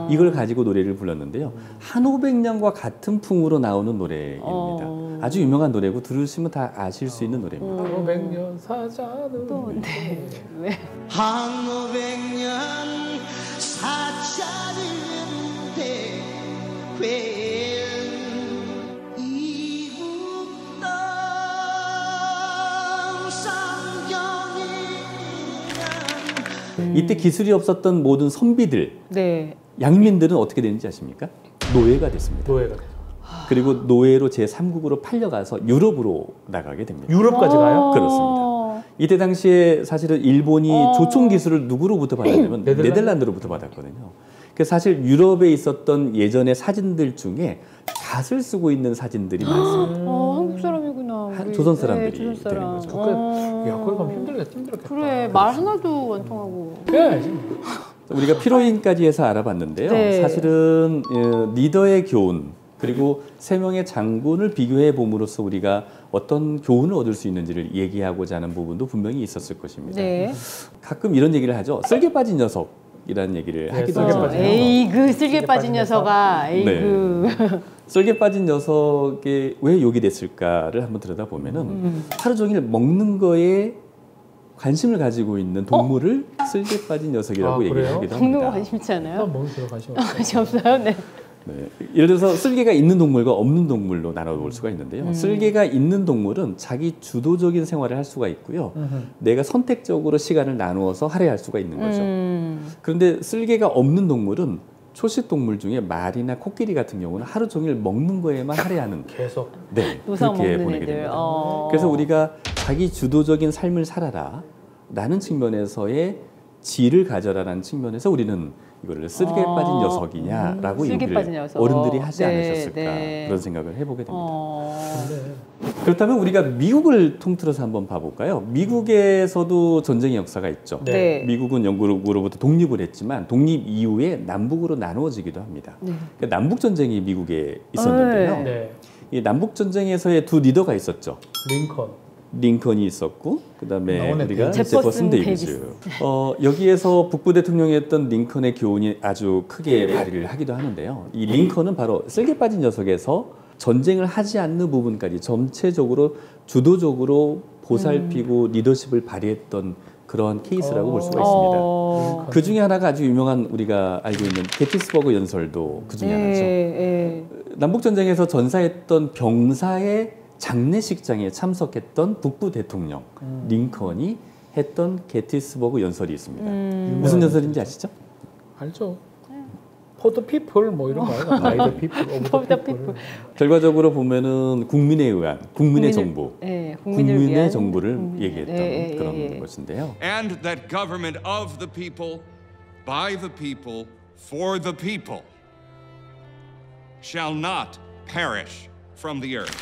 C: 이걸 가지고 노래를 불렀는데요. 한 500년과 같은 풍으로 나오는 노래입니다. 아주 유명한 노래고 들으시면 다 아실 수 있는 노래입니다.
B: 500년 사자는
A: 네. 왜?
F: 한 500년 사자는데 왜 이국당 삼경이란
C: 이때 기술이 없었던 모든 선비들,
A: 네.
C: 양민들은 어떻게 되는지 아십니까? 노예가 됐습니다.
B: 노예가.
C: 그리고 노예로 제3국으로 팔려가서 유럽으로 나가게 됩니다.
B: 유럽까지 가요?
C: 그렇습니다. 이때 당시에 사실은 일본이 조총 기술을 누구로부터 받았냐면 네덜란드로부터 받았거든요. 그래서 사실 유럽에 있었던 예전의 사진들 중에 갓을 쓰고 있는 사진들이 많습니다.
A: 한국 사람이구나. 우리.
C: 조선 사람들이
A: 네, 조선 사람.
C: 되는
B: 거기 가면 힘들겠다.
A: 그래, 말 하나도 안 통하고.
B: 해야지.
C: 우리가 피로인까지 해서 알아봤는데요.
A: 네.
C: 사실은 리더의 교훈 그리고 세 명의 장군을 비교해 봄으로써 우리가 어떤 교훈을 얻을 수 있는지를 얘기하고자 하는 부분도 분명히 있었을 것입니다.
A: 네.
C: 가끔 이런 얘기를 하죠. 쓸개 빠진 녀석이라는 얘기를 하기도 하죠.
A: 에이그 쓸개 빠진 녀석아. 에이그.
C: 쓸개 빠진 녀석이 왜 욕이 됐을까를 한번 들여다보면은 하루 종일 먹는 거에 관심을 가지고 있는 동물을 쓸개 빠진 녀석이라고 얘기를 하기도 합니다.
A: 먹는 거 관심 있지 않아요?
B: 먹는 거 관심 없어요.
A: 관심 없어요? 네.
C: 네. 예를 들어서 쓸개가 있는 동물과 없는 동물로 나눠볼 수가 있는데요. 쓸개가 있는 동물은 자기 주도적인 생활을 할 수가 있고요. 내가 선택적으로 시간을 나누어서 할애할 수가 있는 거죠. 그런데 쓸개가 없는 동물은 초식 동물 중에 말이나 코끼리 같은 경우는 하루 종일 먹는 거에만 할애하는
B: 계속
C: 그렇게 보내게 됩니다. 그래서 우리가 자기 주도적인 삶을 살아라 라는 측면에서의 지를 가져라라는 측면에서 우리는 이거를 쓸개 빠진 녀석이냐라고 얘기를 어른들이 하지 않으셨을까 그런 생각을 해보게 됩니다. 그렇다면 우리가 미국을 통틀어서 한번 봐볼까요? 미국에서도 전쟁의 역사가 있죠.
A: 네.
C: 미국은 영국으로부터 독립을 했지만 독립 이후에 남북으로 나누어지기도 합니다. 그러니까 남북 전쟁이 미국에 있었는데요.
B: 네.
C: 이 남북 전쟁에서의 두 리더가 있었죠. 링컨이 있었고 그다음에 우리가 제퍼슨 데이비스. 여기에서 북부 대통령이었던 링컨의 교훈이 아주 크게 발휘를 하기도 하는데요. 이 링컨은 바로 쓸개 빠진 녀석에서 전쟁을 하지 않는 부분까지 전체적으로 주도적으로 보살피고 리더십을 발휘했던 그러한 케이스라고 볼 수가 있습니다. 그 중에 하나가 아주 유명한 우리가 알고 있는 게티스버그 연설도 그 중에 하나죠. 남북 전쟁에서 전사했던 병사의 장례식장에 참석했던 북부 대통령 링컨이 했던 게티스버그 연설이 있습니다. 무슨 연설인지 아시죠?
B: 알죠. For the people 뭐 이런 거 아니야? By the people, of the people.
C: 결과적으로 보면은 국민에 의한 국민의 정부, 국민의 정부를 얘기했던 그런 것인데요.
G: And that government of the people, by the people, for the people, shall not perish from the earth.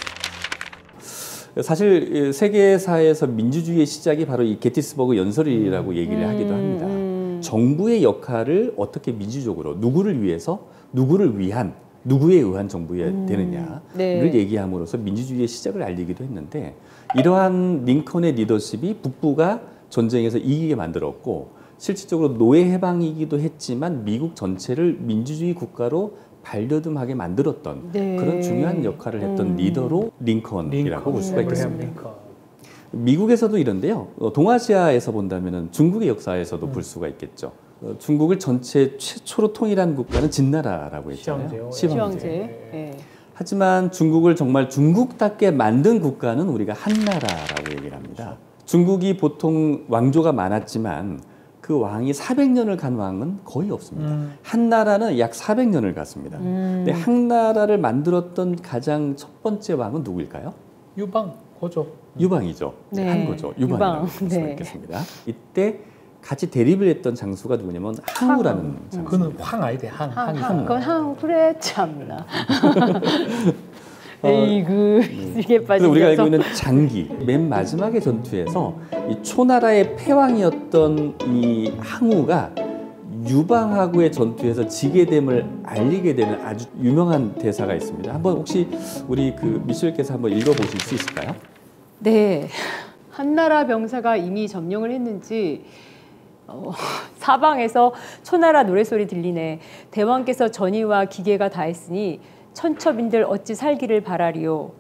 C: 사실 세계사에서 민주주의의 시작이 바로 이 게티스버그 연설이라고 얘기를 하기도 합니다. 정부의 역할을 어떻게 민주적으로 누구를 위해서, 누구를 위한, 누구에 의한 정부가 되느냐를
A: 네.
C: 얘기함으로써 민주주의의 시작을 알리기도 했는데, 이러한 링컨의 리더십이 북부가 전쟁에서 이기게 만들었고, 실질적으로 노예 해방이기도 했지만 미국 전체를 민주주의 국가로 발돋움하게 만들었던
A: 네.
C: 그런 중요한 역할을 했던 리더로 링컨이라고 볼 수가 있겠습니다.
B: 링컨.
C: 미국에서도 이런데요. 동아시아에서 본다면 중국의 역사에서도 볼 수가 있겠죠. 중국을 전체 최초로 통일한 국가는 진나라라고 했잖아요.
A: 시황제. 네.
C: 하지만 중국을 정말 중국답게 만든 국가는 우리가 한나라라고 얘기를 합니다. 중국이 보통 왕조가 많았지만 그 왕이 400년을 간 왕은 거의 없습니다. 한나라는 약 400년을 갔습니다. 근데 한나라를 만들었던 가장 첫 번째 왕은 누구일까요?
B: 유방, 고조.
C: 유방이죠.
A: 네.
C: 한거죠. 유방이라고 볼 수가
A: 네.
C: 있겠습니다. 이때 같이 대립을 했던 장수가 누구냐면 항우라는 장수.
B: 그는 황 아이대 항.
A: 그건 항 그래 참나. 에이구 이게
C: 그래서
A: 빠진
C: 우리가
A: 녀석.
C: 알고 있는 장기 맨 마지막의 전투에서 이 초나라의 패왕이었던 이 항우가 유방하고의 전투에서 지게 됨을 알리게 되는 아주 유명한 대사가 있습니다. 한번 혹시 우리 그 미셸께서 한번 읽어보실 수 있을까요?
A: 네. 한나라 병사가 이미 점령을 했는지 사방에서 초나라 노랫소리 들리네. 대왕께서 전의와 기계가 다했으니 천처민들 어찌 살기를 바라리요.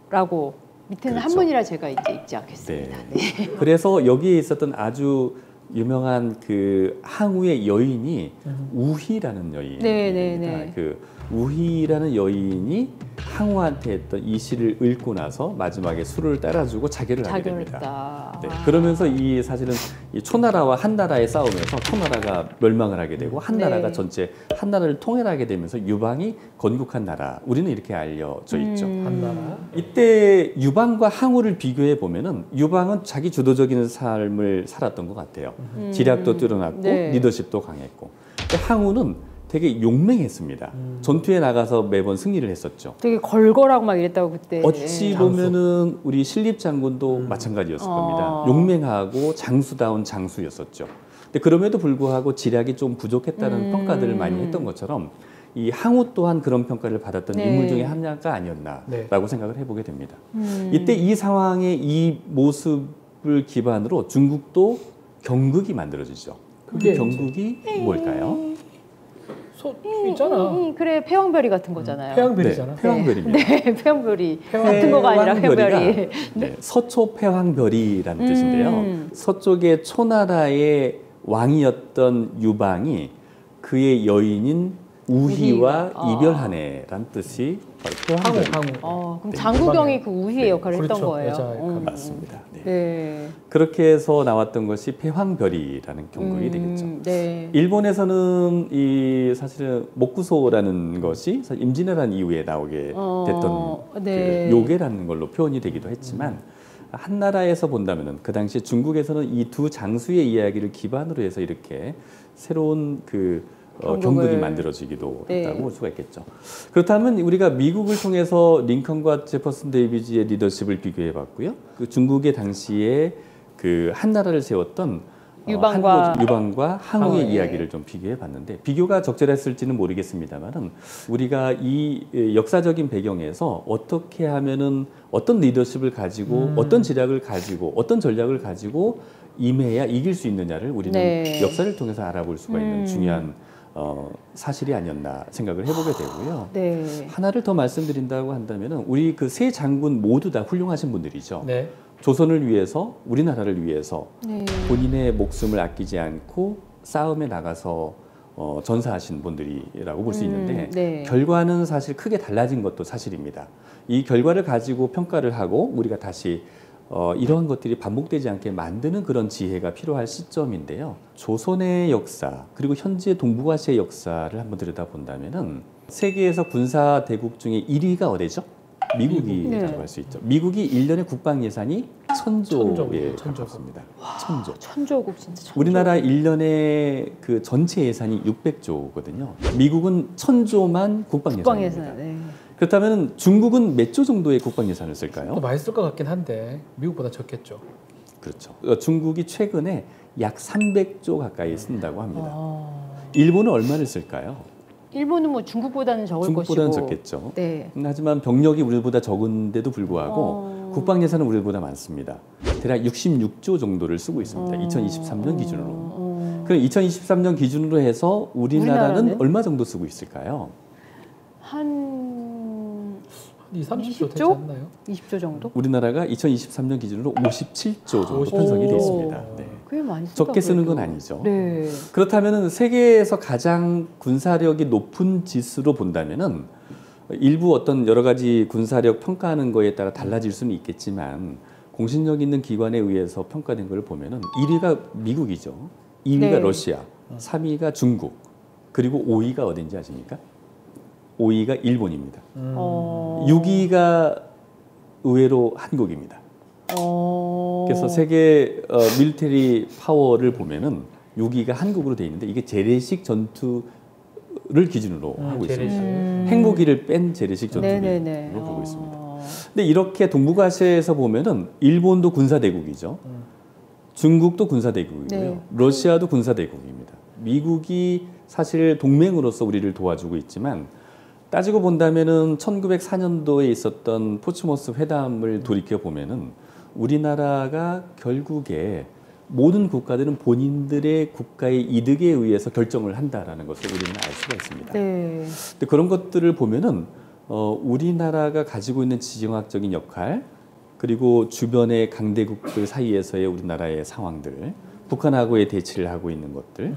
A: 라고 밑에는
C: 그렇죠.
A: 한문이라 제가 이제 읽지 않겠습니다.
C: 네.
A: 네.
C: 그래서 여기에 있었던 아주 유명한 그 항우의 여인이 우희라는 여인입니다.
A: 네, 네, 네.
C: 그 우희라는 여인이 항우한테 했던 이 시를 읽고 나서 마지막에 술을 따라주고 자결을 하게 됩니다.
A: 자결했다.
C: 네. 그러면서 이 사실은 이 초나라와 한나라의 싸움에서 초나라가 멸망을 하게 되고 한나라가
A: 네.
C: 전체 한나라를 통일하게 되면서 유방이 건국한 나라. 우리는 이렇게 알려져 있죠.
B: 한나라.
C: 이때 유방과 항우를 비교해 보면은 유방은 자기 주도적인 삶을 살았던 것 같아요. 지략도 뛰어났고
A: 네.
C: 리더십도 강했고. 근데 항우는 되게 용맹했습니다. 전투에 나가서 매번 승리를 했었죠.
A: 되게 걸걸하고 막 이랬다고 그때.
C: 어찌 보면은 우리 신립 장군도 마찬가지였을 겁니다. 용맹하고 장수다운 장수였었죠. 근데 그럼에도 불구하고 지략이 좀 부족했다는 평가들을 많이 했던 것처럼 이 항우 또한 그런 평가를 받았던
A: 네.
C: 인물 중에 하나가 아니었나라고
B: 네.
C: 생각을 해보게 됩니다. 이때 이 상황의 이 모습을 기반으로 중국도 경극이 만들어지죠. 그
B: 그게
C: 경극이 뭘까요?
B: 소 있잖아.
A: 그래 폐왕별이 같은 거잖아요.
B: 폐왕별이잖아.
C: 네, 폐왕별입니다.
A: 네, 폐왕별이 같은 거가 아니라 폐왕별이.
C: 네, 서초 폐왕별이라는 뜻인데요. 서쪽의 초나라의 왕이었던 유방이 그의 여인인 우희와 이별하네라는 뜻이 바로 폐왕별입니다.
A: 그럼 장구경이 그 우희의 역할을
B: 그렇죠.
A: 했던 거예요.
B: 여자 역할.
C: 맞습니다. 네.
A: 네.
C: 그렇게 해서 나왔던 것이 폐황별이라는 경극이 되겠죠.
A: 네.
C: 일본에서는 이 사실은 목구소라는 것이 사실 임진왜란 이후에 나오게 됐던
A: 네.
C: 그 요괴라는 걸로 표현이 되기도 했지만 한나라에서 본다면은 그 당시 중국에서는 이 두 장수의 이야기를 기반으로 해서 이렇게 새로운 그 경극이 만들어지기도 했다고 볼 수가 있겠죠. 그렇다면 우리가 미국을 통해서 링컨과 제퍼슨 데이비지의 리더십을 비교해 봤고요. 그 중국의 당시에 그 한나라를 세웠던 유방과 항우의 이야기를 좀 비교해 봤는데 비교가 적절했을지는 모르겠습니다만은 우리가 이 역사적인 배경에서 어떻게 하면은 어떤 리더십을 가지고 어떤 지략을 가지고 어떤 전략을 가지고 임해야 이길 수 있느냐를 우리는 역사를 통해서 알아볼 수가 있는 중요한 사실이 아니었나 생각을 해보게 되고요.
A: 네.
C: 하나를 더 말씀드린다고 한다면은 우리 그 세 장군 모두 다 훌륭하신 분들이죠.
B: 네.
C: 조선을 위해서 우리나라를 위해서 본인의 목숨을 아끼지 않고 싸움에 나가서 전사하신 분들이라고 볼 수 있는데 결과는 사실 크게 달라진 것도 사실입니다. 이 결과를 가지고 평가를 하고 우리가 다시 이러한 것들이 반복되지 않게 만드는 그런 지혜가 필요할 시점인데요. 조선의 역사 그리고 현재 동북아시아의 역사를 한번 들여다본다면은 세계에서 군사 대국 중에 1위가 어디죠? 미국이라고 할 수 있죠. 미국이 1년의 국방 예산이 1000조에 가깝습니다. 1000조.
A: 천조국 진짜. 천조국.
C: 우리나라 1년의 그 전체 예산이 600조거든요. 미국은 1000조만 국방 예산입니다.
A: 네.
C: 그렇다면 중국은 몇 조 정도의 국방 예산을 쓸까요?
B: 또 많이 쓸 것 같긴 한데 미국보다 적겠죠.
C: 그렇죠. 중국이 최근에 약 300조 가까이 쓴다고 합니다. 일본은 얼마를 쓸까요?
A: 일본은 뭐 중국보다는 적을
C: 중국보다는
A: 것이고.
C: 적겠죠.
A: 네.
C: 하지만 병력이 우리보다 적은데도 불구하고 국방 예산은 우리보다 많습니다. 대략 66조 정도를 쓰고 있습니다. 2023년 기준으로. 그럼 2023년 기준으로 해서 우리나라는 얼마 정도 쓰고 있을까요?
A: 한
B: 20-30조 되지 않나요?
A: 20조 정도?
C: 우리나라가 2023년 기준으로 57조 정도 편성이 되어 있습니다. 네.
A: 꽤 많이 쓰다,
C: 적게 쓰는
A: 그래도.
C: 건 아니죠.
A: 네.
C: 그렇다면 세계에서 가장 군사력이 높은 지수로 본다면은 일부 어떤 여러 가지 군사력 평가하는 거에 따라 달라질 수는 있겠지만 공신력 있는 기관에 의해서 평가된 걸 보면은 1위가 미국이죠. 2위가
A: 네.
C: 러시아, 3위가 중국, 그리고 5위가 어딘지 아십니까? 5위가 일본입니다. 6위가 의외로 한국입니다. 그래서 세계 밀리터리 파워를 보면은 6위가 한국으로 돼 있는데 이게 재래식 전투를 기준으로 하고 있습니다. 핵무기를 뺀 재래식 전투를 보고 있습니다. 근데 이렇게 동북아시아에서 보면은 일본도 군사대국이죠. 중국도 군사대국이고요.
A: 네.
C: 러시아도 군사대국입니다. 미국이 사실 동맹으로서 우리를 도와주고 있지만 따지고 본다면은 1904년도에 있었던 포츠모스 회담을 돌이켜 보면은 우리나라가 결국에 모든 국가들은 본인들의 국가의 이득에 의해서 결정을 한다라는 것을 우리는 알 수가 있습니다.
A: 네.
C: 근데 그런 것들을 보면은 우리나라가 가지고 있는 지정학적인 역할, 그리고 주변의 강대국들 사이에서의 우리나라의 상황들, 북한하고의 대치를 하고 있는 것들,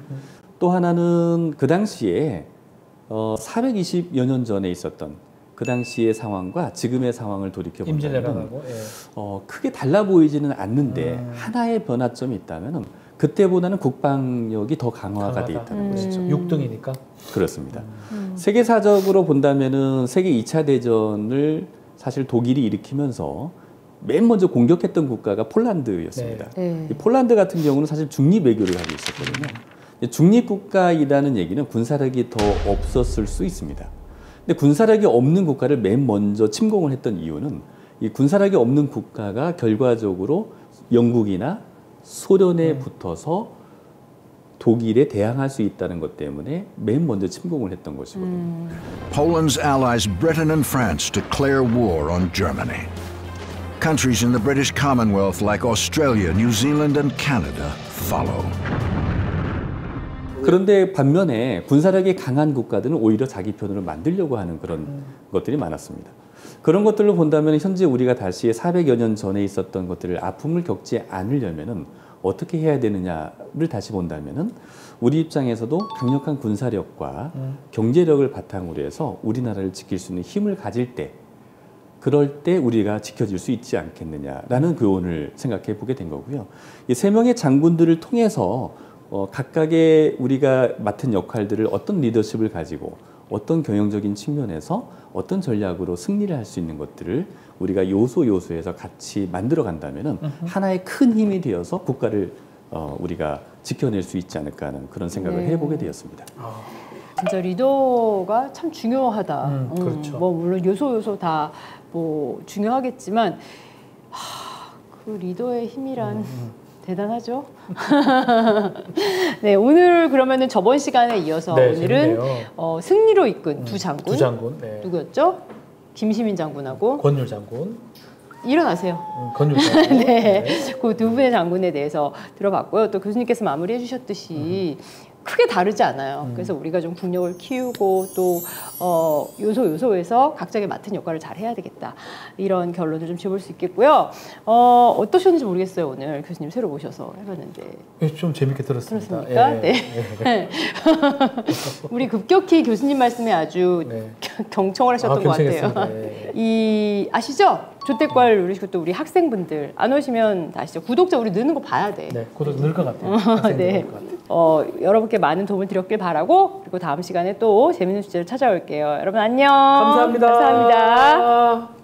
C: 또 하나는 그 당시에 420여 년 전에 있었던 그 당시의 상황과 지금의 상황을 돌이켜 보면 크게 달라 보이지는 않는데 하나의 변화점이 있다면 그때보다는 국방력이 더 강화가 돼 있다는 것이죠.
B: 6등이니까.
C: 그렇습니다. 세계사적으로 본다면은 세계 2차 대전을 사실 독일이 일으키면서 맨 먼저 공격했던 국가가 폴란드였습니다.
A: 네.
C: 이 폴란드 같은 경우는 사실 중립 외교를 하고 있었거든요. 중립국가이라는 얘기는 군사력이 더 없었을 수 있습니다. 근데 군사력이 없는 국가를 맨 먼저 침공을 했던 이유는 이 군사력이 없는 국가가 결과적으로 영국이나 소련에 붙어서 독일에 대항할 수 있다는 것 때문에 맨 먼저 침공을 했던 것이거든요.
H: Poland's allies Britain and France declare war on Germany. Countries in the British Commonwealth like Australia, New Zealand and Canada follow.
C: 그런데 반면에 군사력이 강한 국가들은 오히려 자기 편으로 만들려고 하는 그런 것들이 많았습니다. 그런 것들로 본다면 현재 우리가 다시 400여 년 전에 있었던 것들을 아픔을 겪지 않으려면은 어떻게 해야 되느냐를 다시 본다면은 우리 입장에서도 강력한 군사력과 경제력을 바탕으로 해서 우리나라를 지킬 수 있는 힘을 가질 때, 그럴 때 우리가 지켜질 수 있지 않겠느냐라는 교훈을 생각해 보게 된 거고요. 이 세 명의 장군들을 통해서 각각의 우리가 맡은 역할들을 어떤 리더십을 가지고 어떤 경영적인 측면에서 어떤 전략으로 승리를 할 수 있는 것들을 우리가 요소에서 같이 만들어 간다면은 하나의 큰 힘이 되어서 국가를 우리가 지켜낼 수 있지 않을까 하는 그런 생각을 해보게 되었습니다.
A: 진짜 리더가 참 중요하다.
B: 그렇죠.
A: 뭐 물론 요소 다 뭐 중요하겠지만 그 리더의 힘이란 대단하죠. 네, 오늘 그러면은 저번 시간에 이어서 오늘은 승리로 이끈 두 장군.
B: 네.
A: 누구였죠? 김시민 장군하고
B: 권율 장군.
A: 일어나세요.
B: 권율 장군.
A: 네, 그 두 분의 장군에 대해서 들어봤고요. 또 교수님께서 마무리해 주셨듯이 크게 다르지 않아요. 그래서 우리가 좀 국력을 키우고 또 요소에서 각자의 맡은 역할을 잘 해야 되겠다. 이런 결론을 좀 지어볼 수 있겠고요. 어떠셨는지 모르겠어요. 오늘 교수님 새로 모셔서 해봤는데.
B: 좀 재밌게 들었습니다.
A: 들었습니까? 네. 우리 급격히 교수님 말씀에 아주 경청을 하셨던 것 같아요. 아시죠? 조태권 누르시고 또 우리 학생분들 안 오시면 아시죠? 구독자 우리 느는 거 봐야 돼.
B: 네, 구독 늘 것 같아요.
A: 네. 여러분께 많은 도움을 드렸길 바라고, 그리고 다음 시간에 또 재밌는 주제로 찾아올게요. 여러분 안녕.
B: 감사합니다.
A: 감사합니다.